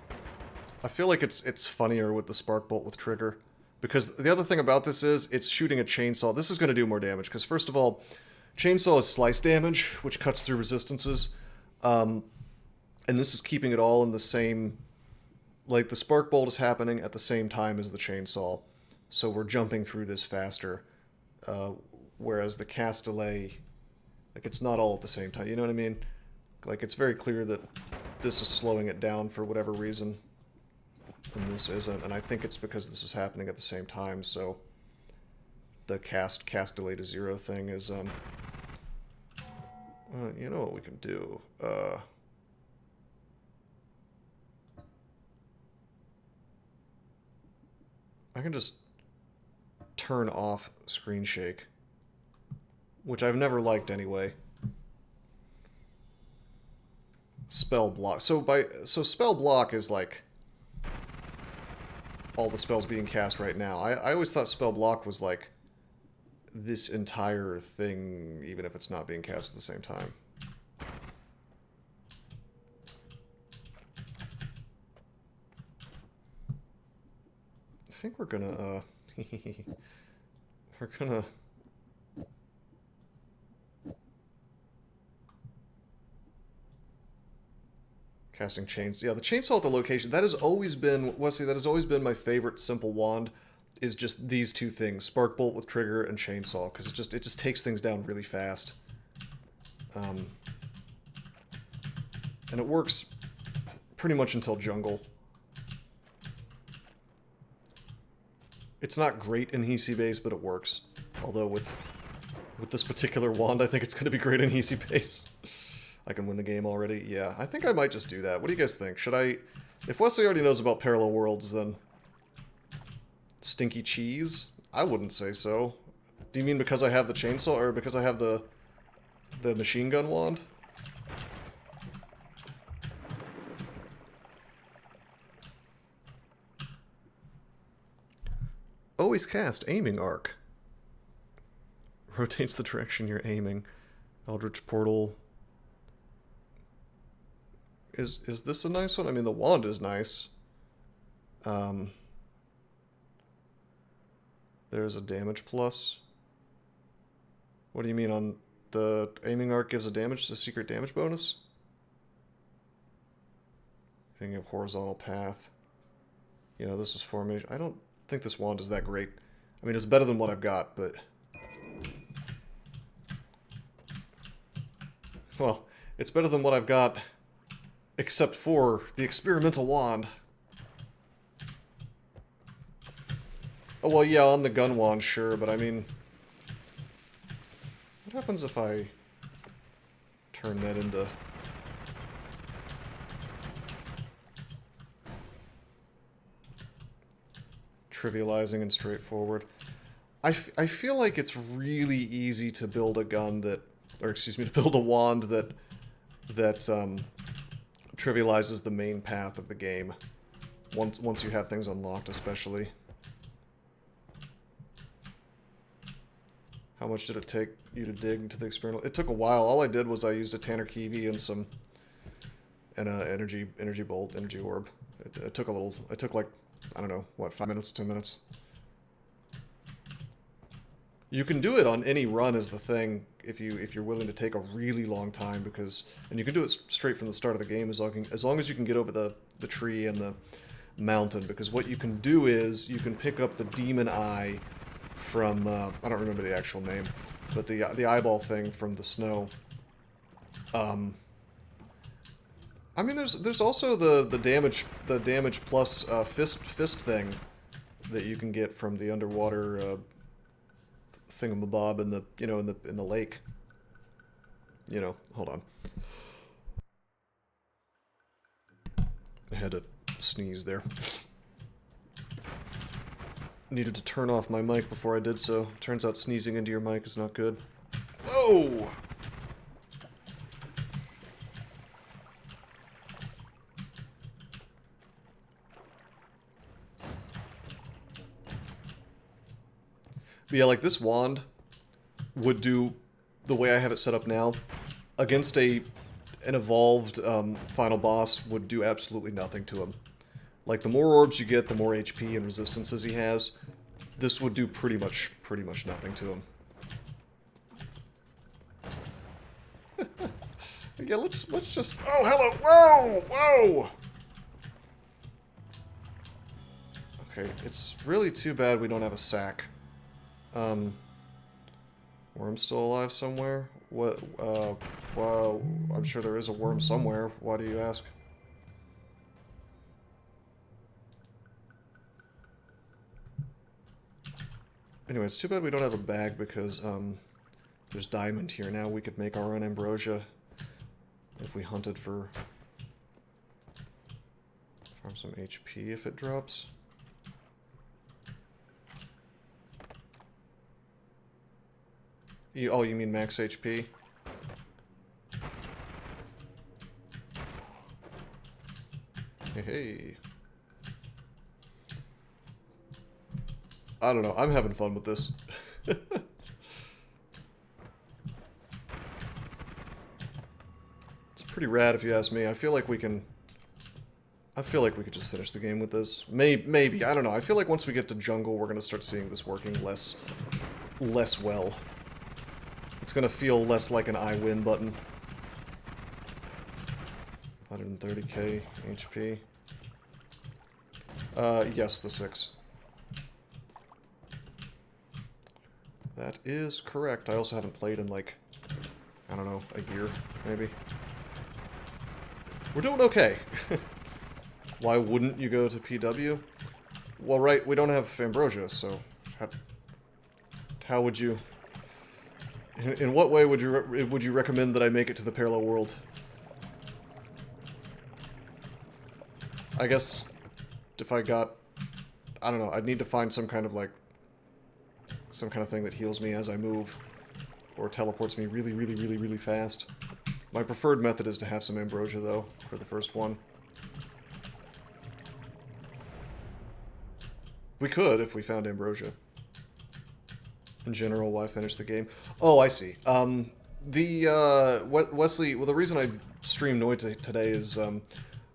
I feel like it's funnier with the spark bolt with trigger. Because the other thing about this is, it's shooting a chainsaw. This is going to do more damage, because first of all, chainsaw is slice damage, which cuts through resistances. And this is keeping it all in the same... Like, the spark bolt is happening at the same time as the chainsaw. So we're jumping through this faster. Whereas the cast delay... Like, it's not all at the same time, you know what I mean? Like, it's very clear that this is slowing it down for whatever reason. And this isn't, and I think it's because this is happening at the same time, so... The cast delay to 0 thing is, you know what we can do? I can just turn off screen shake. Which I've never liked anyway. Spell block. So spell block is like all the spells being cast right now. I always thought spell block was like this entire thing, even if it's not being cast at the same time. I think we're gonna we're gonna casting chains. Yeah, the chainsaw at the location, that has always been, Wesley, that has always been my favorite simple wand, is just these two things, spark bolt with trigger and chainsaw, because it just takes things down really fast. And it works pretty much until jungle. It's not great in Hisi base, but it works. Although with this particular wand, I think it's going to be great in Hisi base. I can win the game already. Yeah, I think I might just do that. What do you guys think? Should I... If Wesley already knows about Parallel Worlds, then... Stinky cheese? I wouldn't say so. Do you mean because I have the chainsaw, or because I have the machine gun wand? Always cast aiming arc. Rotates the direction you're aiming. Eldritch Portal... Is this a nice one? I mean, the wand is nice. There's a damage plus. What do you mean on the aiming arc gives a secret damage bonus? Thinking of horizontal path. You know, this is formation. I don't think this wand is that great. I mean, it's better than what I've got, but... Well, it's better than what I've got... Except for the experimental wand. Oh, well, yeah, on the gun wand, sure, but I mean... What happens if I turn that into trivializing and straightforward. I feel like it's really easy to build a gun that, or excuse me, to build a wand that trivializes the main path of the game. Once you have things unlocked, especially. How much did it take you to dig into the experimental? It took a while. All I did was I used a Tanner Kiwi and an energy bolt, energy orb. It took a little. It took like, I don't know, what, 5 minutes, 2 minutes. You can do it on any run is the thing if you're willing to take a really long time, because, and you can do it straight from the start of the game as long as you can get over the tree and the mountain, because what you can do is you can pick up the demon eye from I don't remember the actual name, but the eyeball thing from the snow. I mean, there's also the damage plus fist thing that you can get from the underwater thingamabob in the in the lake. You know, hold on. I had to sneeze there. Needed to turn off my mic before I did so. Turns out sneezing into your mic is not good. Whoa! But yeah, like this wand would do the way I have it set up now against an evolved final boss would do absolutely nothing to him. Like, the more orbs you get, the more HP and resistances he has. This would do pretty much nothing to him. Yeah, let's just... Oh, hello! Whoa! Whoa! Okay, it's really too bad we don't have a sack. Worm's still alive somewhere? What, well, I'm sure there is a worm somewhere. Why do you ask? Anyway, it's too bad we don't have a bag because, there's diamond here now. We could make our own ambrosia if we hunted for... Farm some HP if it drops. Oh, you mean max HP? Hey. I don't know. I'm having fun with this. It's pretty rad if you ask me. I feel like we could just finish the game with this. Maybe. I don't know. I feel like once we get to jungle, we're going to start seeing this working less well. It's going to feel less like an I win button. 130k HP. Yes, the 6. That is correct. I also haven't played in, like, I don't know, a year, maybe. We're doing okay. Why wouldn't you go to PW? Well, right, we don't have ambrosia, so how would you... In what way would you recommend that I make it to the parallel world? I guess if I got... I don't know, I'd need to find some kind of, like... Some kind of thing that heals me as I move. Or teleports me really, really, really, really fast. My preferred method is to have some ambrosia, though, for the first one. We could, if we found ambrosia. In general, why finish the game? Oh, I see. Wesley... Well, the reason I streamed Noita today is,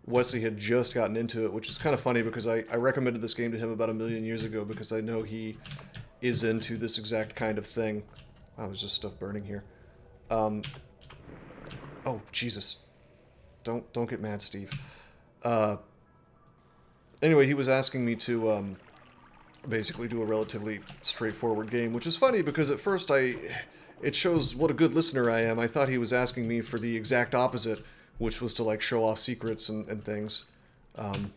Wesley had just gotten into it, which is kind of funny because I recommended this game to him about 1 million years ago because I know he is into this exact kind of thing. Wow, there's just stuff burning here. Oh, Jesus. Don't get mad, Steve. Anyway, he was asking me to, basically do a relatively straightforward game, which is funny because at first it shows what a good listener I am. I thought he was asking me for the exact opposite, which was to, like, show off secrets and things. I'm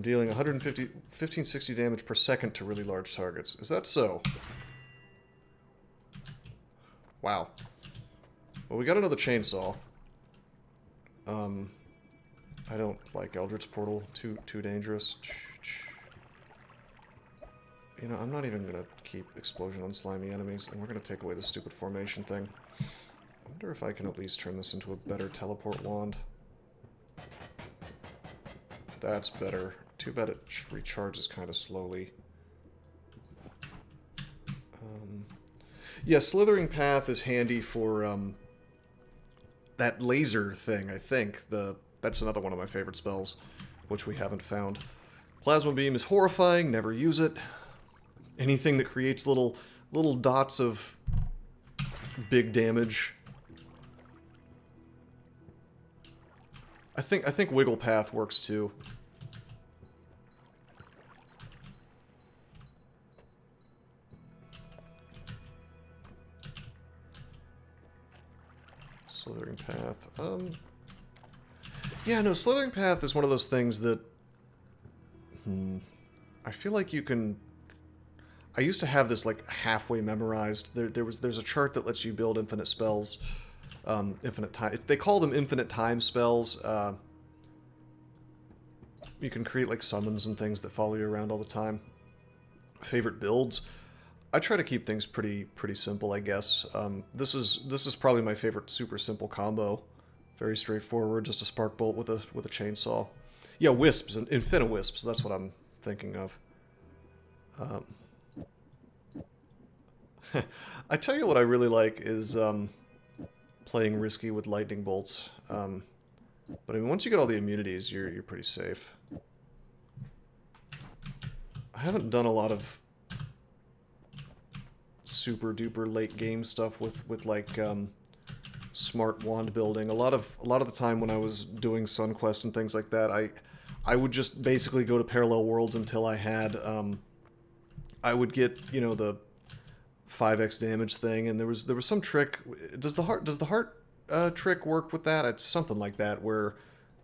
dealing 1560 damage per second to really large targets. Is that so? Wow. Well, we got another chainsaw. I don't like Eldritch Portal. Too dangerous. You know, I'm not even gonna keep explosion on slimy enemies, and we're gonna take away the stupid formation thing. I wonder if I can at least turn this into a better teleport wand. That's better. Too bad it recharges kind of slowly. Yeah, Slithering Path is handy for that laser thing, I think. That's another one of my favorite spells, which we haven't found. Plasma Beam is horrifying, never use it. Anything that creates little dots of big damage. I think Wiggle Path works too. Slithering Path. Yeah, no, Slithering Path is one of those things that... I feel like you can... I used to have this, like, halfway memorized. There's a chart that lets you build infinite spells. Infinite time... They call them infinite time spells. You can create, like, summons and things that follow you around all the time. Favorite builds? I try to keep things pretty simple, I guess. This is probably my favorite super simple combo. Very straightforward, just a spark bolt with a chainsaw. Yeah, wisps, infinite wisps. That's what I'm thinking of. I tell you what I really like is playing risky with lightning bolts. But I mean, once you get all the immunities, you're pretty safe. I haven't done a lot of super duper late game stuff with like smart wand building. A lot of the time when I was doing SunQuest and things like that, I would just basically go to parallel worlds until I had I would get, you know, the 5x damage thing, and there was some trick. Does the heart trick work with that? It's something like that, where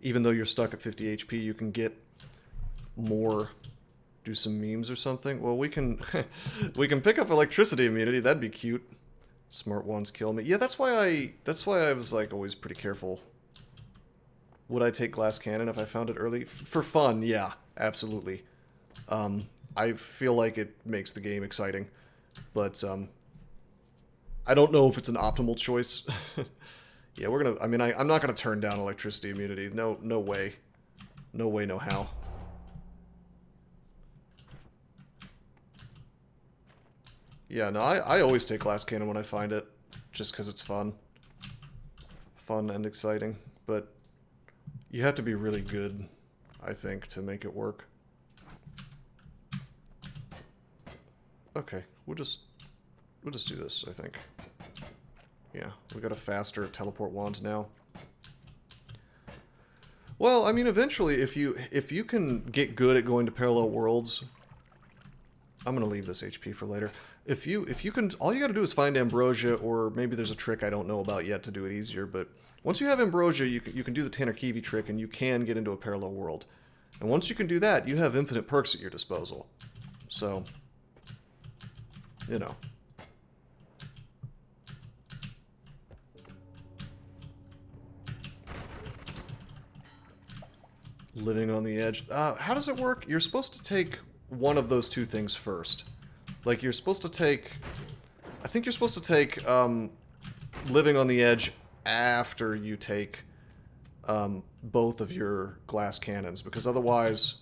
even though you're stuck at 50 HP, you can get more. Do some memes or something. Well, we can we can pick up electricity immunity. That'd be cute. Smart ones kill me. Yeah, that's why I was like always pretty careful. Would I take glass cannon if I found it early? For fun, yeah, absolutely. I feel like it makes the game exciting, but I don't know if it's an optimal choice. Yeah, we're gonna. I mean, I'm not gonna turn down electricity immunity. No way, no way, no how. Yeah, no, I always take glass cannon when I find it, just because it's fun. Fun and exciting, but you have to be really good, I think, to make it work. Okay, we'll just do this, I think. Yeah, we got a faster teleport wand now. Well, I mean, eventually, if you can get good at going to parallel worlds, I'm gonna leave this HP for later. If you can, all you gotta do is find Ambrosia, or maybe there's a trick I don't know about yet to do it easier. But once you have Ambrosia, you can do the Tanarkivi trick, and you can get into a parallel world. And once you can do that, you have infinite perks at your disposal. So, you know. Living on the edge. How does it work? You're supposed to take one of those two things first. Like, you're supposed to take... I think you're supposed to take Living on the Edge after you take both of your glass cannons, because otherwise...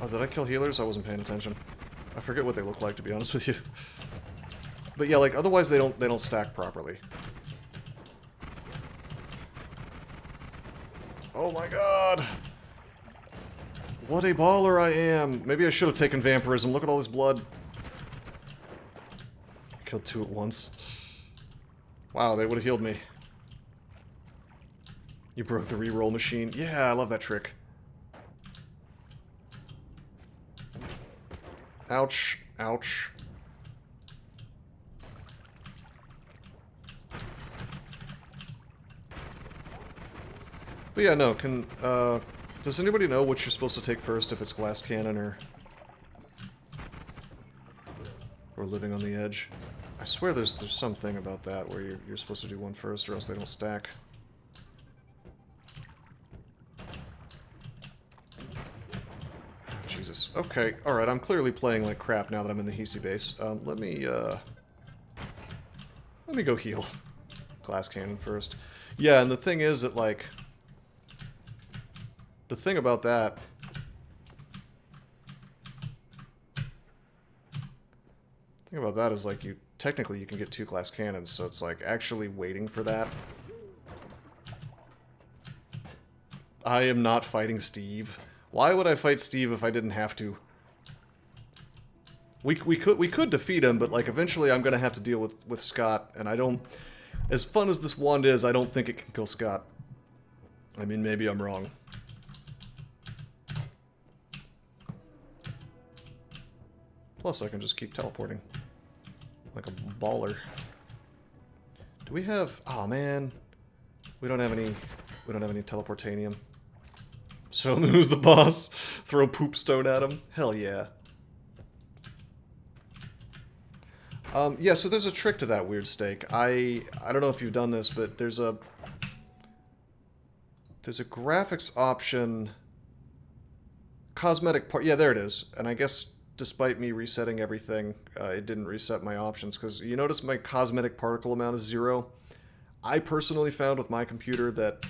Oh, did I kill healers? I wasn't paying attention. I forget what they look like, to be honest with you. But yeah, like, otherwise they don't stack properly. Oh my god! What a baller I am! Maybe I should have taken Vampirism. Look at all this blood. Killed two at once. Wow, they would have healed me. You broke the reroll machine. Yeah, I love that trick. Ouch. Ouch. But yeah, no, does anybody know what you're supposed to take first, if it's glass cannon or Living on the Edge? I swear there's something about that where you're supposed to do one first or else they don't stack. Oh, Jesus. Okay, alright, I'm clearly playing like crap now that I'm in the Hisi base. Let me go heal. Glass cannon first. Yeah, and the thing is that, like... The thing about that... The thing about that is, like, technically you can get 2 glass cannons, so it's like actually waiting for that. I am not fighting Steve. Why would I fight Steve if I didn't have to? We could defeat him, but like eventually I'm gonna have to deal with Scott, and I don't... As fun as this wand is, I don't think it can kill Scott. I mean, maybe I'm wrong. Plus, I can just keep teleporting. Like a baller. Do we have... Oh, man. We don't have any teleportanium. So who's the boss? Throw poop stone at him? Hell yeah. Yeah, so there's a trick to that weird stake. I don't know if you've done this, but there's a graphics option, cosmetic part. Yeah, there it is. And I guess despite me resetting everything, it didn't reset my options because you notice my cosmetic particle amount is 0. I personally found with my computer that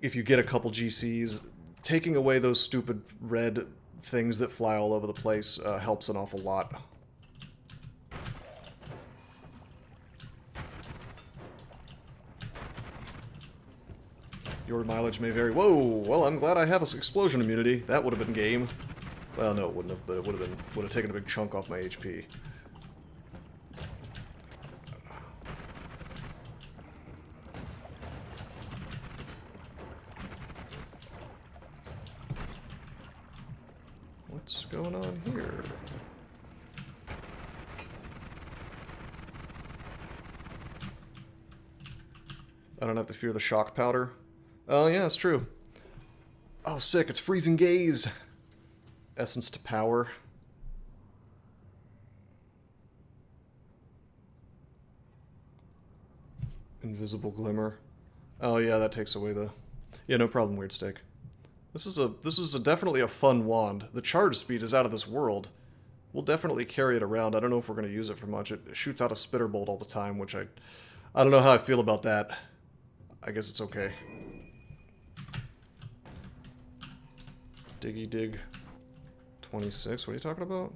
if you get a couple GCs, taking away those stupid red things that fly all over the place helps an awful lot. Your mileage may vary. Whoa! Well, I'm glad I have explosion immunity. That would have been game. Well, no, it wouldn't have, but it would have taken a big chunk off my HP. What's going on here? I don't have to fear the shock powder. Oh, yeah, it's true. Oh, sick, it's freezing gaze. Essence to power. Invisible glimmer. Oh, yeah, that takes away the... Yeah, no problem, weird stick. This is definitely a fun wand. The charge speed is out of this world. We'll definitely carry it around. I don't know if we're going to use it for much. It shoots out a spitter bolt all the time, which I don't know how I feel about that. I guess it's okay. Diggy dig 26. What are you talking about?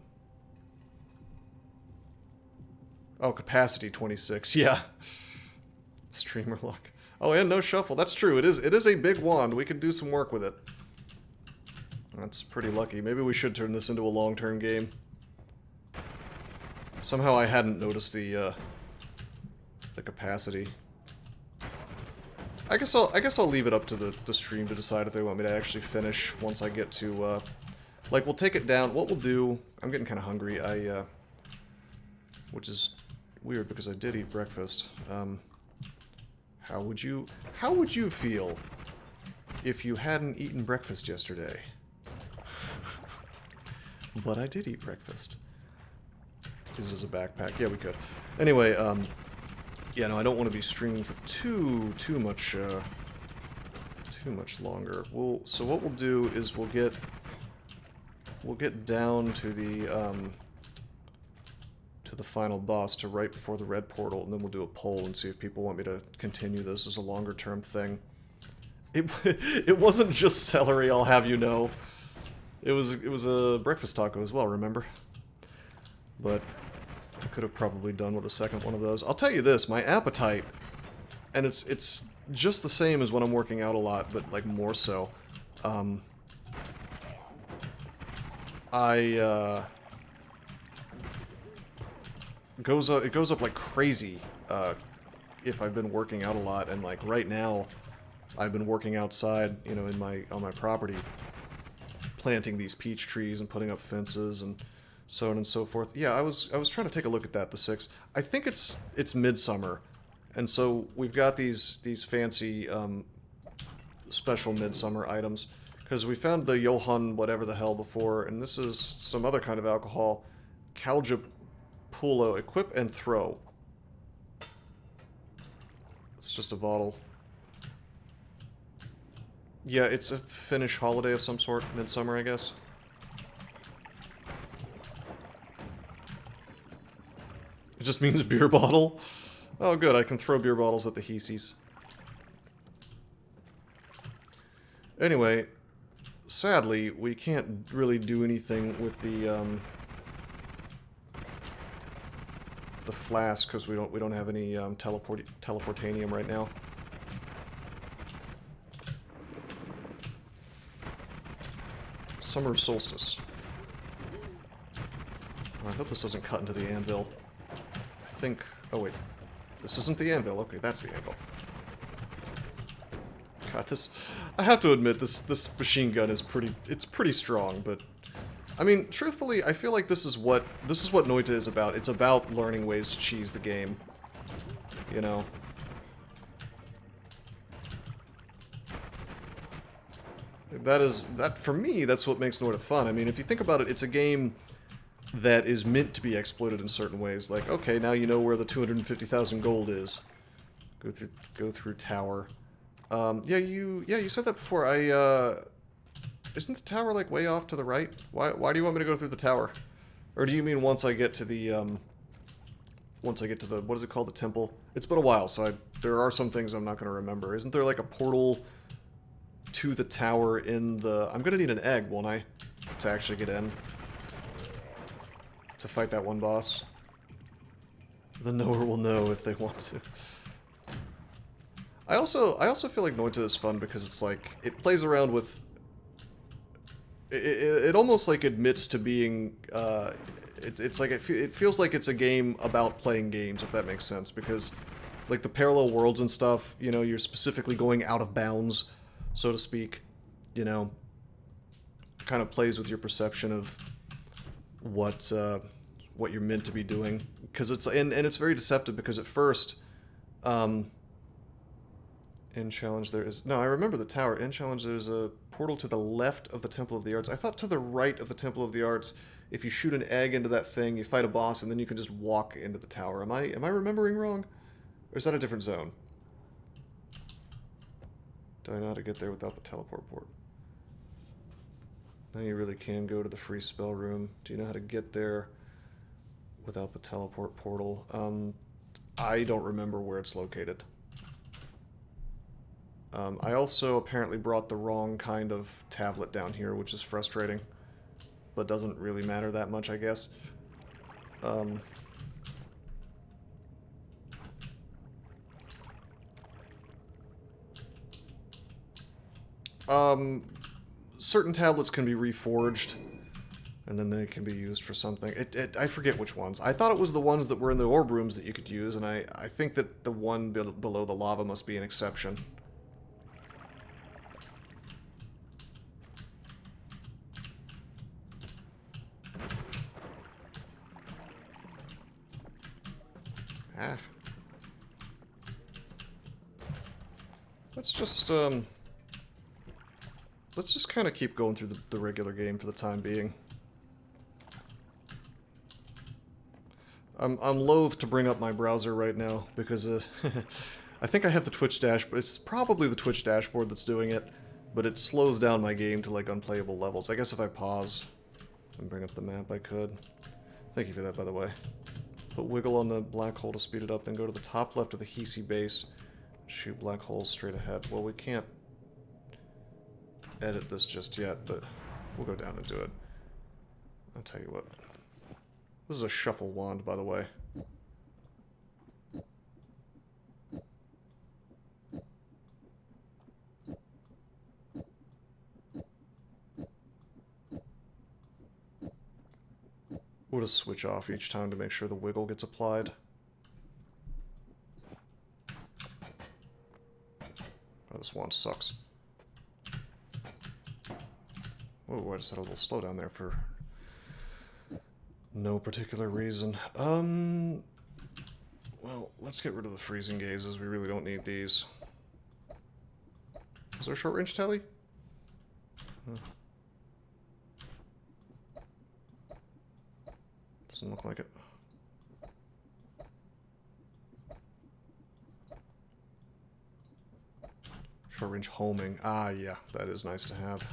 Oh, capacity 26. Yeah. Streamer lock. Oh, and no shuffle. That's true. It is a big wand. We could do some work with it. That's pretty lucky. Maybe we should turn this into a long-term game. Somehow I hadn't noticed the capacity. I guess I'll leave it up to the stream to decide if they want me to actually finish once I get to, like, we'll take it down. What we'll do... I'm getting kind of hungry. Which is weird because I did eat breakfast. How would you feel if you hadn't eaten breakfast yesterday? But I did eat breakfast. This is a backpack. Yeah, we could. Anyway, yeah, no, I don't want to be streaming for too much longer. So what we'll do is we'll get down to the final boss, to right before the red portal, and then we'll do a poll and see if people want me to continue this as a longer term thing. It wasn't just celery, I'll have you know. It was a breakfast taco as well, remember? But I could have probably done with a second one of those. I'll tell you this, my appetite, and it's just the same as when I'm working out a lot, but like more so. It goes up like crazy if I've been working out a lot, and like right now I've been working outside, you know, on my property, planting these peach trees and putting up fences and so on and so forth. Yeah, I was trying to take a look at that, the 6. I think it's midsummer, and so we've got these fancy special midsummer items because we found the Johann whatever the hell before, and this is some other kind of alcohol, Caljapulo, equip and throw. It's just a bottle. Yeah, it's a Finnish holiday of some sort. Midsummer, I guess. It just means beer bottle. Oh, good. I can throw beer bottles at the Heesies. Anyway, sadly, we can't really do anything with the flask because we don't have any teleportanium right now. Summer solstice. Oh, I hope this doesn't cut into the anvil. I think. Oh wait, this isn't the anvil. Okay, that's the anvil. God, this. I have to admit, this machine gun is pretty strong, but I mean, truthfully, I feel like this is what Noita is about. It's about learning ways to cheese the game. You know. That for me, that's what makes Noita fun. I mean, if you think about it, it's a game that is meant to be exploited in certain ways. Like, okay, now you know where the 250,000 gold is. Go through tower. Yeah, you said that before. Isn't the tower like way off to the right? Why do you want me to go through the tower? Or do you mean once I get to the what is it called, the temple? It's been a while, so there are some things I'm not going to remember. Isn't there like a portal to the tower in the... I'm going to need an egg, won't I? To actually get in. To fight that one boss. The knower will know if they want to. I also feel like Noita is fun because it's like, it plays around with... It almost like admits to being... It's like, it feels like it's a game about playing games, if that makes sense, because like the parallel worlds and stuff, you know, you're specifically going out of bounds, so to speak, you know, kind of plays with your perception of what you're meant to be doing, because it's and it's very deceptive because at first, in challenge there is no, I remember the tower. In challenge there's a portal to the left of the Temple of the Arts. I thought to the right of the Temple of the Arts. If you shoot an egg into that thing, you fight a boss, and then you can just walk into the tower. Am I remembering wrong, or is that a different zone? Do I know how to get there without the teleport port? Now you really can go to the free spell room. Do you know how to get there without the teleport portal? I don't remember where it's located. I also apparently brought the wrong kind of tablet down here, which is frustrating. But doesn't really matter that much, I guess. Certain tablets can be reforged, and then they can be used for something. I forget which ones. I thought it was the ones that were in the orb rooms that you could use, and I think that the one below the lava must be an exception. Ah. Let's just kind of keep going through the regular game for the time being. I'm loath to bring up my browser right now because I think I have the Twitch dashboard. It's probably the Twitch dashboard that's doing it, but it slows down my game to like unplayable levels. I guess if I pause and bring up the map, I could. Thank you for that, by the way. Put wiggle on the black hole to speed it up, then go to the top left of the Heesy base. Shoot black holes straight ahead. Well, we can't edit this just yet, but we'll go down and do it. I'll tell you what. This is a shuffle wand, by the way. We'll just switch off each time to make sure the wiggle gets applied. Oh, this wand sucks. Oh, I just had a little slowdown there for no particular reason. Well, let's get rid of the freezing gazes. We really don't need these. Is there a short range telly? Huh. Doesn't look like it. Short range homing. Ah, yeah, that is nice to have.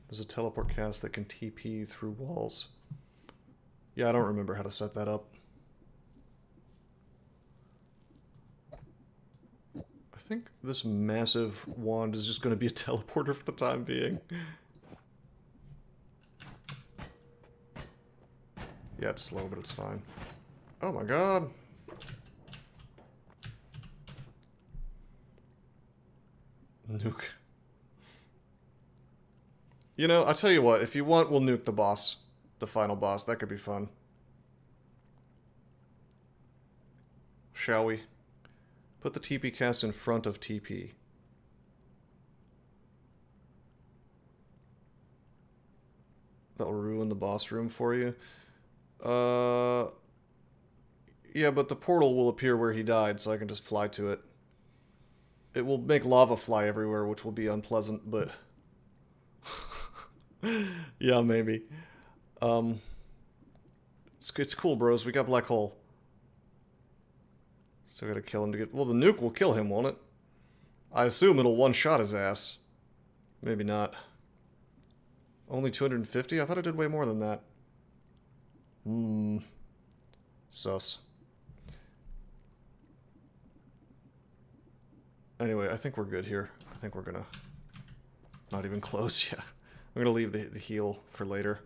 There's a teleport cast that can TP through walls. Yeah, I don't remember how to set that up. I think this massive wand is just going to be a teleporter for the time being. Yeah, it's slow, but it's fine. Oh my god. Nuke. You know, I'll tell you what, if you want, we'll nuke the boss. The final boss. That could be fun. Shall we? Put the TP cast in front of TP. That will ruin the boss room for you. Yeah, but the portal will appear where he died, so I can just fly to it. It will make lava fly everywhere, which will be unpleasant, but... yeah, maybe. It's cool, bros. We got Black Hole. Still gotta kill him to get... Well, the nuke will kill him, won't it? I assume it'll one-shot his ass. Maybe not. Only 250? I thought it did way more than that. Sus. Anyway, I think we're good here. I think we're gonna... Not even close, yeah. I'm gonna leave the heal for later.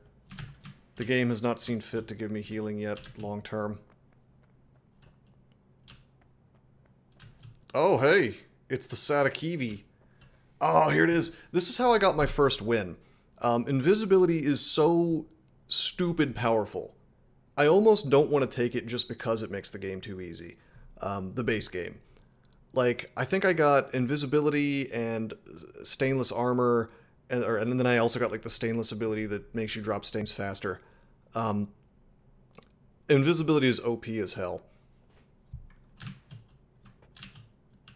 The game has not seen fit to give me healing yet, long term. Oh, hey! It's the Satakivi. Oh, here it is. This is how I got my first win. Invisibility is so stupid powerful. I almost don't want to take it just because it makes the game too easy. The base game. Like, I think I got invisibility and stainless armor, and then I also got, like, the stainless ability that makes you drop stains faster. Invisibility is OP as hell.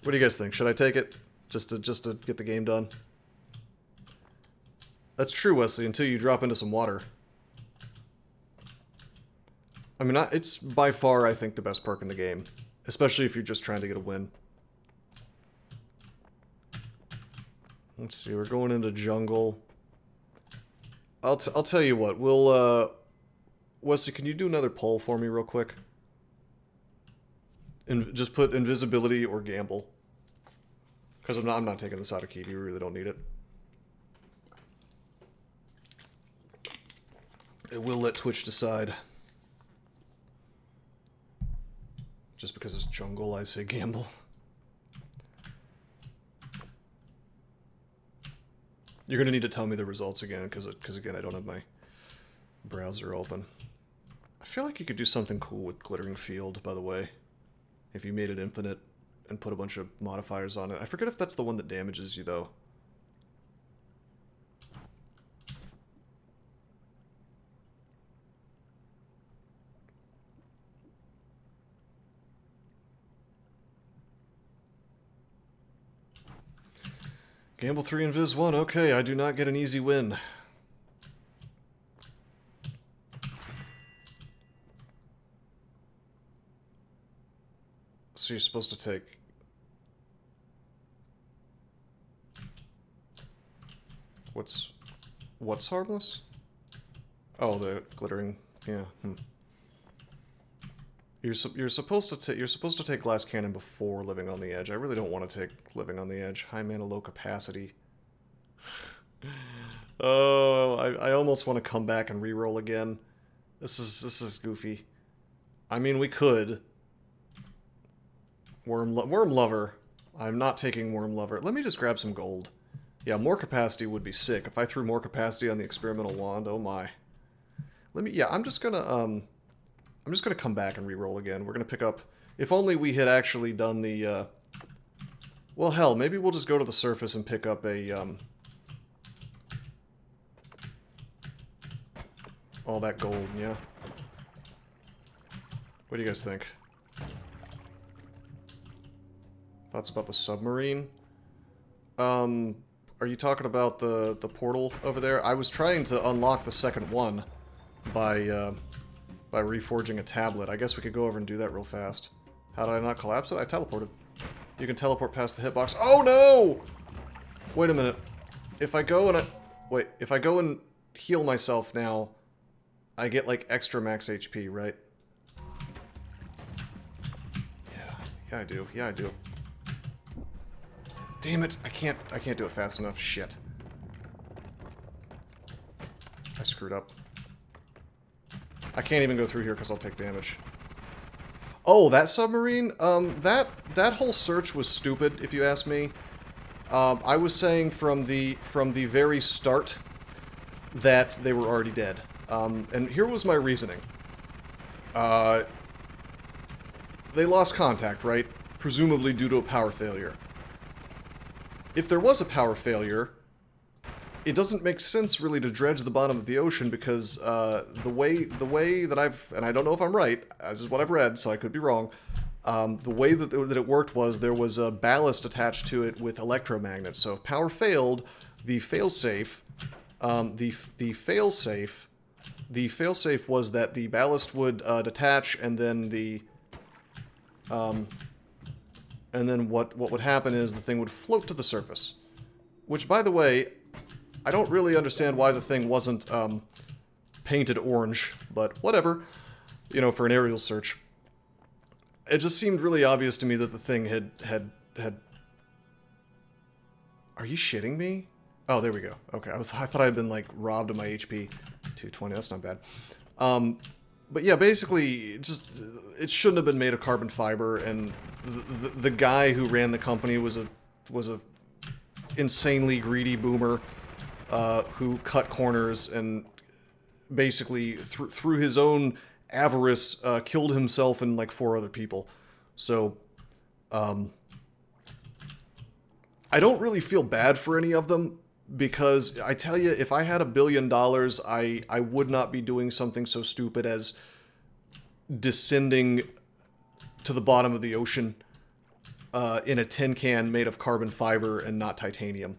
What do you guys think? Should I take it? Just to get the game done? That's true, Wesley, until you drop into some water. I mean, it's by far, I think, the best perk in the game. Especially if you're just trying to get a win. Let's see, we're going into jungle. I'll tell you what, we'll, Wesley, can you do another poll for me real quick? Just put invisibility or gamble. Because I'm not taking this out of key, we really don't need it. It will let Twitch decide. Just because it's jungle, I say gamble. You're going to need to tell me the results again, because again, I don't have my browser open. I feel like you could do something cool with Glittering Field, by the way. If you made it infinite and put a bunch of modifiers on it. I forget if that's the one that damages you, though. Gamble 3 and Viz 1. Okay, I do not get an easy win. So you're supposed to take... What's harmless? Oh, the glittering... Yeah. You're supposed to take Glass Cannon before Living on the Edge. I really don't want to take Living on the Edge. High mana, low capacity. Oh, I almost want to come back and re-roll again. This is goofy. I mean, we could. Worm Lover. I'm not taking Worm Lover. Let me just grab some gold. Yeah, more capacity would be sick. If I threw more capacity on the experimental wand, oh my. I'm just gonna come back and re-roll again. We're gonna pick up... If only we had actually done the, well, hell, maybe we'll just go to the surface and pick up a, all that gold, yeah? What do you guys think? Thoughts about the submarine? Are you talking about the portal over there? I was trying to unlock the second one by by reforging a tablet. I guess we could go over and do that real fast. How did I not collapse it? I teleported. You can teleport past the hitbox. Oh no! Wait a minute. If I go and if I go and heal myself now, I get like extra max HP, right? Yeah, I do. Yeah, I do. Damn it! I can't do it fast enough. Shit. I screwed up. I can't even go through here because I'll take damage. Oh, that submarine? That whole search was stupid, if you ask me. I was saying from the very start that they were already dead. And here was my reasoning. They lost contact, right? Presumably due to a power failure. If there was a power failure, it doesn't make sense really to dredge the bottom of the ocean because the way that I've, and I don't know if I'm right, this is what I've read, so I could be wrong. The way that it worked was there was a ballast attached to it with electromagnets. So if power failed, the failsafe was that the ballast would detach, and then what would happen is the thing would float to the surface. Which, by the way, I don't really understand why the thing wasn't painted orange, but whatever. You know, for an aerial search. It just seemed really obvious to me that the thing had... Are you shitting me? Oh, there we go. Okay, I thought I had been, like, robbed of my HP. 220, that's not bad. But yeah, basically, it shouldn't have been made of carbon fiber, and the guy who ran the company was a insanely greedy boomer who cut corners and basically through his own avarice killed himself and like 4 other people. So I don't really feel bad for any of them, because I tell you, if I had $1 billion, I would not be doing something so stupid as descending to the bottom of the ocean in a tin can made of carbon fiber and not titanium.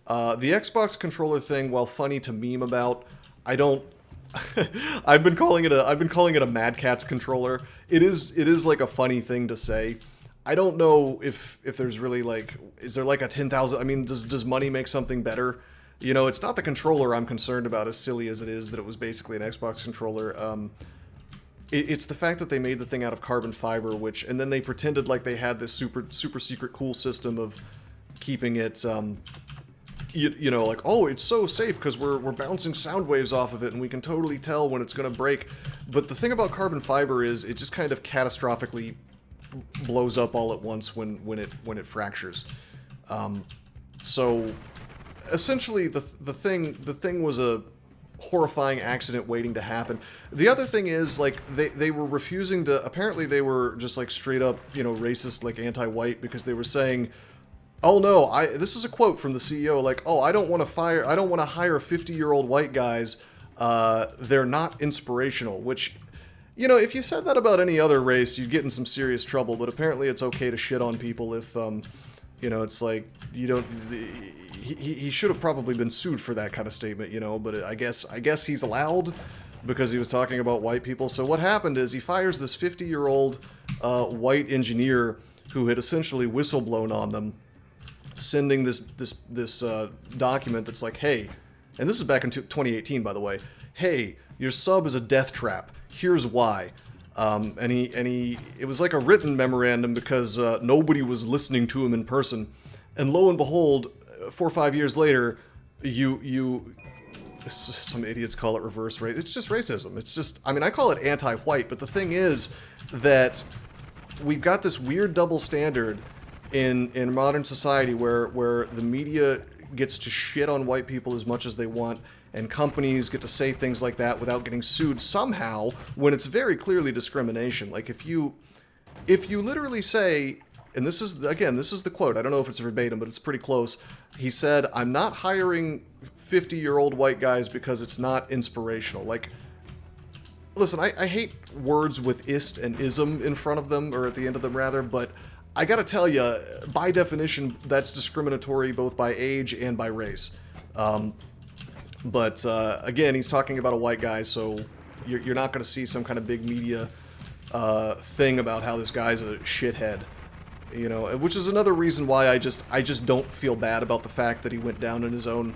The Xbox controller thing, while funny to meme about, I don't. I've been calling it a Mad Catz controller. It is like a funny thing to say. I don't know if there's really like, is there like a 10,000? I mean, does money make something better? You know, it's not the controller I'm concerned about, as silly as it is that it was basically an Xbox controller. It's the fact that they made the thing out of carbon fiber, and then they pretended like they had this super secret cool system of keeping it, you know, like, oh, it's so safe because we're bouncing sound waves off of it and we can totally tell when it's going to break. But the thing about carbon fiber is it just kind of catastrophically blows up all at once when it fractures. So essentially the thing was a horrifying accident waiting to happen. The other thing is, like, they were refusing to, apparently they were just like straight up, you know, racist, like anti-white, because they were saying, oh no, this is a quote from the CEO, like, oh, I don't want to hire 50-year-old white guys, they're not inspirational, which, you know, if you said that about any other race, you'd get in some serious trouble, but apparently it's okay to shit on people if, you know, it's like, you don't, he should have probably been sued for that kind of statement, you know, but I guess he's allowed because he was talking about white people. So what happened is he fires this 50-year-old white engineer who had essentially whistleblown on them, sending this document that's like, hey, and this is back in 2018, by the way, hey, your sub is a death trap. Here's why. And it was like a written memorandum because nobody was listening to him in person. And lo and behold, 4 or 5 years later, some idiots call it reverse racism. It's just racism. It's just, I mean, I call it anti-white, but the thing is that we've got this weird double standard in modern society where the media gets to shit on white people as much as they want, and companies get to say things like that without getting sued somehow when it's very clearly discrimination. Like, if you literally say, and this is the quote, I don't know if it's verbatim, but it's pretty close. He said, I'm not hiring 50-year-old white guys because it's not inspirational. Like, listen, I hate words with ist and ism in front of them, or at the end of them rather, but I gotta tell you, by definition, that's discriminatory both by age and by race. But again, he's talking about a white guy, so You're not going to see some kind of big media thing about how this guy's a shithead. You know, which is another reason why I just don't feel bad about the fact that he went down in his own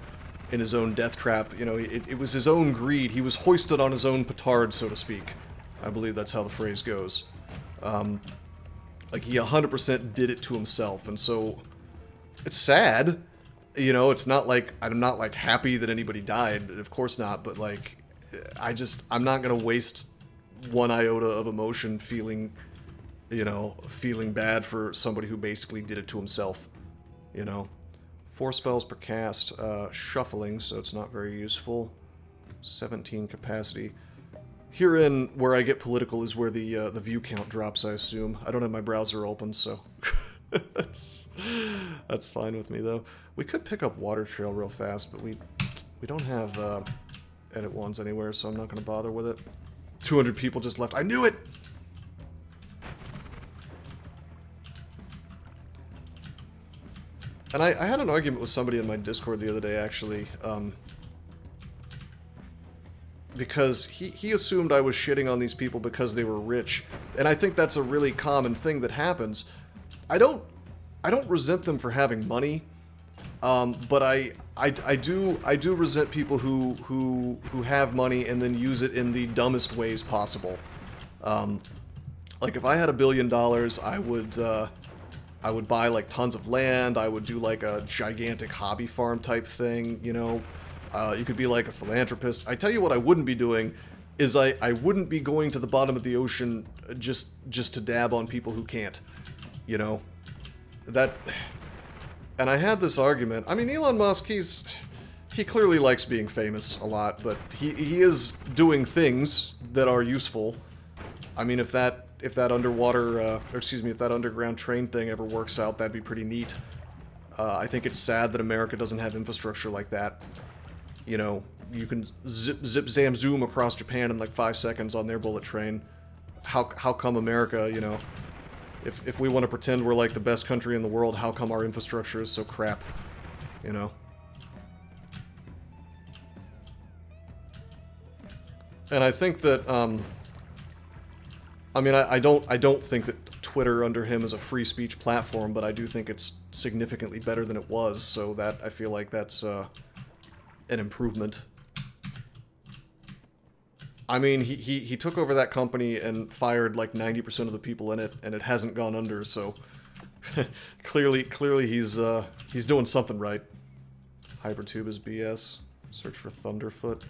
death trap. You know, it was his own greed. He was hoisted on his own petard, so to speak. I believe that's how the phrase goes. Like, he 100% did it to himself, and so it's sad. You know, it's not like I'm not like happy that anybody died. Of course not. But like, I'm not gonna waste one iota of emotion feeling bad for somebody who basically did it to himself. You know, 4 spells per cast, shuffling, so it's not very useful. 17 capacity. Herein, where I get political, is where the view count drops, I assume. I don't have my browser open, so that's fine with me, though. We could pick up Water Trail real fast, but we don't have edit ones anywhere, so I'm not going to bother with it. 200 people just left. I knew it! And I had an argument with somebody in my Discord the other day, actually, because he assumed I was shitting on these people because they were rich, and I think that's a really common thing that happens. I don't resent them for having money, but I do resent people who have money and then use it in the dumbest ways possible. Like, if I had $1 billion, I would buy, like, tons of land. I would do, like, a gigantic hobby farm type thing, you know. You could be, like, a philanthropist. I tell you what I wouldn't be doing is I wouldn't be going to the bottom of the ocean just to dab on people who can't, you know. That... And I had this argument. I mean, Elon Musk, he clearly likes being famous a lot, but he is doing things that are useful. I mean, if that if that underground train thing ever works out, that'd be pretty neat. I think it's sad that America doesn't have infrastructure like that. You know, you can zip, zam, zoom across Japan in like 5 seconds on their bullet train. How come America, you know, if we want to pretend we're like the best country in the world, how come our infrastructure is so crap? You know? And I think that, I mean, I don't think that Twitter under him is a free speech platform, but I do think it's significantly better than it was, so that, I feel like that's, an improvement. I mean, he took over that company and fired like 90% of the people in it, and it hasn't gone under, so clearly he's doing something right. Hypertube is BS. Search for Thunderfoot.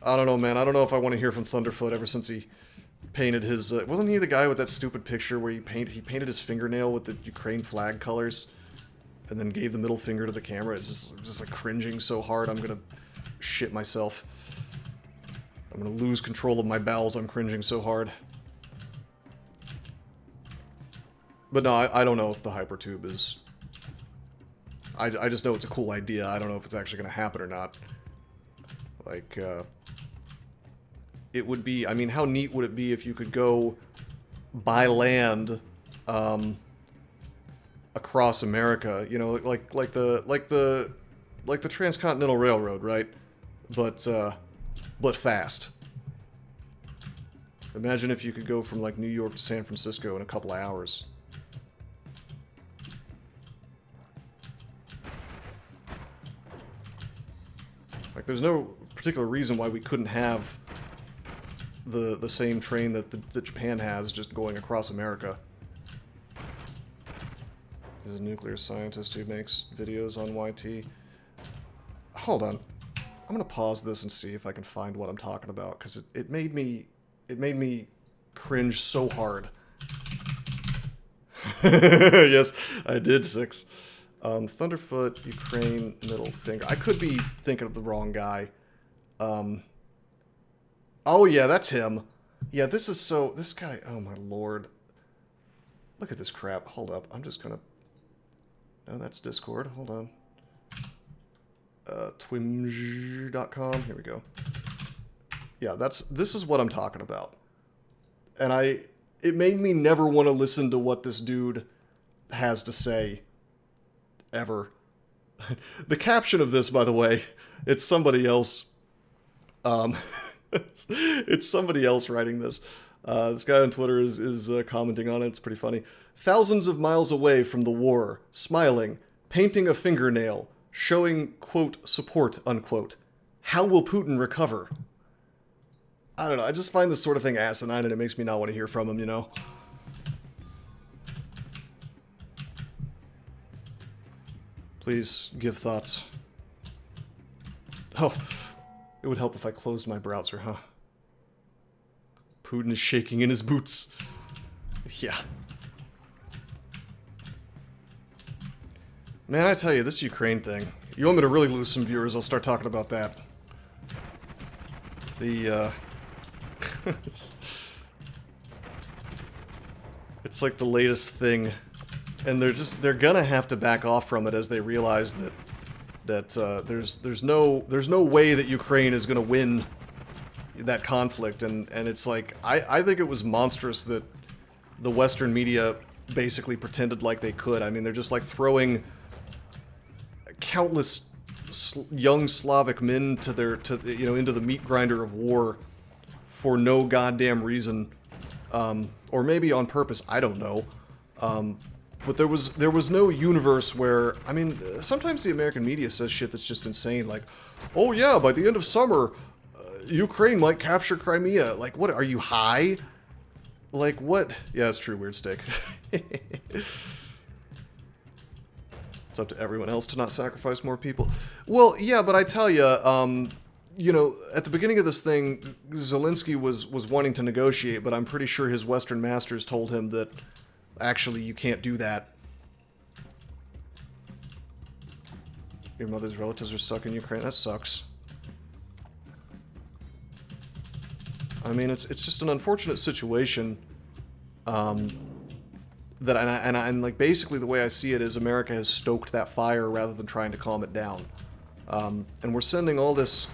I don't know, man. I don't know if I want to hear from Thunderfoot ever since he painted his... wasn't he the guy with that stupid picture where he painted his fingernail with the Ukraine flag colors and then gave the middle finger to the camera? It's just like cringing so hard I'm gonna shit myself. I'm gonna lose control of my bowels. I'm cringing so hard. But no, I don't know if the Hypertube is... I just know it's a cool idea. I don't know if it's actually gonna happen or not. Like, it would be... I mean, how neat would it be if you could go buy land, across America, you know, like the Transcontinental Railroad, right? But fast. Imagine if you could go from like New York to San Francisco in a couple of hours. Like, there's no particular reason why we couldn't have the same train that Japan has just going across America. There's a nuclear scientist who makes videos on YT. Hold on. I'm gonna pause this and see if I can find what I'm talking about, because it made me cringe so hard. Yes, I did 6. Thunderfoot, Ukraine, middle finger. I could be thinking of the wrong guy. Oh yeah, that's him. Yeah, this guy, oh my lord. Look at this crap. Hold up, I'm just gonna... No, that's Discord. Hold on. Twimj.com. Here we go. Yeah, this is what I'm talking about. And it made me never want to listen to what this dude has to say. Ever. The caption of this, by the way, it's somebody else. It's somebody else writing this. This guy on Twitter is commenting on it. It's pretty funny. Thousands of miles away from the war, smiling, painting a fingernail, showing, quote, support, unquote. How will Putin recover? I don't know. I just find this sort of thing asinine, and it makes me not want to hear from him, you know? Please give thoughts. Oh, it would help if I closed my browser, huh? Putin is shaking in his boots. Yeah. Man, I tell you, this Ukraine thing. You want me to really lose some viewers, I'll start talking about that. It's like the latest thing. And they're gonna have to back off from it as they realize that there's no way that Ukraine is gonna win that conflict, and it's like I think it was monstrous that the Western media basically pretended like they could. I mean, they're just like throwing countless young Slavic men into the meat grinder of war for no goddamn reason, or maybe on purpose. I don't know. But there was no universe where, I mean, sometimes the American media says shit that's just insane, like, oh yeah, by the end of summer, Ukraine might capture Crimea. Like, what, are you high? Like, what? Yeah, it's true, weird steak. It's up to everyone else to not sacrifice more people. Well, yeah, but I tell you, you know, at the beginning of this thing, Zelensky was wanting to negotiate, but I'm pretty sure his Western masters told him that actually, you can't do that. Your mother's relatives are stuck in Ukraine. That sucks. I mean, it's just an unfortunate situation. That and like basically the way I see it is America has stoked that fire rather than trying to calm it down. And we're sending all these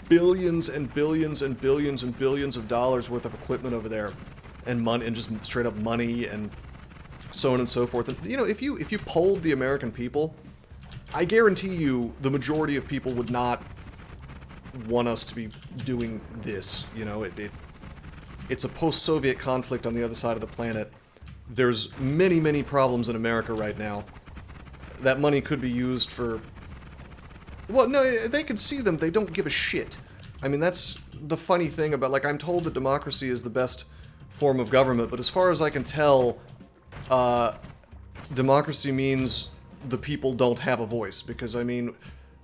billions and billions and billions and billions of dollars worth of equipment over there. And money, and just straight up money, and so on and so forth. And you know, if you polled the American people, I guarantee you the majority of people would not want us to be doing this. You know, it's a post-Soviet conflict on the other side of the planet. There's many problems in America right now. That money could be used for. Well, no, they can see them. They don't give a shit. I mean, that's the funny thing about, like, I'm told that democracy is the best form of government, but as far as I can tell, democracy means the people don't have a voice, because, I mean,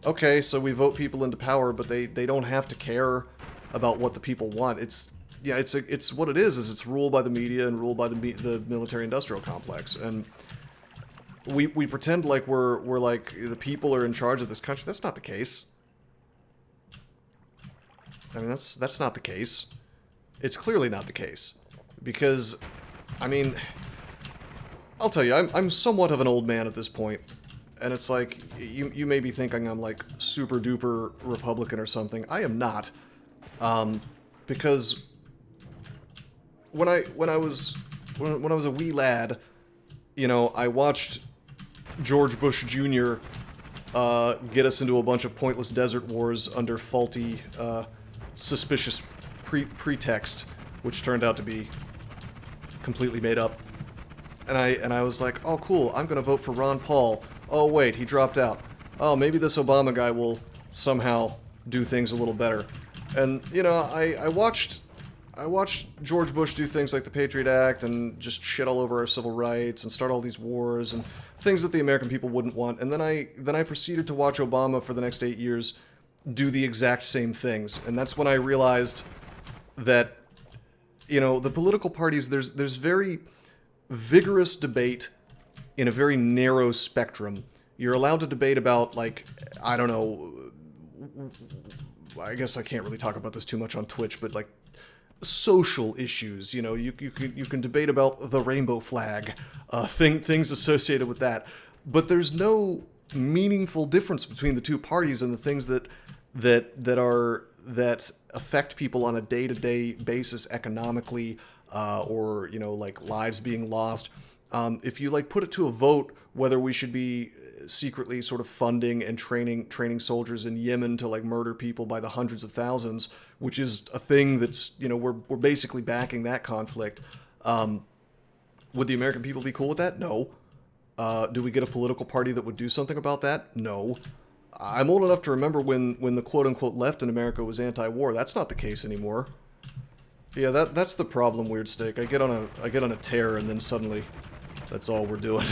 okay, so we vote people into power, but they don't have to care about what the people want. It's what it is it's ruled by the media and ruled by the military-industrial complex, and we pretend like we're like the people are in charge of this country. That's not the case. I mean, that's not the case. It's clearly not the case. Because, I mean, I'll tell you, I'm somewhat of an old man at this point, and it's like, you may be thinking I'm like super duper Republican or something. I am not, because when I was a wee lad, you know, I watched George Bush Jr. Get us into a bunch of pointless desert wars under faulty, suspicious pretext, which turned out to be completely made up. And I was like, oh cool, I'm gonna vote for Ron Paul. Oh wait, he dropped out. Oh, maybe this Obama guy will somehow do things a little better. And you know, I watched George Bush do things like the Patriot Act and just shit all over our civil rights and start all these wars and things that the American people wouldn't want. And then I proceeded to watch Obama for the next 8 years do the exact same things. And that's when I realized that, you know, the political parties, there's very vigorous debate in a very narrow spectrum. You're allowed to debate about, like, I don't know, I guess I can't really talk about this too much on Twitch, but like social issues, you know, you can debate about the rainbow flag, things associated with that, but there's no meaningful difference between the two parties and the things that affect people on a day-to-day basis economically, or, you know, like lives being lost. If you like put it to a vote whether we should be secretly sort of funding and training soldiers in Yemen to like murder people by the hundreds of thousands, which is a thing that's, you know, we're basically backing that conflict. Would the American people be cool with that? No. Do we get a political party that would do something about that? No. I'm old enough to remember when the quote-unquote left in America was anti-war. That's not the case anymore. Yeah, that's the problem, Weird Steak. I get on a tear and then suddenly that's all we're doing.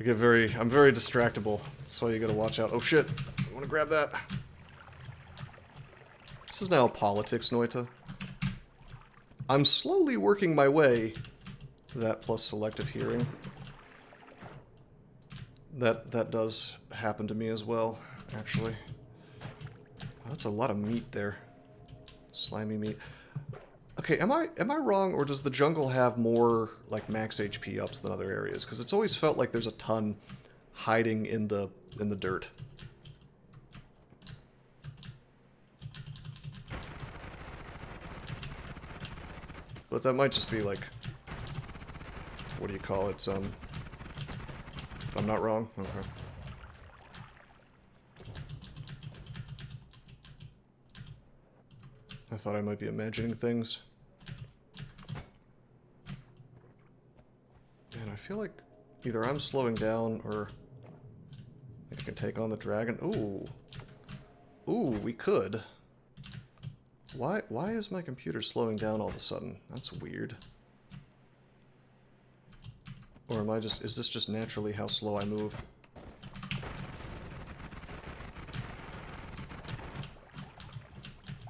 I'm very distractible. That's why you gotta watch out. Oh shit. You wanna grab that? This is now politics, Noita. I'm slowly working my way to that plus selective hearing. That does happen to me as well, actually. That's a lot of meat there. Slimy meat. Okay, am I wrong, or does the jungle have more like max HP ups than other areas? Because it's always felt like there's a ton hiding in the dirt. But that might just be like, what do you call it? I'm not wrong. Okay. I thought I might be imagining things. Man, I feel like either I'm slowing down or I can take on the dragon. Ooh. Ooh, we could. Why is my computer slowing down all of a sudden? That's weird. Or is this just naturally how slow I move?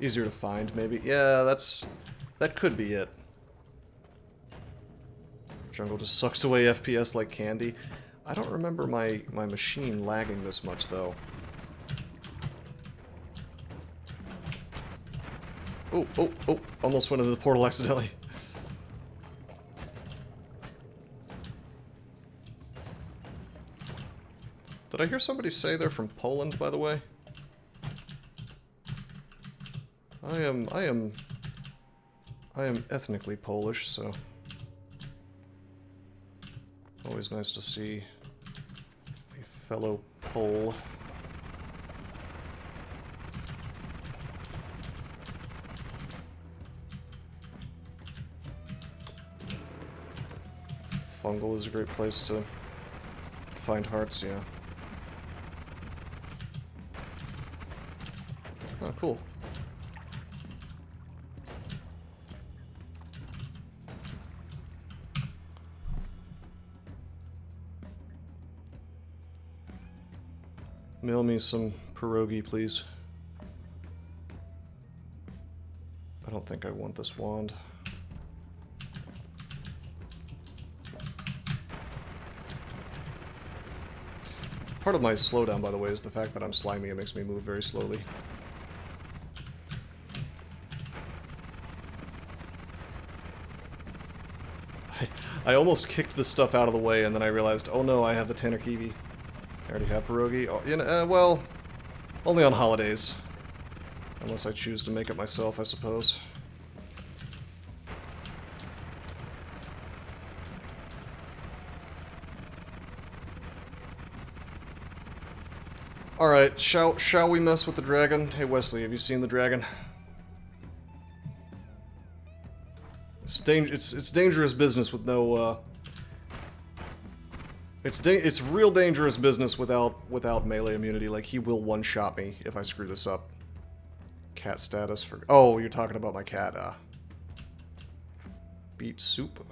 Easier to find, maybe? Yeah, that could be it. Jungle just sucks away FPS like candy. I don't remember my machine lagging this much, though. Oh, oh, oh, almost went into the portal accidentally. Did I hear somebody say they're from Poland, by the way? I am ethnically Polish, so always nice to see a fellow Pole. Fungal is a great place to find hearts, yeah. Oh, cool. Mail me some pierogi, please. I don't think I want this wand. Part of my slowdown, by the way, is the fact that I'm slimy. It makes me move very slowly. I almost kicked this stuff out of the way, and then I realized, oh no, I have the Tanukivi. I already have pierogi. Oh, you know, well, only on holidays. Unless I choose to make it myself, I suppose. Alright, shall we mess with the dragon? Hey Wesley, have you seen the dragon? It's dangerous business with no, It's real dangerous business without melee immunity. Like, he will one-shot me if I screw this up. Cat status for... Oh, you're talking about my cat, Beet soup.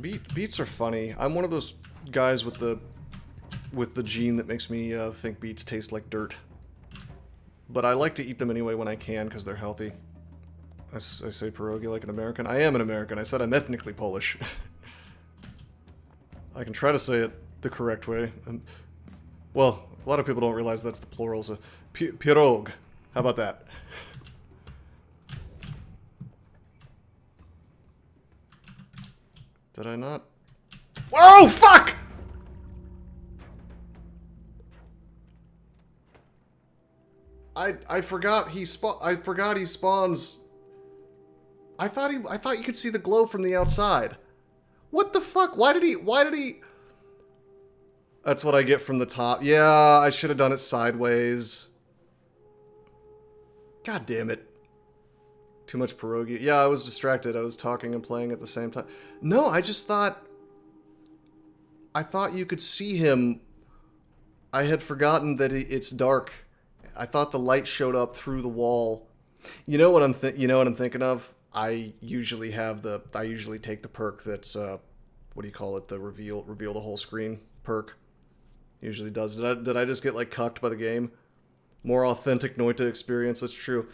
Beets are funny. I'm one of those guys with the gene that makes me think beets taste like dirt. But I like to eat them anyway when I can, because they're healthy. I say pierogi like an American. I am an American. I said I'm ethnically Polish. I can try to say it the correct way. Well, a lot of people don't realize that's the plural, so... Pirog. How about that? Did I not? Whoa, fuck! I forgot he spawns. I thought you could see the glow from the outside. What the fuck? Why did he... That's what I get from the top. Yeah, I should have done it sideways. God damn it. Too much pierogi. Yeah, I was distracted. I was talking and playing at the same time. No, I just thought... I thought you could see him. I had forgotten that it's dark. I thought the light showed up through the wall. You know what I'm thinking of? I usually take the perk that's what do you call it? The reveal the whole screen perk. Usually does. Did I just get like cucked by the game? More authentic Noita experience, that's true.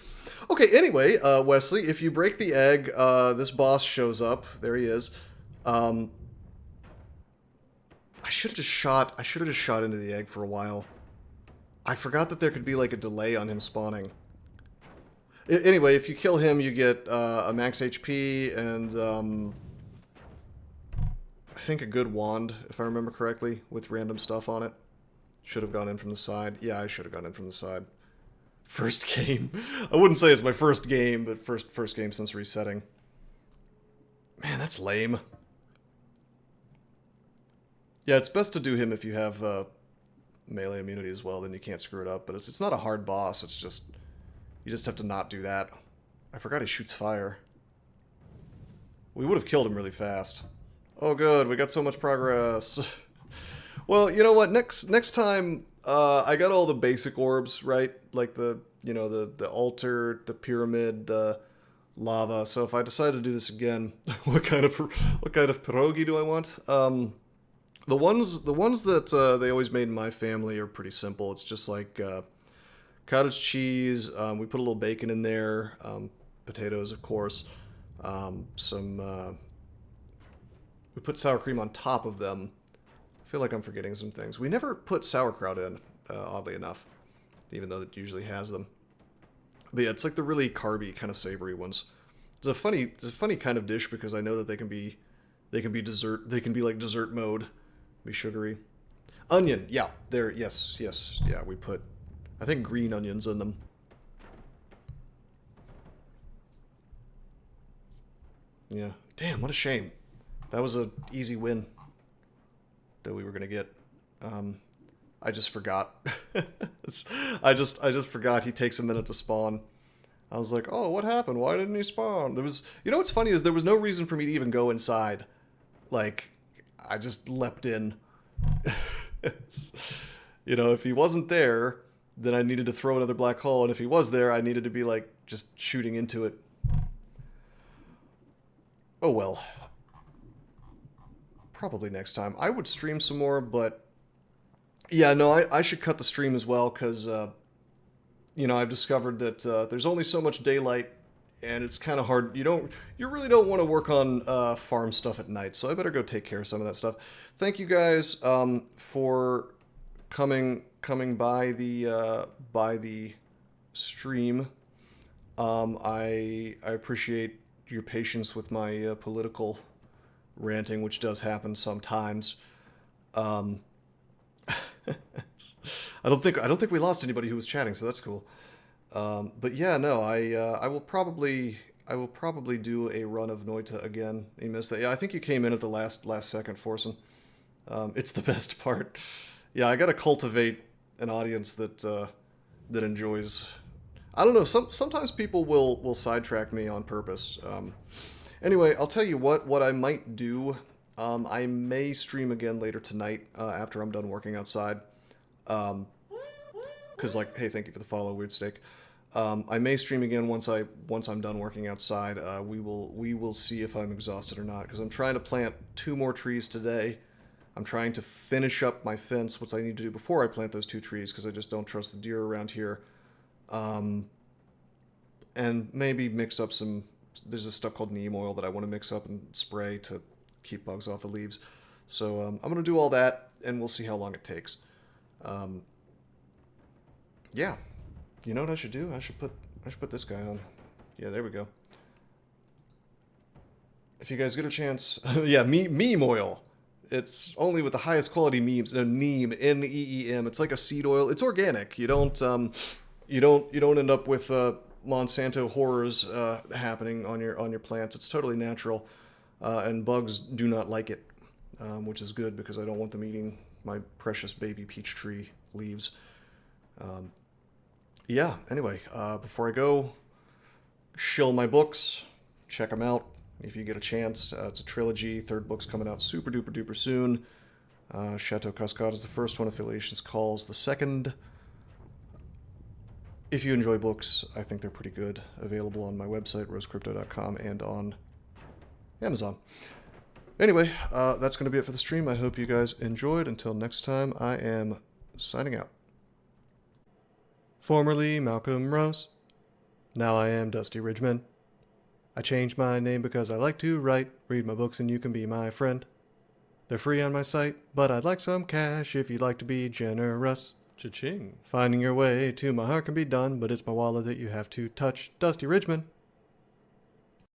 Okay, anyway, Wesley, if you break the egg, this boss shows up. There he is. I should have just shot into the egg for a while. I forgot that there could be like a delay on him spawning. Anyway, if you kill him, you get a max HP and I think a good wand, if I remember correctly, with random stuff on it. Should have gone in from the side. Yeah, I should have gone in from the side. First game. I wouldn't say it's my first game, but first game since resetting. Man, that's lame. Yeah, it's best to do him if you have melee immunity as well, then you can't screw it up. But it's not a hard boss, it's just... You just have to not do that. I forgot he shoots fire. We would have killed him really fast. Oh good, we got so much progress. Well, you know what, next time, I got all the basic orbs, right? Like the altar, the pyramid, lava. So if I decide to do this again, what kind of pierogi do I want? The ones that they always made in my family are pretty simple. It's just like cottage cheese. We put a little bacon in there, potatoes, of course. We put sour cream on top of them. I feel like I'm forgetting some things. We never put sauerkraut in, oddly enough, even though it usually has them. But yeah, it's like the really carby, kind of savory ones. It's a funny kind of dish because I know that they can be dessert. They can be like dessert mode, be sugary. Onion, yeah, yes, yeah. We put, I think, green onions in them. Yeah, damn, what a shame. That was a easy win that we were gonna get. I just forgot. I just forgot he takes a minute to spawn. I was like, oh, what happened? Why didn't he spawn? You know what's funny is there was no reason for me to even go inside. Like, I just leapt in. If he wasn't there, then I needed to throw another black hole, and if he was there, I needed to be like just shooting into it. Oh well. Probably next time. I would stream some more, but yeah, no, I should cut the stream as well, because, I've discovered that there's only so much daylight, and it's kind of hard. You really don't want to work on farm stuff at night, so I better go take care of some of that stuff. Thank you guys for coming by the stream. I appreciate your patience with my political ranting, which does happen sometimes. I don't think we lost anybody who was chatting, so that's cool. But yeah, no, I will probably do a run of Noita again. You missed that. Yeah, I think you came in at the last second, Forsen. It's the best part. Yeah, I gotta cultivate an audience that enjoys. I don't know. Sometimes people will sidetrack me on purpose. Anyway, I'll tell you what I might do. I may stream again later tonight after I'm done working outside. Because hey, thank you for the follow, Weird Steak. I may stream again once I'm done working outside. We will see if I'm exhausted or not, because I'm trying to plant 2 more trees today. I'm trying to finish up my fence, which I need to do before I plant those 2 trees, because I just don't trust the deer around here. And maybe mix up some. There's this stuff called neem oil that I want to mix up and spray to keep bugs off the leaves. So I'm going to do all that, and we'll see how long it takes. Yeah. You know what I should do? I should put this guy on. Yeah, there we go. If you guys get a chance, yeah, meme oil. It's only with the highest quality memes. Neem, N-E-E-M. It's like a seed oil. It's organic. You don't end up with Monsanto horrors happening on your plants. It's totally natural. and bugs do not like it, which is good because I don't want them eating my precious baby peach tree leaves. Yeah, anyway, before I go, shill my books, check them out if you get a chance. It's a trilogy. Third book's coming out super duper duper soon. Chateau Cascade is the first one. Affiliations Calls the second. If you enjoy books, I think they're pretty good. Available on my website, rosecrypto.com, and on Amazon. Anyway, that's going to be it for the stream. I hope you guys enjoyed. Until next time, I am signing out. Formerly Malcolm Rose. Now I am Dusty Ridgeman. I changed my name because I like to write. Read my books and you can be my friend. They're free on my site, but I'd like some cash if you'd like to be generous. Cha-ching. Finding your way to my heart can be done, but it's my wallet that you have to touch. Dusty Ridgeman.